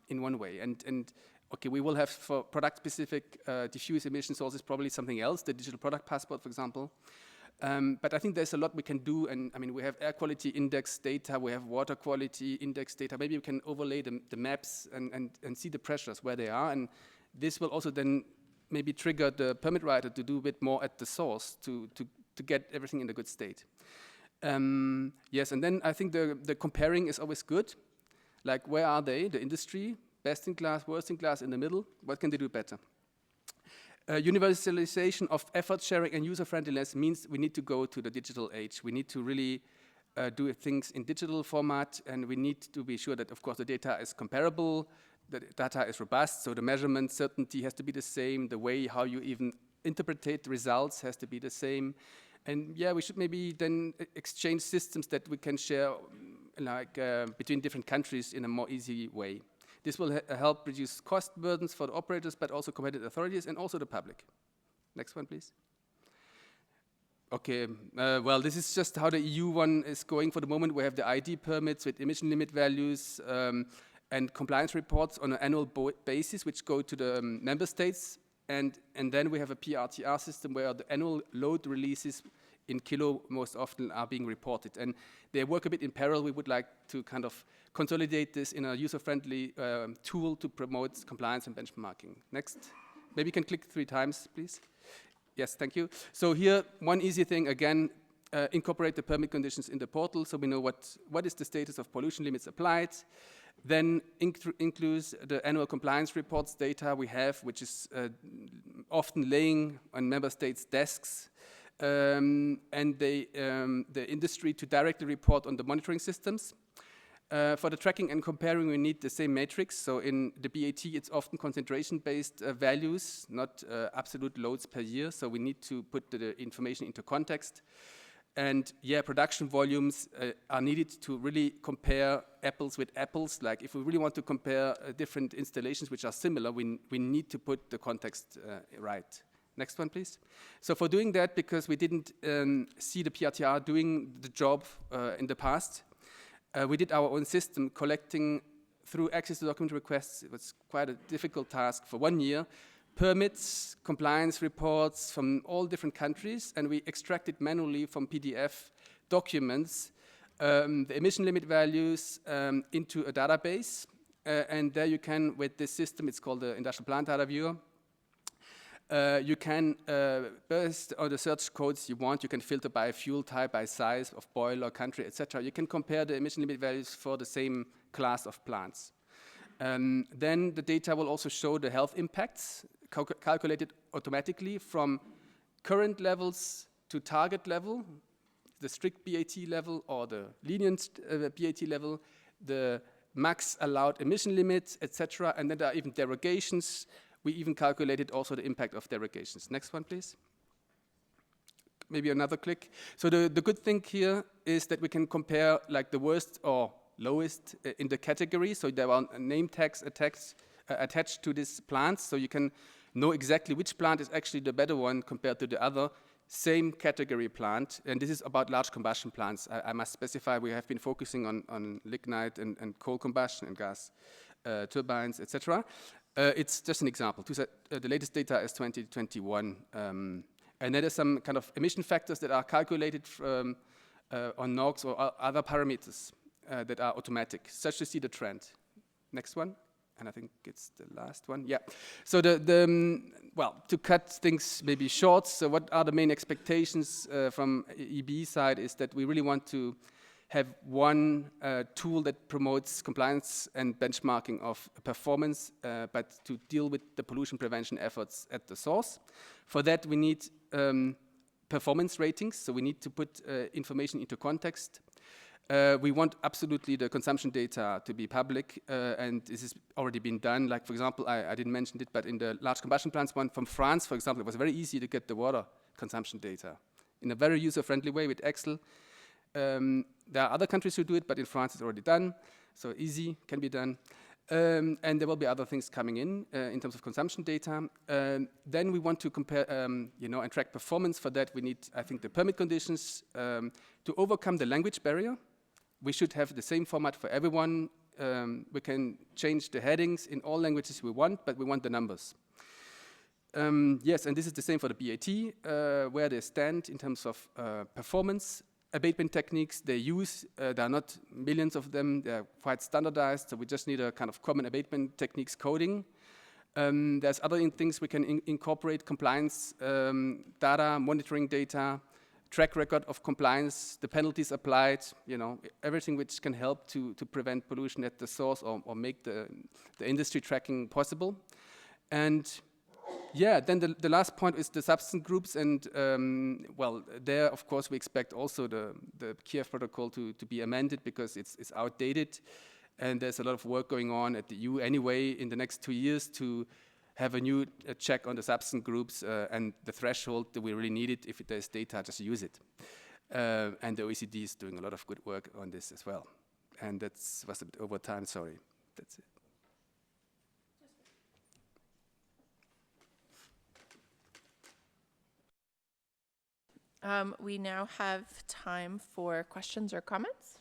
in one way? And okay, we will have for product-specific diffuse emission sources probably something else, the digital product passport, for example. But I think there's a lot we can do, and I mean, we have air quality index data, we have water quality index data. Maybe we can overlay the maps and see the pressures where they are, and this will also then maybe trigger the permit writer to do a bit more at the source to get everything in a good state. Yes, and then I think the comparing is always good. Like, where are they, the industry? Best in class, worst in class, in the middle? What can they do better? Universalization of effort sharing and user friendliness means we need to go to the digital age. We need to really do things in digital format, and we need to be sure that, of course, the data is comparable, the data is robust, so the measurement certainty has to be the same, the way how you even interpret the results has to be the same. And yeah, we should maybe then exchange systems that we can share like between different countries in a more easy way. This will help reduce cost burdens for the operators, but also competent authorities and also the public. Next one, please. Okay, well, this is just how the EU one is going for the moment. We have the ID permits with emission limit values and compliance reports on an annual basis, which go to the member states. And then we have a PRTR system where the annual load releases in kilo most often are being reported. And they work a bit in parallel. We would like to kind of consolidate this in a user-friendly tool to promote compliance and benchmarking. Next. Maybe you can click 3 times, please. Yes, thank you. So here, one easy thing, again, incorporate the permit conditions in the portal so we know what is the status of pollution limits applied. Then includes the annual compliance reports data we have, which is often laying on member states' desks, and the industry to directly report on the monitoring systems. For the tracking and comparing, we need the same matrix. So in the BAT, it's often concentration-based values, not absolute loads per year. So we need to put the information into context. And yeah, production volumes are needed to really compare apples with apples. Like, if we really want to compare different installations which are similar, we need to put the context right. Next one, please. So for doing that, because we didn't see the PRTR doing the job in the past, we did our own system collecting through access to document requests. It was quite a difficult task for 1 year. Permits, compliance reports from all different countries, and we extracted manually from PDF documents the emission limit values into a database. And there you can, with this system, it's called the Industrial Plant Data Viewer, you can, based on the search codes you want, you can filter by fuel type, by size of boiler, country, etc. You can compare the emission limit values for the same class of plants. Then the data will also show the health impacts, calculated automatically from current levels to target level, the strict BAT level or the lenient BAT level, the max allowed emission limits, etc. And then there are even derogations. We even calculated also the impact of derogations. Next one, please. Maybe another click. So the good thing here is that we can compare like the worst or lowest in the category. So there are name tags attached to these plants. So you can know exactly which plant is actually the better one compared to the other, same category plant, and this is about large combustion plants. I must specify we have been focusing on lignite and coal combustion and gas turbines, etc. It's just an example. The latest data is 2021, and there are some kind of emission factors that are calculated on NOx or other parameters that are automatic, such to see the trend. Next one. And I think it's the last one. Yeah. So well, to cut things maybe short, so what are the main expectations from EB side is that we really want to have one tool that promotes compliance and benchmarking of performance, but to deal with the pollution prevention efforts at the source. For that, we need performance ratings, so we need to put information into context. We want absolutely the consumption data to be public, and this has already been done. Like, for example, I didn't mention it, but in the large combustion plants one from France, for example, it was very easy to get the water consumption data in a very user-friendly way with Excel. There are other countries who do it, but in France it's already done, so easy, can be done. And there will be other things coming in terms of consumption data. Then we want to compare, and track performance. For that, we need, I think, the permit conditions to overcome the language barrier. We should have the same format for everyone. We can change the headings in all languages we want, but we want the numbers. Yes, and this is the same for the BAT, where they stand in terms of performance. Abatement techniques they use, there are not millions of them, they're quite standardized, so we just need a kind of common abatement techniques coding. There's other things we can incorporate: compliance data, monitoring data, track record of compliance, the penalties applied, everything which can help to prevent pollution at the source or make the industry tracking possible. And yeah, then the last point is the substance groups, and well, there of course we expect also the Kiev protocol to be amended because it's outdated, and there's a lot of work going on at the EU anyway in the next 2 years to have a new check on the substance groups and the threshold that we really need it. If there's data, just use it. And the OECD is doing a lot of good work on this as well. And that was a bit over time, sorry. That's it. We now have time for questions or comments.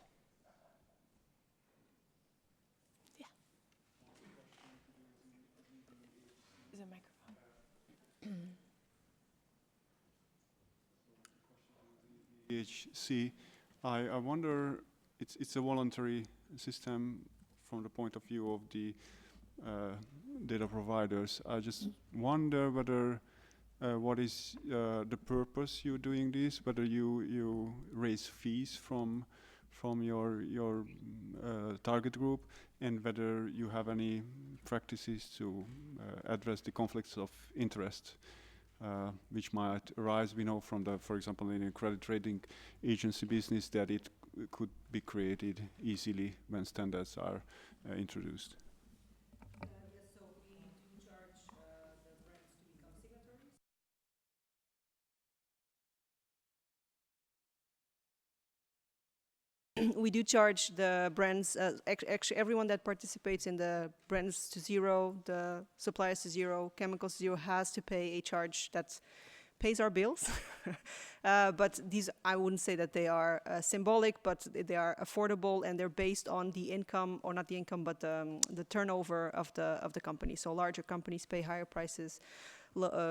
Yeah. Is it a microphone? PHC, I wonder, it's a voluntary system from the point of view of the data providers. I just wonder whether what is the purpose you're doing this? Whether you raise fees from your target group, and whether you have any practices to address the conflicts of interest which might arise. We know from for example, in a credit rating agency business that it could be created easily when standards are introduced. Yes, so we do charge the brands to become signatories. We do charge the brands, actually everyone that participates in the brands to zero, the suppliers to zero, chemicals to zero, has to pay a charge that pays our bills. But these, I wouldn't say that they are symbolic, but they are affordable, and they're based on the income, or not the income, but the turnover of the company. So larger companies pay higher prices,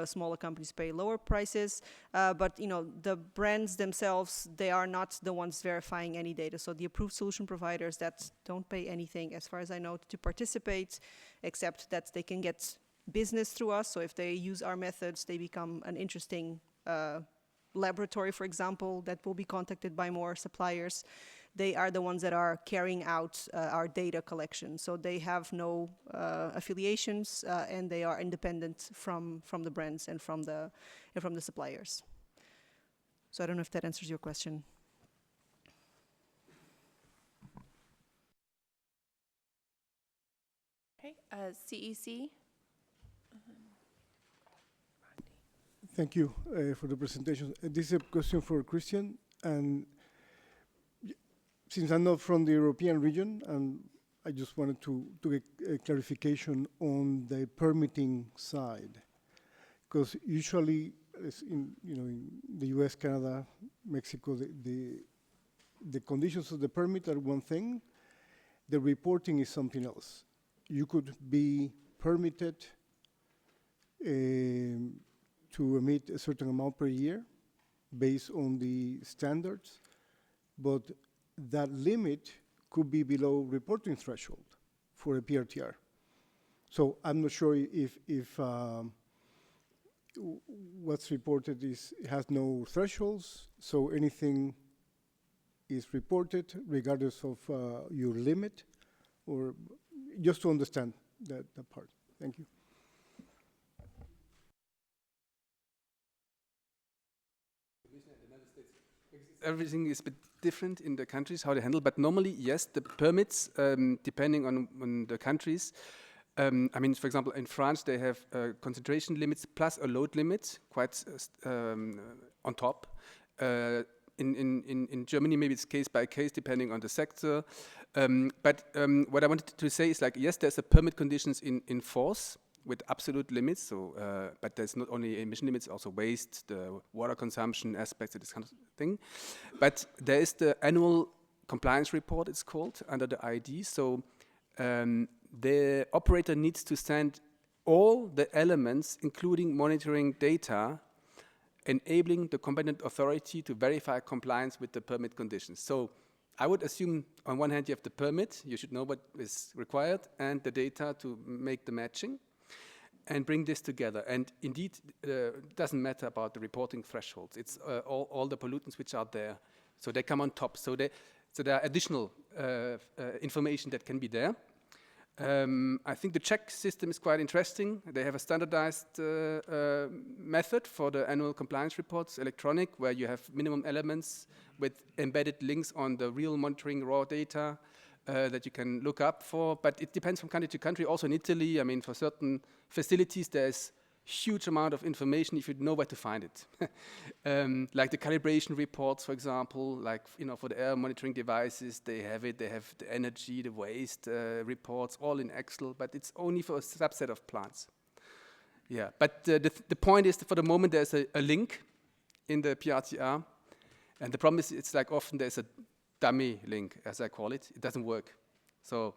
smaller companies pay lower prices. But the brands themselves, they are not the ones verifying any data. So the approved solution providers that don't pay anything, as far as I know, to participate, except that they can get business through us. So if they use our methods, they become an interesting laboratory, for example, that will be contacted by more suppliers. They are the ones that are carrying out our data collection. So they have no affiliations, and they are independent from the brands and from the suppliers. So I don't know if that answers your question. Okay, CEC. Thank you for the presentation. This is a question for Christian. And since I'm not from the European region, and I just wanted to get a clarification on the permitting side, because usually is in, you know, in the US, Canada, Mexico, the conditions of the permit are one thing, the reporting is something else. You could be permitted to emit a certain amount per year based on the standards, but that limit could be below reporting threshold for a PRTR. So I'm not sure if what's reported has no thresholds, so anything is reported regardless of your limit, or just to understand that part. Thank you. Everything is a bit different in the countries, how they handle, but normally, yes, the permits, depending on the countries, I mean, for example, in France, they have concentration limits plus a load limit, quite on top. In Germany, maybe it's case by case, depending on the sector. But what I wanted to say is, like, yes, there's a permit conditions in force with absolute limits. So, but there's not only emission limits, also waste, the water consumption aspects of this kind of thing. But there is the annual compliance report, it's called, under the ID. So the operator needs to send all the elements, including monitoring data, enabling the competent authority to verify compliance with the permit conditions. So I would assume on one hand you have the permit, you should know what is required, and the data to make the matching and bring this together. And indeed, it doesn't matter about the reporting thresholds. It's all the pollutants which are there. So they come on top. So there are additional information that can be there. I think the Czech system is quite interesting. They have a standardized method for the annual compliance reports, electronic, where you have minimum elements with embedded links on the real monitoring raw data that you can look up for. But it depends from country to country. Also in Italy, I mean, for certain facilities, there's huge amount of information if you know where to find it. Like the calibration reports, for example, like, you know, for the air monitoring devices, they have it. They have the energy, the waste reports, all in Excel, but it's only for a subset of plants. Yeah, but the point is that for the moment there's a link in the PRTR, and the problem is it's like often there's a dummy link, as I call it. It doesn't work. So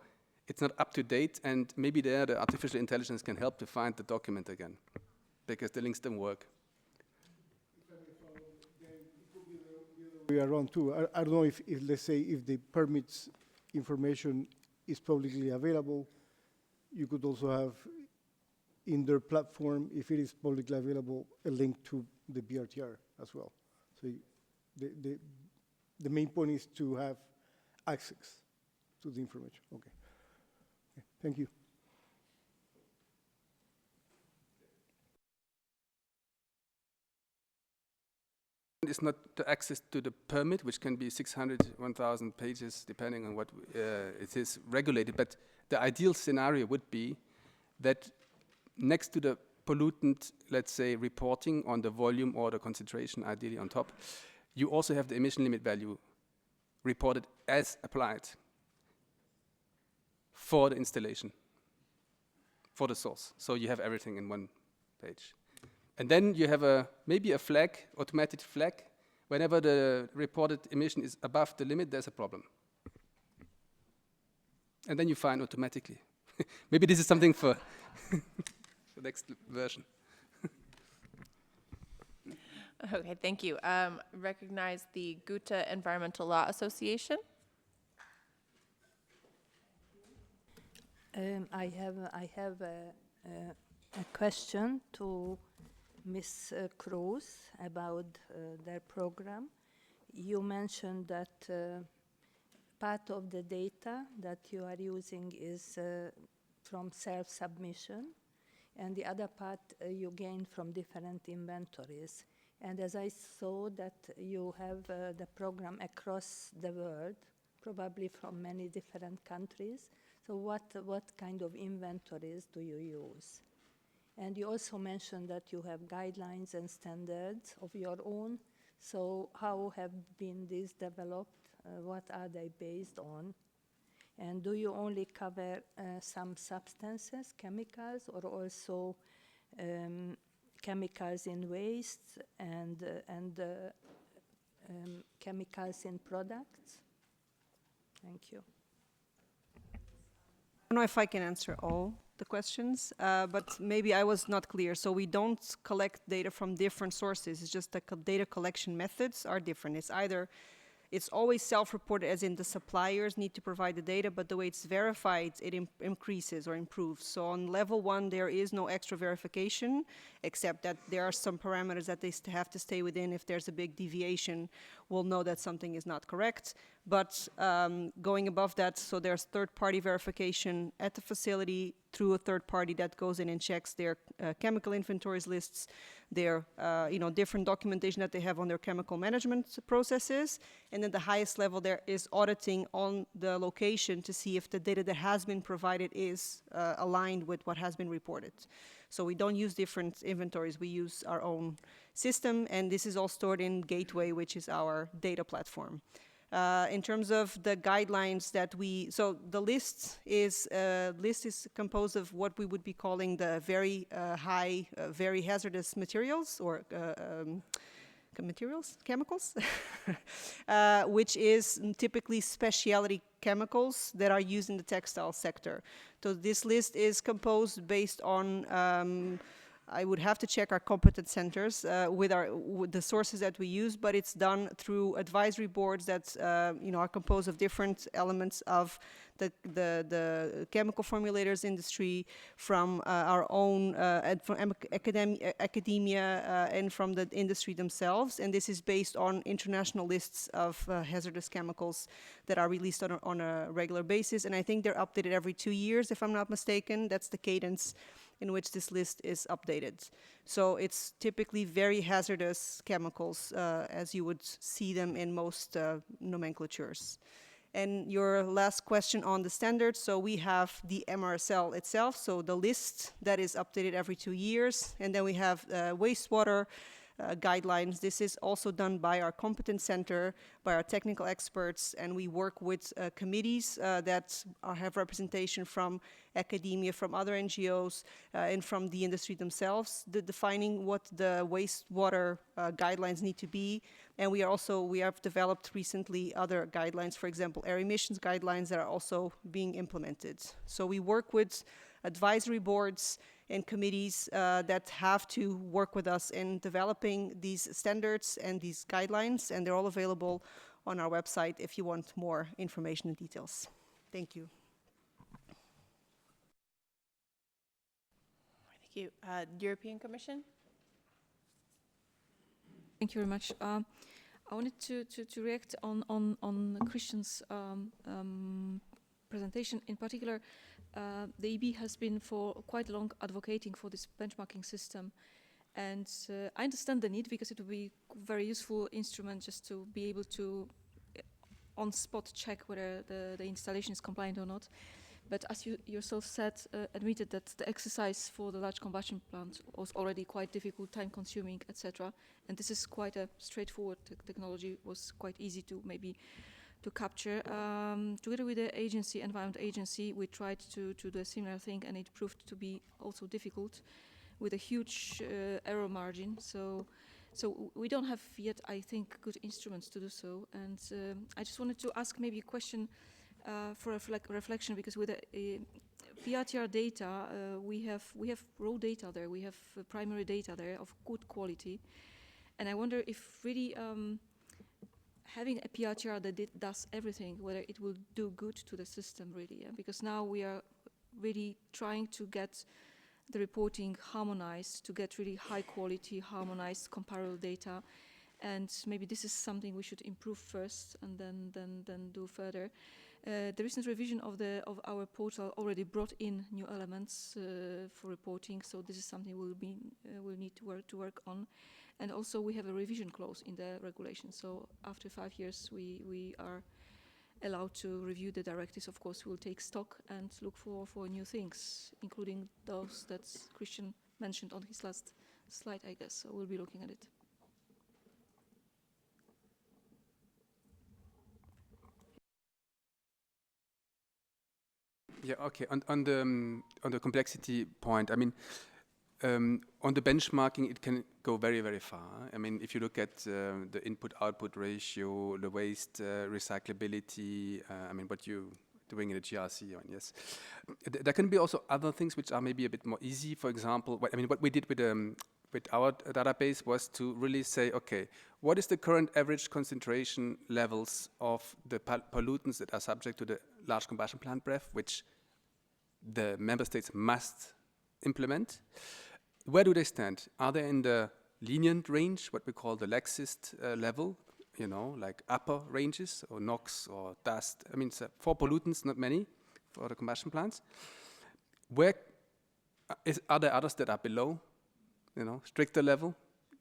it's not up to date, and maybe there the artificial intelligence can help to find the document again, because the links don't work. We are on too. I don't know if let's say if the permits information is publicly available, you could also have in their platform, if it is publicly available, a link to the PRTR as well. So the main point is to have access to the information. Okay. Thank you. It's not the access to the permit, which can be 600, 1,000 pages, depending on what it is regulated. But the ideal scenario would be that next to the pollutant, let's say, reporting on the volume or the concentration, ideally on top, you also have the emission limit value reported as applied for the installation, for the source. So you have everything in one page. And then you have maybe a flag, automatic flag. Whenever the reported emission is above the limit, there's a problem. And then you find automatically. Maybe this is something for the next version. Okay, thank you. Recognize the Goethe Environmental Law Association. I have a question to Ms. Cruz about their program. You mentioned that part of the data that you are using is from self-submission, and the other part you gain from different inventories. And as I saw that you have the program across the world, probably from many different countries, so what kind of inventories do you use? And you also mentioned that you have guidelines and standards of your own. So how have been these developed? What are they based on? And do you only cover some substances, chemicals, or also chemicals in waste and chemicals in products? Thank you. I don't know if I can answer all the questions, but maybe I was not clear. So we don't collect data from different sources. It's just the data collection methods are different. It's always self-reported, as in the suppliers need to provide the data, but the way it's verified, it increases or improves. So on level 1, there is no extra verification, except that there are some parameters that they have to stay within. If there's a big deviation, we'll know that something is not correct. But going above that, so there's third-party verification at the facility through a third party that goes in and checks their chemical inventories lists, their different documentation that they have on their chemical management processes. And then the highest level there is auditing on the location to see if the data that has been provided is aligned with what has been reported. So we don't use different inventories, we use our own system, and this is all stored in Gateway, which is our data platform. In terms of the guidelines that so the list is composed of what we would be calling the very high, very hazardous materials, or chemicals, which is typically specialty chemicals that are used in the textile sector. So this list is composed based on I would have to check our competent centers with the sources that we use, but it's done through advisory boards that are composed of different elements of the chemical formulators industry, from our own, from academia, and from the industry themselves. And this is based on international lists of hazardous chemicals that are released on a regular basis. And I think they're updated every 2 years, if I'm not mistaken. That's the cadence in which this list is updated. So it's typically very hazardous chemicals, as you would see them in most nomenclatures. And your last question on the standards, so we have the MRSL itself, so the list that is updated every 2 years, and then we have wastewater guidelines. This is also done by our competent center, by our technical experts, and we work with committees that have representation from academia, from other NGOs, and from the industry themselves, defining what the wastewater guidelines need to be. And we have developed recently other guidelines, for example, air emissions guidelines that are also being implemented. So we work with advisory boards and committees that have to work with us in developing these standards and these guidelines, and they're all available on our website if you want more information and details. Thank you. Thank you. European Commission? Thank you very much. I wanted to react on Christian's presentation. In particular, the EB has been for quite long advocating for this benchmarking system, and I understand the need, because it would be a very useful instrument just to be able to on spot check whether the installation is compliant or not. But as you yourself said, admitted that the exercise for the large combustion plant was already quite difficult, time consuming, etc. And this is quite a straightforward technology, was quite easy to capture. Together with the agency, Environment Agency, we tried to do a similar thing, and it proved to be also difficult with a huge error margin. So we don't have yet, I think, good instruments to do so. And I just wanted to ask maybe a question for reflection, because with the PRTR data, we have raw data there, we have primary data there of good quality. And I wonder if really having a PRTR that does everything, whether it will do good to the system really, yeah? Because now we are really trying to get the reporting harmonized, to get really high quality, harmonized, comparable data. And maybe this is something we should improve first and then do further. The recent revision of our portal already brought in new elements for reporting, so this is something we'll need to work on. And also we have a revision clause in the regulation, so after 5 years we are allowed to review the directives. Of course, we'll take stock and look for new things, including those that Christian mentioned on his last slide, I guess, so we'll be looking at it. Yeah, okay. On the complexity point, I mean, on the benchmarking, it can go very, very far. I mean, if you look at the input-output ratio, the waste recyclability, I mean, what you doing in the GRC, yes. There can be also other things which are maybe a bit more easy. For example, what we did with our database was to really say, okay, what is the current average concentration levels of the pollutants that are subject to the large combustion plant BREF, which the member states must implement? Where do they stand? Are they in the lenient range, what we call the laxist level, you know, like upper ranges, or NOx or dust? I mean, for pollutants, not many, for the combustion plants. Where are there others that are below, you know, stricter level,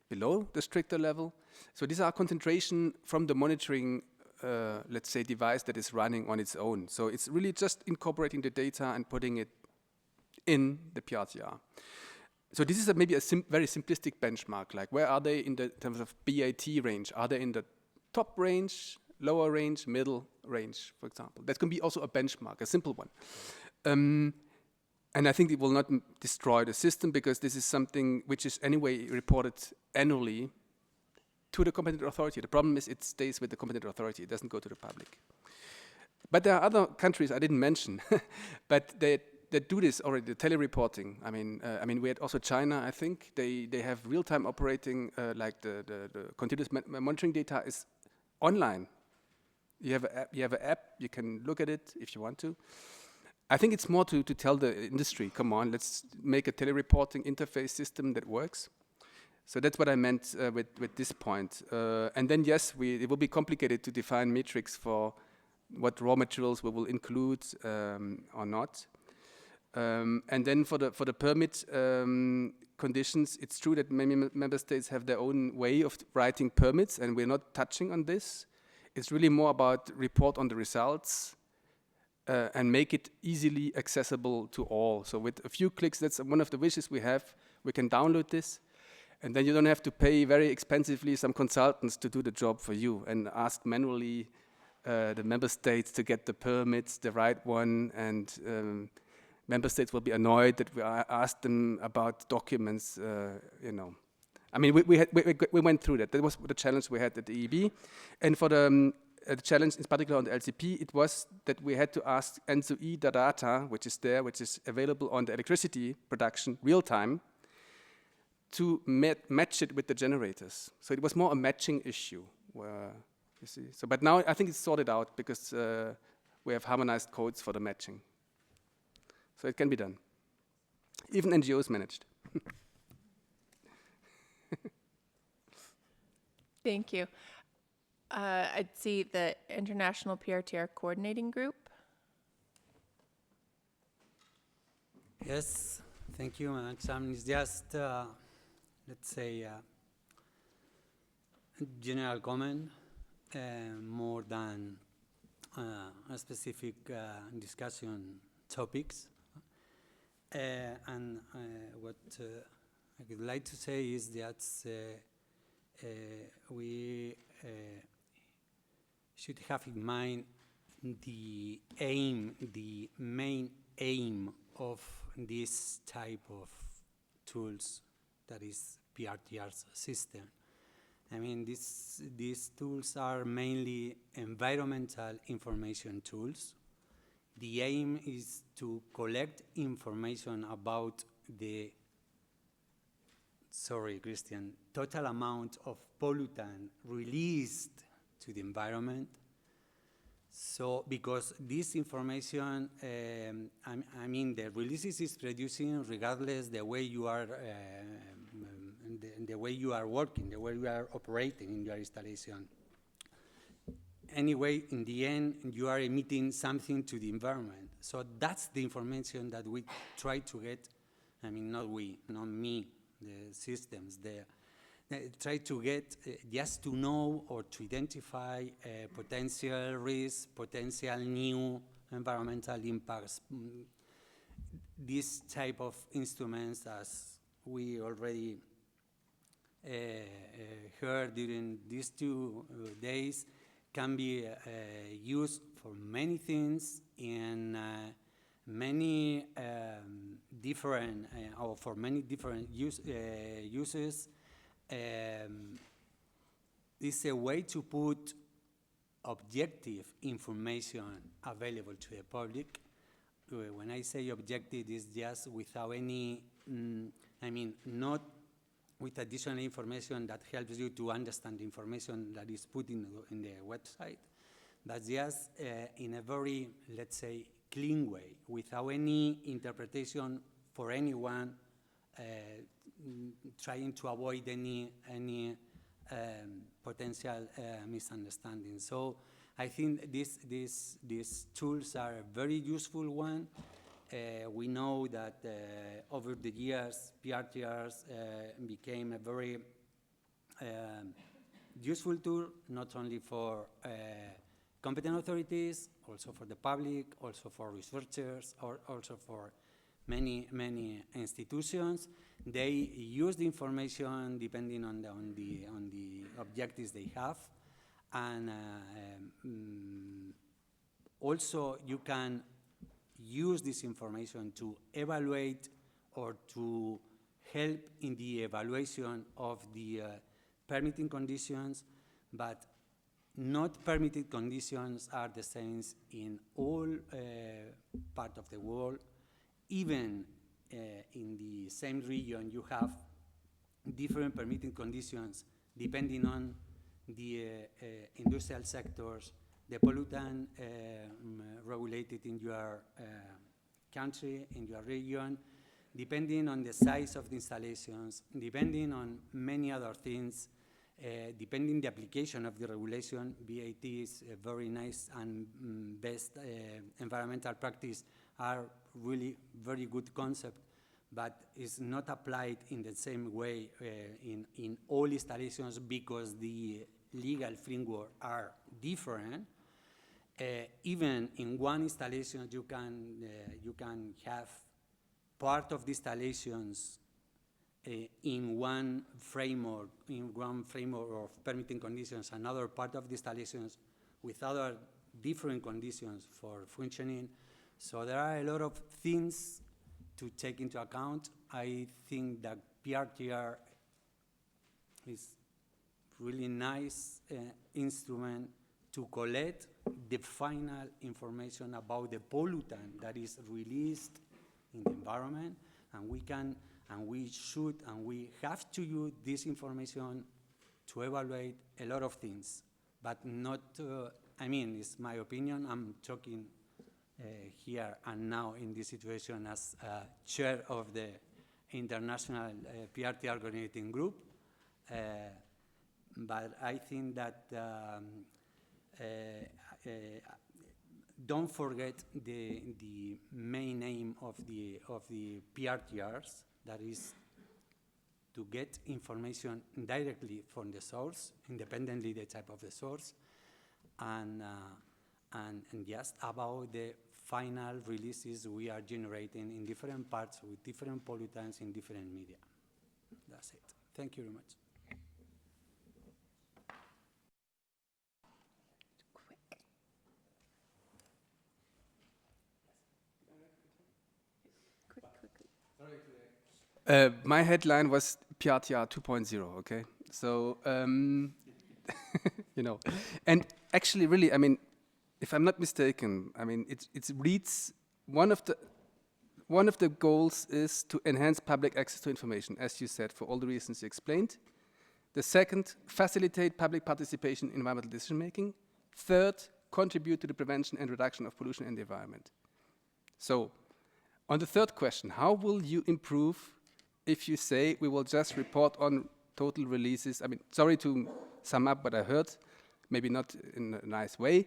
below the stricter level? So these are concentration from the monitoring, let's say, device that is running on its own. So it's really just incorporating the data and putting it in the PRTR. So this is maybe a very simplistic benchmark, like where are they in the terms of BAT range? Are they in the top range, lower range, middle range, for example? That can be also a benchmark, a simple one. And I think it will not destroy the system, because this is something which is anyway reported annually to the competent authority. The problem is it stays with the competent authority. It doesn't go to the public. But there are other countries I didn't mention, but they do this already, the telereporting. I mean, we had also China, I think. They have real-time operating, like the continuous monitoring data is online. You have an app, you can look at it if you want to. I think it's more to tell the industry, come on, let's make a telereporting interface system that works. So that's what I meant with this point. And then, yes, it will be complicated to define metrics for what raw materials we will include or not. And then for the permit conditions, it's true that many member states have their own way of writing permits, and we're not touching on this. It's really more about report on the results and make it easily accessible to all. So with a few clicks, that's one of the wishes we have. We can download this, and then you don't have to pay very expensively some consultants to do the job for you and ask manually the member states to get the permits, the right one, and member states will be annoyed that we asked them about documents, you know. I mean, we went through that. That was the challenge we had at the EEB. And for the challenge, in particular on the LCP, it was that we had to ask ENSO-E the data, which is there, which is available on the electricity production real time, to match it with the generators. So it was more a matching issue, you see. So, but now I think it's sorted out, because we have harmonized codes for the matching. So it can be done. Even NGOs managed. Thank you. I'd see the International PRTR Coordinating Group. Yes, thank you, Madam Chairman. It's just, let's say, a general comment, more than a specific discussion topics. And what I would like to say is that we should have in mind the main aim of this type of tools, that is PRTR's system. I mean, these tools are mainly environmental information tools. The aim is to collect information about the, sorry, Christian, total amount of pollutant released to the environment. So, because this information, I mean, the releases is producing regardless the way you are, the way you are working, the way you are operating in your installation. Anyway, in the end, you are emitting something to the environment. So that's the information that we try to get. I mean, not we, not me, the systems there. Try to get just to know or to identify potential risks, potential new environmental impacts. This type of instruments, as we already heard during these 2 days, can be used for many things in many different, or for many different uses, is a way to put objective information available to the public. When I say objective, it's just without any, not with additional information that helps you to understand the information that is put in the website, but just in a very, let's say, clean way, without any interpretation for anyone, trying to avoid any potential misunderstanding. So I think these tools are a very useful one. We know that over the years, PRTRs became a very useful tool, not only for competent authorities, also for the public, also for researchers, or also for many institutions. They use the information depending on the objectives they have, and also you can use this information to evaluate or to help in the evaluation of the permitting conditions, but not permitted conditions are the same in all part of the world. Even in the same region, you have different permitting conditions depending on the industrial sectors, the pollutant regulated in your country, in your region, depending on the size of the installations, depending on many other things, depending the application of the regulation. VAT is a very nice and best environmental practice, are really very good concept, but it's not applied in the same way in all installations because the legal framework are different. Even in one installation, you can have part of the installations in one framework of permitting conditions, another part of the installations with other different conditions for functioning. So there are a lot of things to take into account. I think that PRTR is really nice instrument to collect the final information about the pollutant that is released in the environment, and we can, and we should, and we have to use this information to evaluate a lot of things, but not, it's my opinion, I'm talking here and now in this situation as chair of the International PRTR Coordinating Group, but I think that don't forget the main aim of the PRTRs, that is to get information directly from the source, independently the type of the source, and just about the final releases we are generating in different parts with different pollutants in different media. That's it. Thank you very much. My headline was PRTR 2.0, okay? So, and actually really, if I'm not mistaken, it reads, one of the goals is to enhance public access to information, as you said, for all the reasons you explained. The second, facilitate public participation in environmental decision making. Third, contribute to the prevention and reduction of pollution in the environment. So, on the third question, how will you improve if you say we will just report on total releases? Sorry to sum up what I heard, maybe not in a nice way.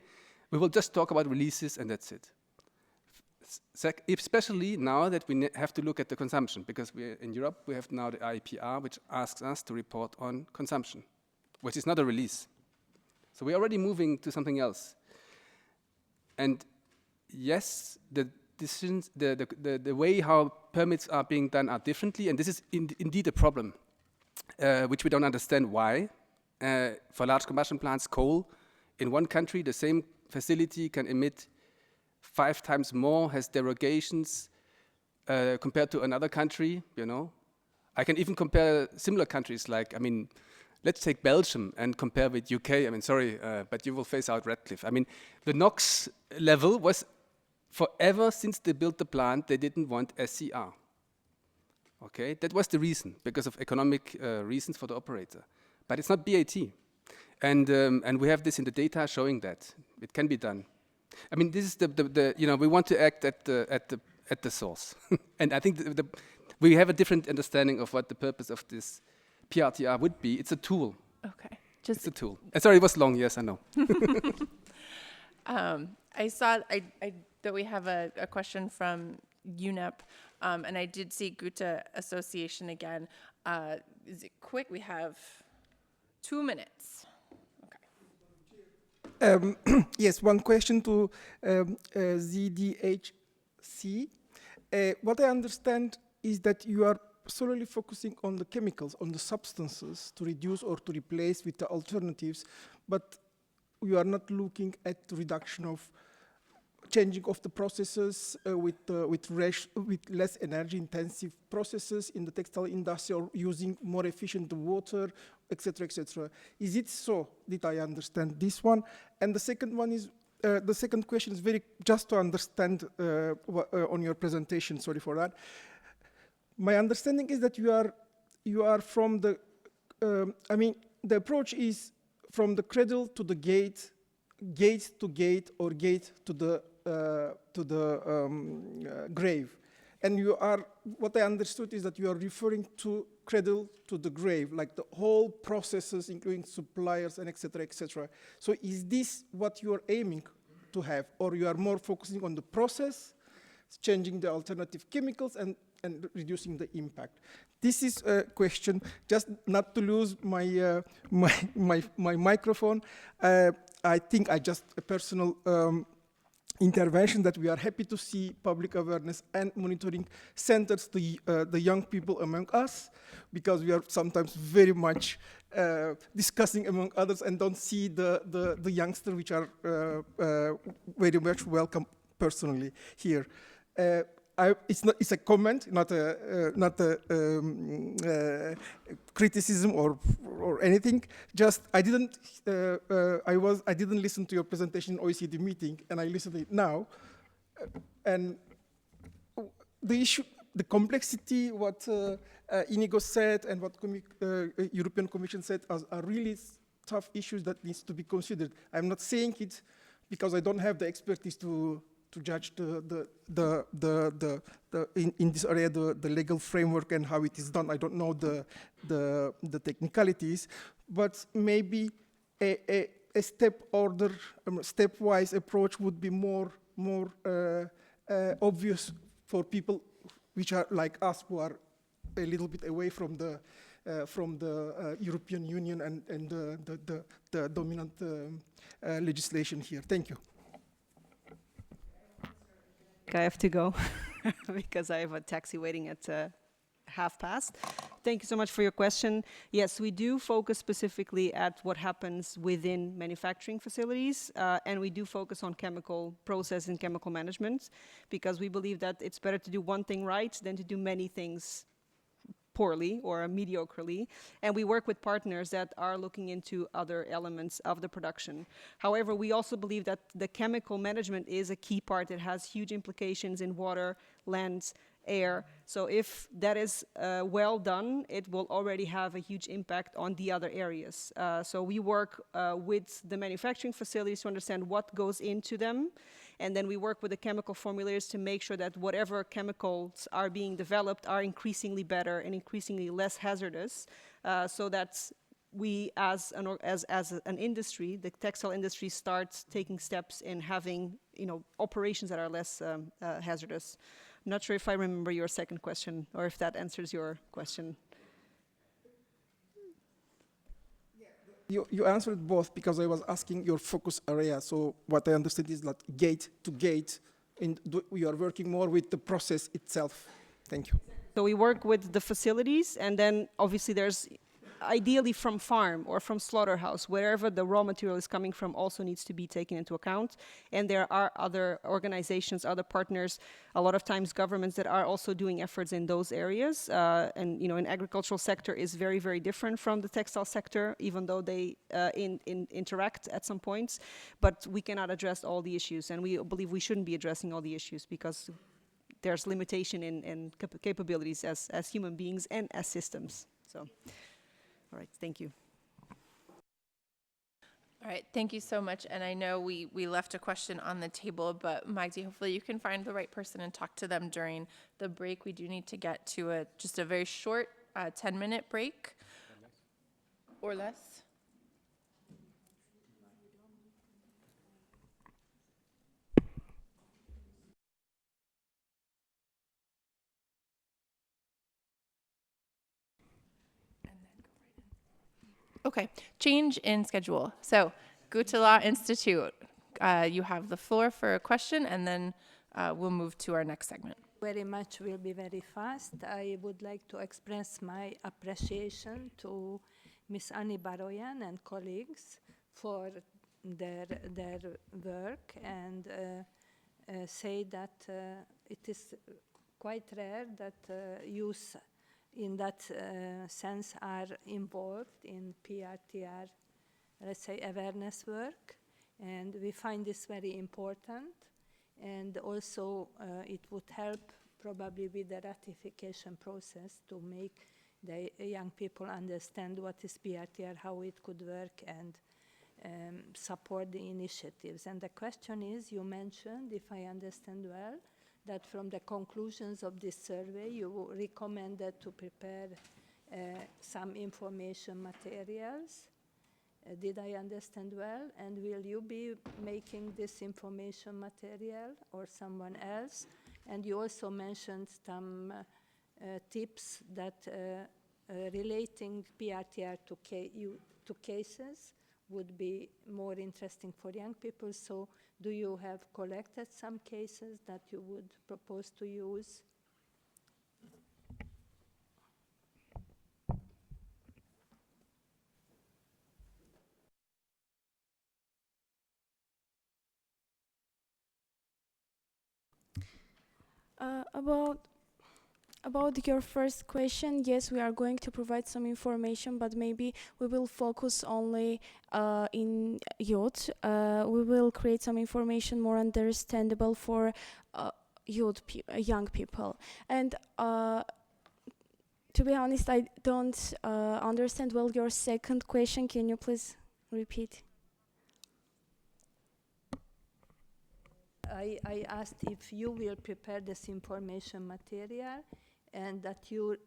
We will just talk about releases and that's it. Especially now that we have to look at the consumption, because in Europe we have now the IPR, which asks us to report on consumption, which is not a release. So we're already moving to something else. And yes, the decisions, the way how permits are being done are differently, and this is indeed a problem, which we don't understand why. For large combustion plants, coal, in one country, the same facility can emit 5 times more, has derogations compared to another country, you know. I can even compare similar countries like, I mean, let's take Belgium and compare with UK. I mean, sorry, but you will phase out Radcliffe. I mean, the NOx level was forever since they built the plant, they didn't want SCR. Okay, that was the reason, because of economic reasons for the operator. But it's not BAT. And we have this in the data showing that it can be done. I mean, this is the you know, we want to act at the source. And I think we have a different understanding of what the purpose of this PRTR would be. It's a tool. Okay. It's a tool. Sorry, it was long. Yes, I know. I saw that we have a question from UNEP, and I did see Goethe Association again. Is it quick? We have 2 minutes. Yes, one question to ZDHC. What I understand is that you are solely focusing on the chemicals, on the substances to reduce or to replace with the alternatives, but you are not looking at the reduction of changing of the processes with less energy-intensive processes in the textile industry, or using more efficient water, etc., etc. Is it so? Did I understand this one? And the second one is, the second question is very just to understand on your presentation. Sorry for that. My understanding is that you are from the. I mean, the approach is from the cradle to the gate, gate to gate, or gate to the grave. And you are, what I understood is that you are referring to cradle to the grave, like the whole processes, including suppliers and et cetera, So is this what you are aiming to have, or you are more focusing on the process, changing the alternative chemicals and reducing the impact? This is a question, just not to lose my my microphone. I think I just a personal intervention that we are happy to see public awareness and monitoring centered to the young people among us, because we are sometimes very much discussing among others and don't see the youngsters, which are very much welcome personally here. It's a comment, not a criticism or anything. Just I didn't listen to your presentation in OECD meeting, and I listened to it now. And the issue, the complexity, what Inigo said and what European Commission said are really tough issues that needs to be considered. I'm not saying it because I don't have the expertise to judge in this area the legal framework and how it is done. I don't know the technicalities, but maybe a stepwise approach would be more obvious for people which are like us, who are a little bit away from the European Union and the dominant legislation here. Thank you. I have to go because I have a taxi waiting at past. Thank you so much for your question. Yes, we do focus specifically at what happens within manufacturing facilities, and we do focus on chemical process and chemical management, because we believe that it's better to do one thing right than to do many things poorly or mediocrely, and we work with partners that are looking into other elements of the production. However, we also believe that the chemical management is a key part that has huge implications in water, land, air. So if that is well done, it will already have a huge impact on the other areas. So we work with the manufacturing facilities to understand what goes into them, and then we work with the chemical formulators to make sure that whatever chemicals are being developed are increasingly better and increasingly less hazardous, so that we, as an industry, the textile industry, starts taking steps in having, operations that are less hazardous. I'm not sure if I remember your second question or if that answers your question. You answered both, because I was asking your focus area. So what I understood is that gate to gate, and we are working more with the process itself. Thank you. So we work with the facilities, and then obviously there's ideally from farm or from slaughterhouse, wherever the raw material is coming from also needs to be taken into account. And there are other organizations, other partners, a lot of times governments that are also doing efforts in those areas. And in agricultural sector is very, very different from the textile sector, even though they interact at some points. But we cannot address all the issues, and we believe we shouldn't be addressing all the issues because there's limitation in capabilities as human beings and as systems. So, all right, thank you. All right, thank you so much. And I know we left a question on the table, but Magdi, hopefully you can find the right person and talk to them during the break. We do need to get to just a very short 10-minute break or less. Okay, change in schedule. So, Goethe Institute, you have the floor for a question, and then we'll move to our next segment. Very much will be very fast. I would like to express my appreciation to Ms. Annie Baroyan and colleagues for their work, and say that it is quite rare that youth in that sense are involved in PRTR, let's say, awareness work, and we find this very important. And also it would help probably with the ratification process to make the young people understand what is PRTR, how it could work, and support the initiatives. And the question is, you mentioned, if I understand well, that from the conclusions of this survey, you recommended to prepare some information materials. Did I understand well? And will you be making this information material or someone else? And you also mentioned some tips that relating PRTR to cases would be more interesting for young people. So do you have collected some cases that you would propose to use? About your first question, yes, we are going to provide some information, but maybe we will focus only in youth. We will create some information more understandable for young people. And to be honest, I don't understand well your second question. Can you please repeat? I asked if you will prepare this information material, and that you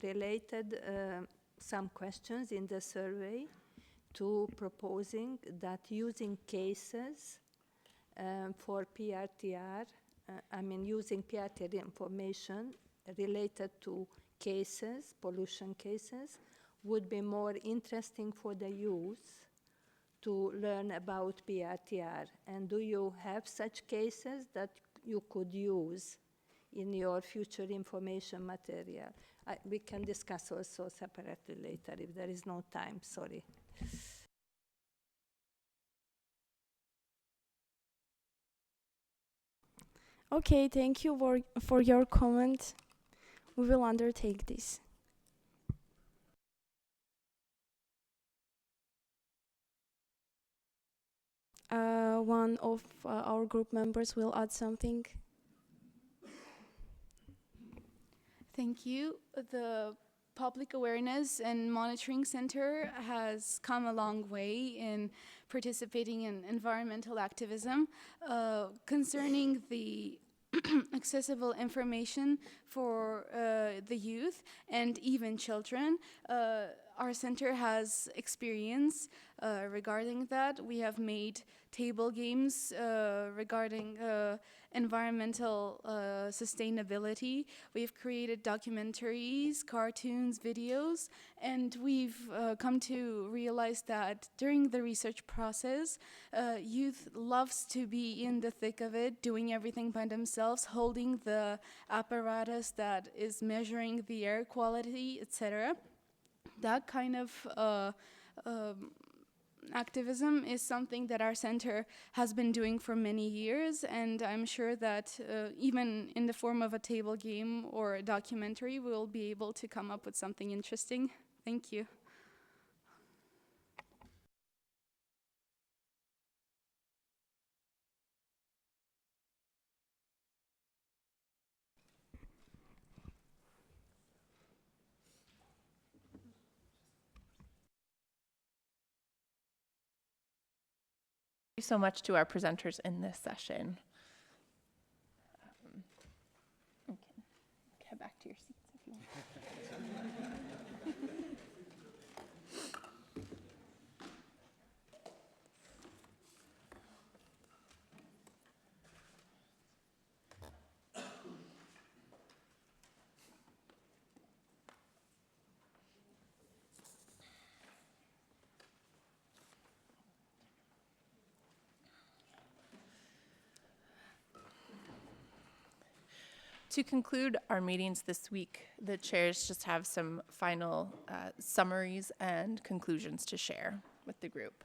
related some questions in the survey to proposing that using cases for PRTR, using PRTR information related to cases, pollution cases, would be more interesting for the youth to learn about PRTR. And do you have such cases that you could use in your future information material? We can discuss also separately later if there is no time, sorry. Okay, thank you for your comment. We will undertake this. One of our group members will add something. Thank you. The Public Awareness and Monitoring Center has come a long way in participating in environmental activism concerning the accessible information for the youth and even children. Our center has experience regarding that. We have made table games regarding environmental sustainability. We've created documentaries, cartoons, videos, and we've come to realize that during the research process, youth loves to be in the thick of it, doing everything by themselves, holding the apparatus that is measuring the air quality, etc. that kind of activism is something that our center has been doing for many years, and I'm sure that even in the form of a table game or a documentary, we'll be able to come up with something interesting. Thank you. Thank you so much to our presenters in this session. Okay, head back to your seats if you want. To conclude our meetings this week, the chairs just have some final summaries and conclusions to share with the group.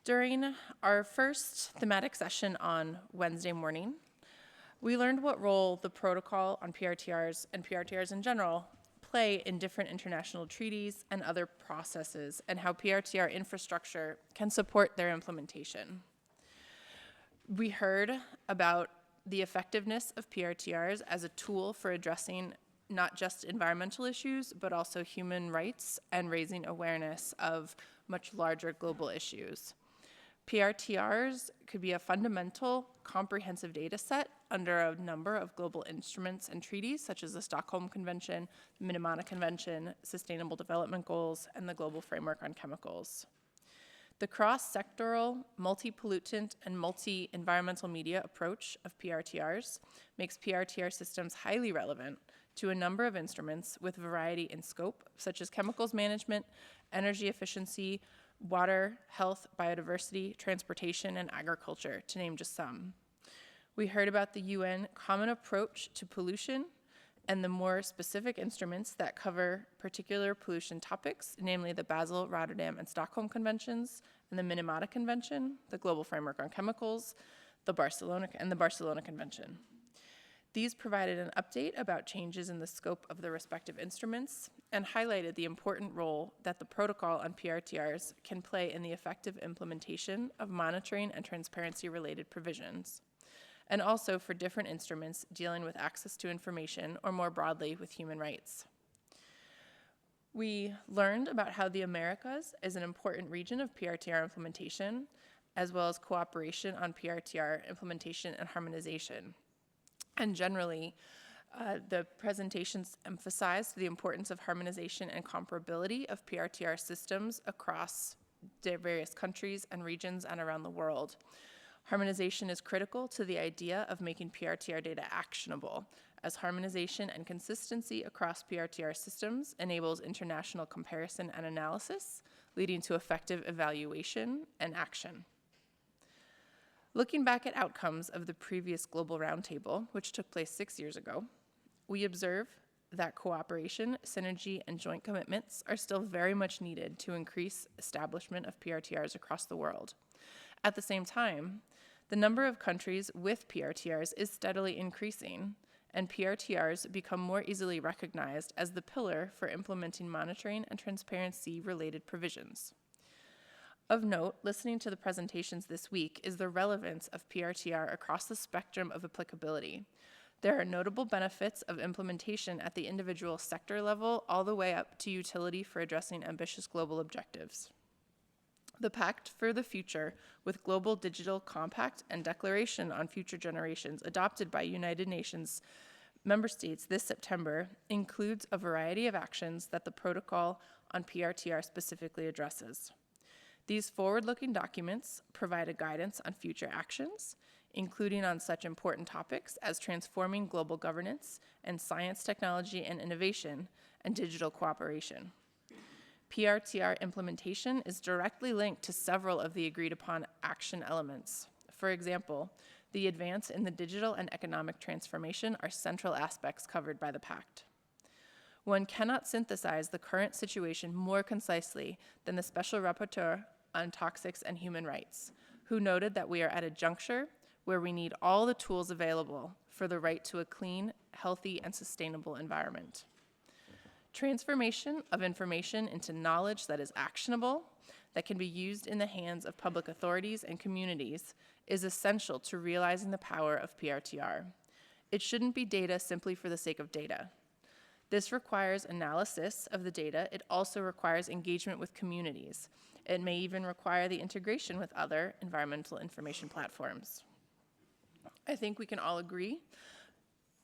During our first thematic session on Wednesday morning, we learned what role the protocol on PRTRs and PRTRs in general play in different international treaties and other processes, and how PRTR infrastructure can support their implementation. We heard about the effectiveness of PRTRs as a tool for addressing not just environmental issues, but also human rights and raising awareness of much larger global issues. PRTRs could be a fundamental, comprehensive data set under a number of global instruments and treaties, such as the Stockholm Convention, the Minamata Convention, Sustainable Development Goals, and the Global Framework on Chemicals. The cross-sectoral, multi-pollutant, and multi-environmental media approach of PRTRs makes PRTR systems highly relevant to a number of instruments with variety in scope, such as chemicals management, energy efficiency, water, health, biodiversity, transportation, and agriculture, to name just some. We heard about the UN Common Approach to Pollution and the more specific instruments that cover particular pollution topics, namely the Basel, Rotterdam, and Stockholm Conventions, and the Minamata Convention, the Global Framework on Chemicals, the Barcelona Convention. These provided an update about changes in the scope of the respective instruments and highlighted the important role that the protocol on PRTRs can play in the effective implementation of monitoring and transparency-related provisions, and also for different instruments dealing with access to information or more broadly with human rights. We learned about how the Americas is an important region of PRTR implementation, as well as cooperation on PRTR implementation and harmonization. And generally, the presentations emphasized the importance of harmonization and comparability of PRTR systems across the various countries and regions and around the world. Harmonization is critical to the idea of making PRTR data actionable, as harmonization and consistency across PRTR systems enables international comparison and analysis, leading to effective evaluation and action. Looking back at outcomes of the previous Global Roundtable, which took place 6 years ago, we observe that cooperation, synergy, and joint commitments are still very much needed to increase establishment of PRTRs across the world. At the same time, the number of countries with PRTRs is steadily increasing, and PRTRs become more easily recognized as the pillar for implementing monitoring and transparency-related provisions. Of note, listening to the presentations this week is the relevance of PRTR across the spectrum of applicability. There are notable benefits of implementation at the individual sector level all the way up to utility for addressing ambitious global objectives. The Pact for the Future with Global Digital Compact and Declaration on Future Generations adopted by United Nations member states this September includes a variety of actions that the protocol on PRTR specifically addresses. These forward-looking documents provide a guidance on future actions, including on such important topics as transforming global governance and science, technology, and innovation, and digital cooperation. PRTR implementation is directly linked to several of the agreed-upon action elements. For example, the advance in the digital and economic transformation are central aspects covered by the Pact. One cannot synthesize the current situation more concisely than the Special Rapporteur on Toxics and Human Rights, who noted that we are at a juncture where we need all the tools available for the right to a clean, healthy, and sustainable environment. Transformation of information into knowledge that is actionable, that can be used in the hands of public authorities and communities, is essential to realizing the power of PRTR. It shouldn't be data simply for the sake of data. This requires analysis of the data. It also requires engagement with communities. It may even require the integration with other environmental information platforms. I think we can all agree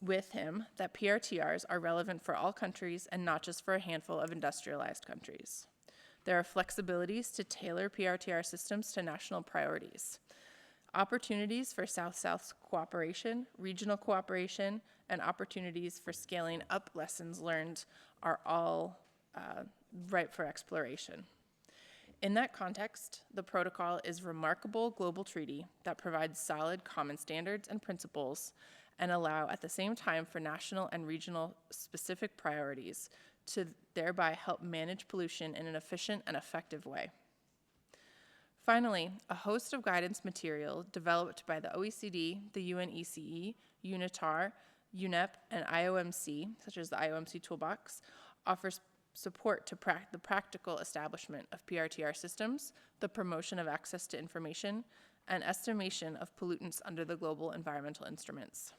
with him that PRTRs are relevant for all countries and not just for a handful of industrialized countries. There are flexibilities to tailor PRTR systems to national priorities. Opportunities for South-South cooperation, regional cooperation, and opportunities for scaling up lessons learned are all ripe for exploration. In that context, the protocol is a remarkable global treaty that provides solid common standards and principles and allow at the same time for national and regional specific priorities to thereby help manage pollution in an efficient and effective way. Finally, a host of guidance material developed by the OECD, the UNECE, UNITAR, UNEP, and IOMC, such as the IOMC Toolbox, offers support to the practical establishment of PRTR systems, the promotion of access to information, and estimation of pollutants under the global environmental instruments.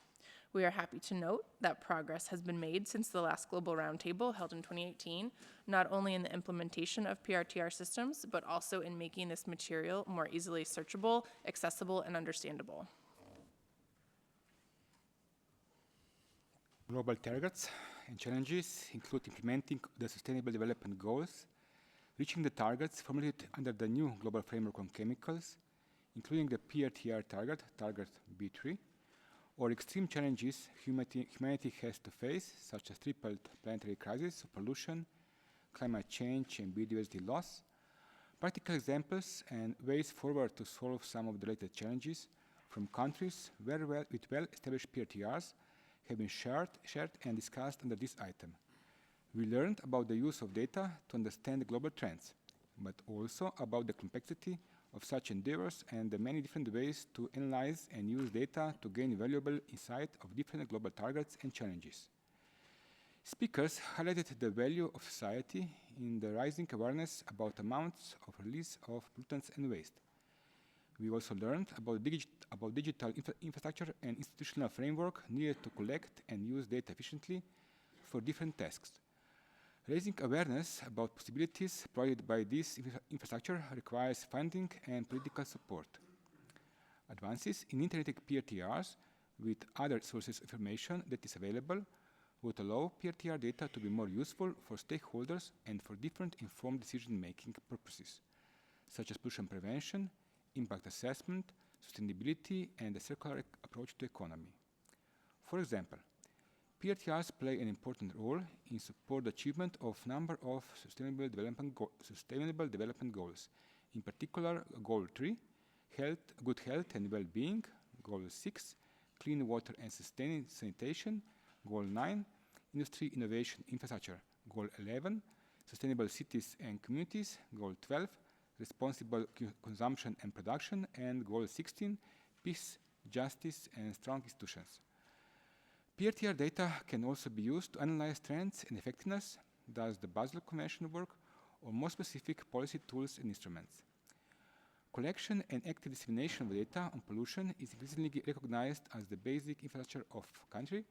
We are happy to note that progress has been made since the last Global Roundtable held in 2018, not only in the implementation of PRTR systems, but also in making this material more easily searchable, accessible, and understandable. Global targets and challenges include implementing the Sustainable Development Goals, reaching the targets formulated under the new Global Framework on Chemicals, including the PRTR target, target B3, or extreme challenges humanity has to face, such as triple planetary crisis, pollution, climate change, and biodiversity loss. Practical examples and ways forward to solve some of the related challenges from countries with well-established PRTRs have been shared and discussed under this item. We learned about the use of data to understand global trends, but also about the complexity of such endeavors and the many different ways to analyze and use data to gain valuable insight of different global targets and challenges. Speakers highlighted the value of society in the rising awareness about amounts of release of pollutants and waste. We also learned about digital infrastructure and institutional framework needed to collect and use data efficiently for different tasks. Raising awareness about possibilities provided by this infrastructure requires funding and political support. Advances in integrating PRTRs with other sources of information that is available would allow PRTR data to be more useful for stakeholders and for different informed decision-making purposes, such as pollution prevention, impact assessment, sustainability, and a circular approach to economy. For example, PRTRs play an important role in support the achievement of number of sustainable development goals. In particular, Goal 3, good health and well-being, Goal 6, clean water and sustained sanitation, Goal 9, industry, innovation, infrastructure, Goal 11, sustainable cities and communities, Goal 12, responsible consumption and production, and Goal 16, peace, justice, and strong institutions. PRTR data can also be used to analyze trends and effectiveness, does the Basel Convention work, or more specific policy tools and instruments. Collection and active dissemination of data on pollution is increasingly recognized as the basic infrastructure of country,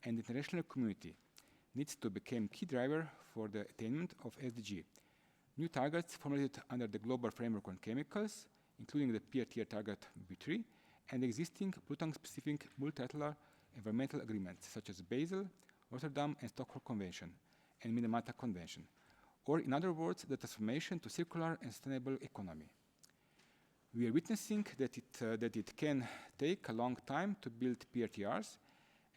and the international community needs to become key driver for the attainment of SDG. New targets formulated under the Global Framework on Chemicals, including the PRTR target B3, and existing pollutant-specific multilateral environmental agreements such as Basel, Rotterdam and Stockholm Convention, and Minamata Convention, or in other words, the transformation to circular and sustainable economy. We are witnessing that it can take a long time to build PRTRs,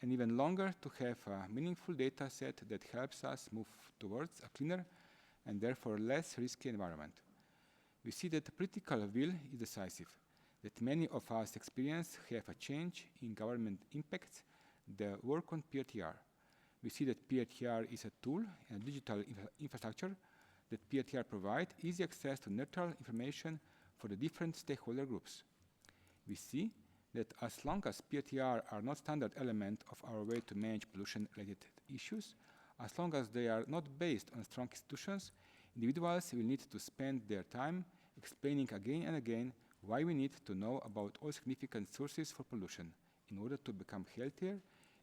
and even longer to have a meaningful data set that helps us move towards a cleaner and therefore less risky environment. We see that the political will is decisive, that many of us experience have a change in government impacts the work on PRTR. we see that PRTR is a tool and a digital infrastructure that PRTR provide easy access to neutral information for the different stakeholder groups. We see that as long as PRTR are not standard element of our way to manage pollution-related issues, as long as they are not based on strong institutions, individuals will need to spend their time explaining again and again why we need to know about all significant sources for pollution in order to become healthier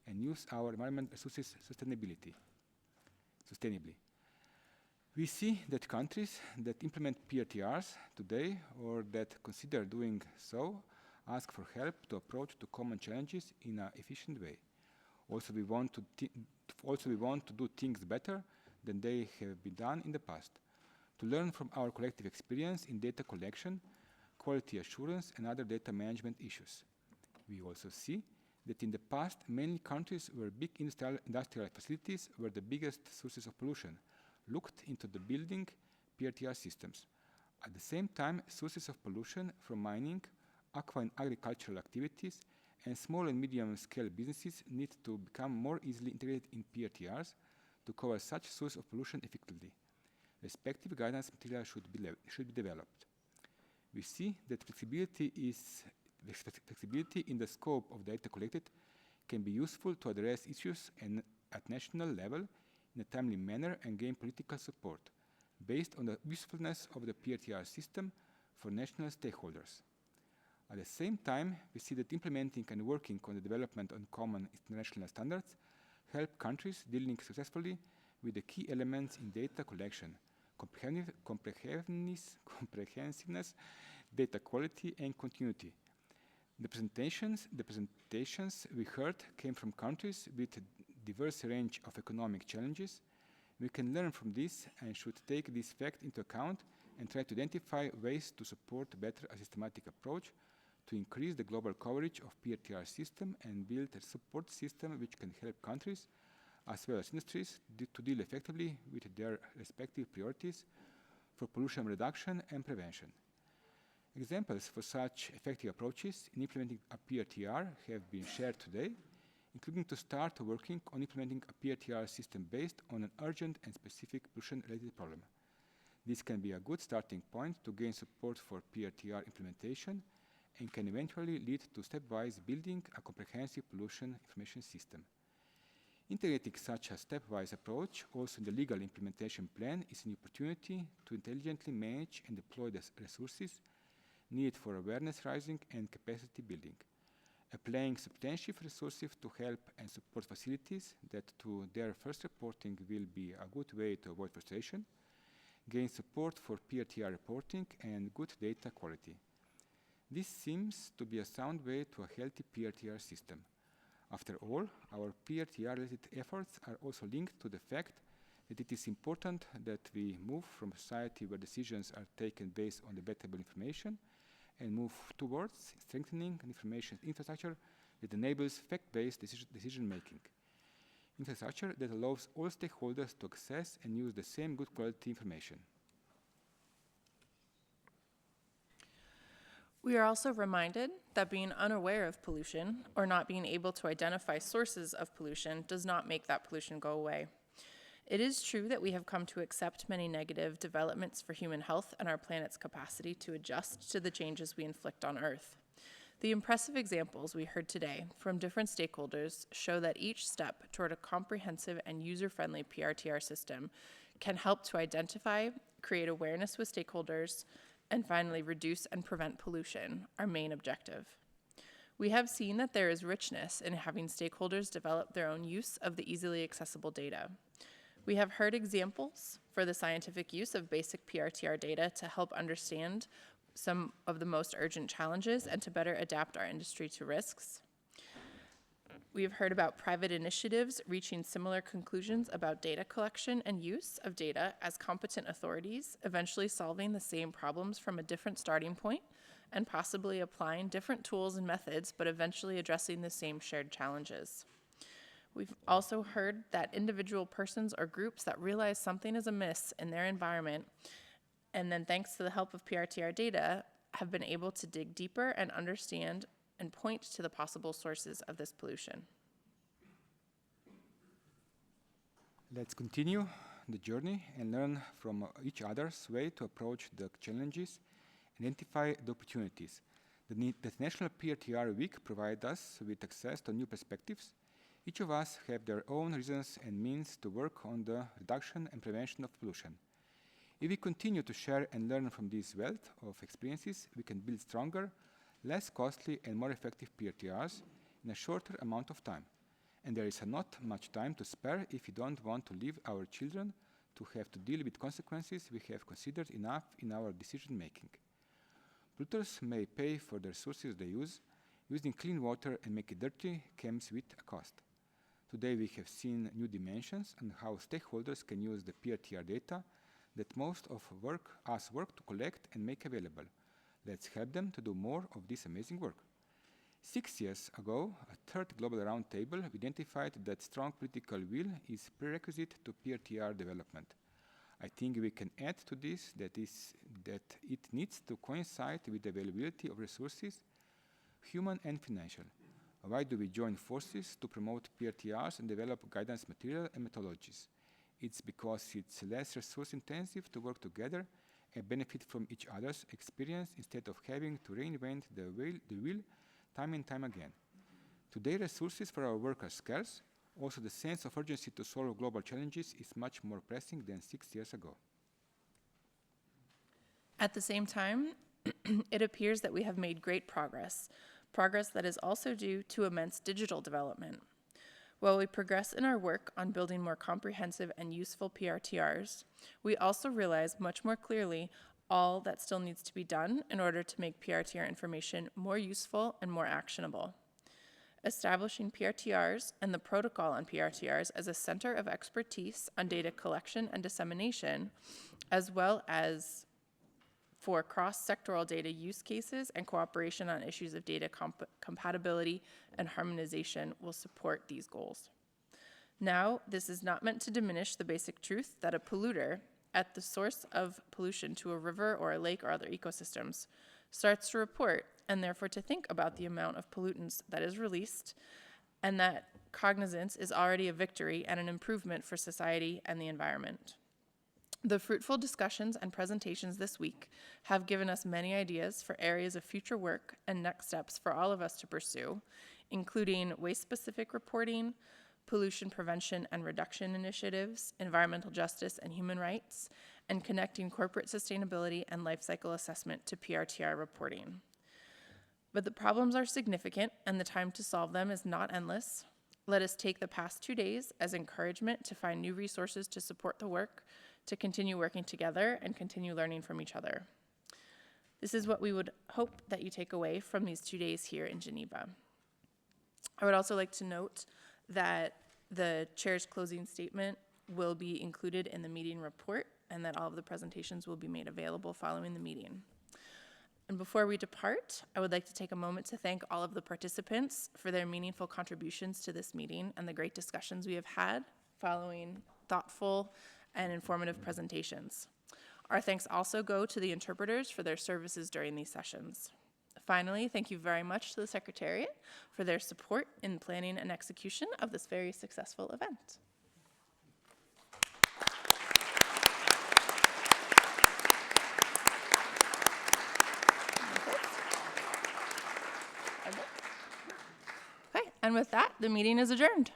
and use our environment resources sustainably. We see that countries that implement PRTRs today or that consider doing so ask for help to approach to common challenges in an efficient way. Also, we want to do things better than they have been done in the past, to learn from our collective experience in data collection, quality assurance, and other data management issues. We also see that in the past, many countries where big industrial facilities were the biggest sources of pollution, looked into the building PRTR systems. At the same time, sources of pollution from mining, aqua and agricultural activities, and small and medium-scale businesses need to become more easily integrated in PRTRs to cover such source of pollution effectively. Respective guidance material should be developed. We see that flexibility in the scope of data collected can be useful to address issues at national level in a timely manner and gain political support, based on the usefulness of the PRTR system for national stakeholders. At the same time, we see that implementing and working on the development of common international standards help countries dealing successfully with the key elements in data collection: comprehensiveness, data quality, and continuity. The presentations we heard came from countries with a diverse range of economic challenges. We can learn from this and should take this fact into account and try to identify ways to support better a systematic approach to increase the global coverage of PRTR system and build a support system which can help countries as well as industries to deal effectively with their respective priorities for pollution reduction and prevention. Examples for such effective approaches in implementing a PRTR have been shared today, including to start working on implementing a PRTR system based on an urgent and specific pollution-related problem. This can be a good starting point to gain support for PRTR implementation and can eventually lead to stepwise building a comprehensive pollution information system. Integrating such a stepwise approach also in the legal implementation plan is an opportunity to intelligently manage and deploy the resources needed for awareness raising and capacity building. Applying substantial resources to help and support facilities that to their first reporting will be a good way to avoid frustration, gain support for PRTR reporting and good data quality. This seems to be a sound way to a healthy PRTR system. After all, our PRTR-related efforts are also linked to the fact that it is important that we move from a society where decisions are taken based on debatable information and move towards strengthening an information infrastructure that enables fact-based decision-making. Infrastructure that allows all stakeholders to access and use the same good quality information. We are also reminded that being unaware of pollution or not being able to identify sources of pollution does not make that pollution go away. It is true that we have come to accept many negative developments for human health and our planet's capacity to adjust to the changes we inflict on Earth. The impressive examples we heard today from different stakeholders show that each step toward a comprehensive and user-friendly PRTR system can help to identify, create awareness with stakeholders, and finally reduce and prevent pollution, our main objective. We have seen that there is richness in having stakeholders develop their own use of the easily accessible data. We have heard examples for the scientific use of basic PRTR data to help understand some of the most urgent challenges and to better adapt our industry to risks. We have heard about private initiatives reaching similar conclusions about data collection and use of data as competent authorities, eventually solving the same problems from a different starting point and possibly applying different tools and methods, but eventually addressing the same shared challenges. We've also heard that individual persons or groups that realize something is amiss in their environment, and then thanks to the help of PRTR data, have been able to dig deeper and understand and point to the possible sources of this pollution. Let's continue the journey and learn from each other's way to approach the challenges, identify the opportunities. The National PRTR Week provides us with access to new perspectives. Each of us have their own reasons and means to work on the reduction and prevention of pollution. If we continue to share and learn from this wealth of experiences, we can build stronger, less costly and more effective PRTRs in a shorter amount of time. And there is not much time to spare if we don't want to leave our children to have to deal with consequences we have considered enough in our decision making. Polluters may pay for the resources they use. Using clean water and make it dirty comes with a cost. Today we have seen new dimensions on how stakeholders can use the PRTR data that most of us work to collect and make available. Let's help them to do more of this amazing work. 6 years ago, a third global roundtable identified that strong political will is prerequisite to PRTR development. I think we can add to this that it needs to coincide with the availability of resources, human and financial. Why do we join forces to promote PRTRs and develop guidance material and methodologies? It's because it's less resource intensive to work together and benefit from each other's experience instead of having to reinvent the wheel time and time again. Today, resources for our work are scarce. Also, the sense of urgency to solve global challenges is much more pressing than 6 years ago. At the same time, it appears that we have made great progress that is also due to immense digital development. While we progress in our work on building more comprehensive and useful PRTRs, we also realize much more clearly all that still needs to be done in order to make PRTR information more useful and more actionable. Establishing PRTRs and the protocol on PRTRs as a center of expertise on data collection and dissemination, as well as for cross-sectoral data use cases and cooperation on issues of data compatibility and harmonization will support these goals. Now, this is not meant to diminish the basic truth that a polluter at the source of pollution to a river or a lake or other ecosystems starts to report and therefore to think about the amount of pollutants that is released, and that cognizance is already a victory and an improvement for society and the environment. The fruitful discussions and presentations this week have given us many ideas for areas of future work and next steps for all of us to pursue, including waste-specific reporting, pollution prevention and reduction initiatives, environmental justice and human rights, and connecting corporate sustainability and life cycle assessment to PRTR reporting. But the problems are significant and the time to solve them is not endless. Let us take the past 2 days as encouragement to find new resources to support the work, to continue working together and continue learning from each other. This is what we would hope that you take away from these 2 days here in Geneva. I would also like to note that the chair's closing statement will be included in the meeting report and that all of the presentations will be made available following the meeting. And before we depart, I would like to take a moment to thank all of the participants for their meaningful contributions to this meeting and the great discussions we have had following thoughtful and informative presentations. Our thanks also go to the interpreters for their services during these sessions. Finally, thank you very much to the Secretariat for their support in planning and execution of this very successful event. Okay, and with that, the meeting is adjourned.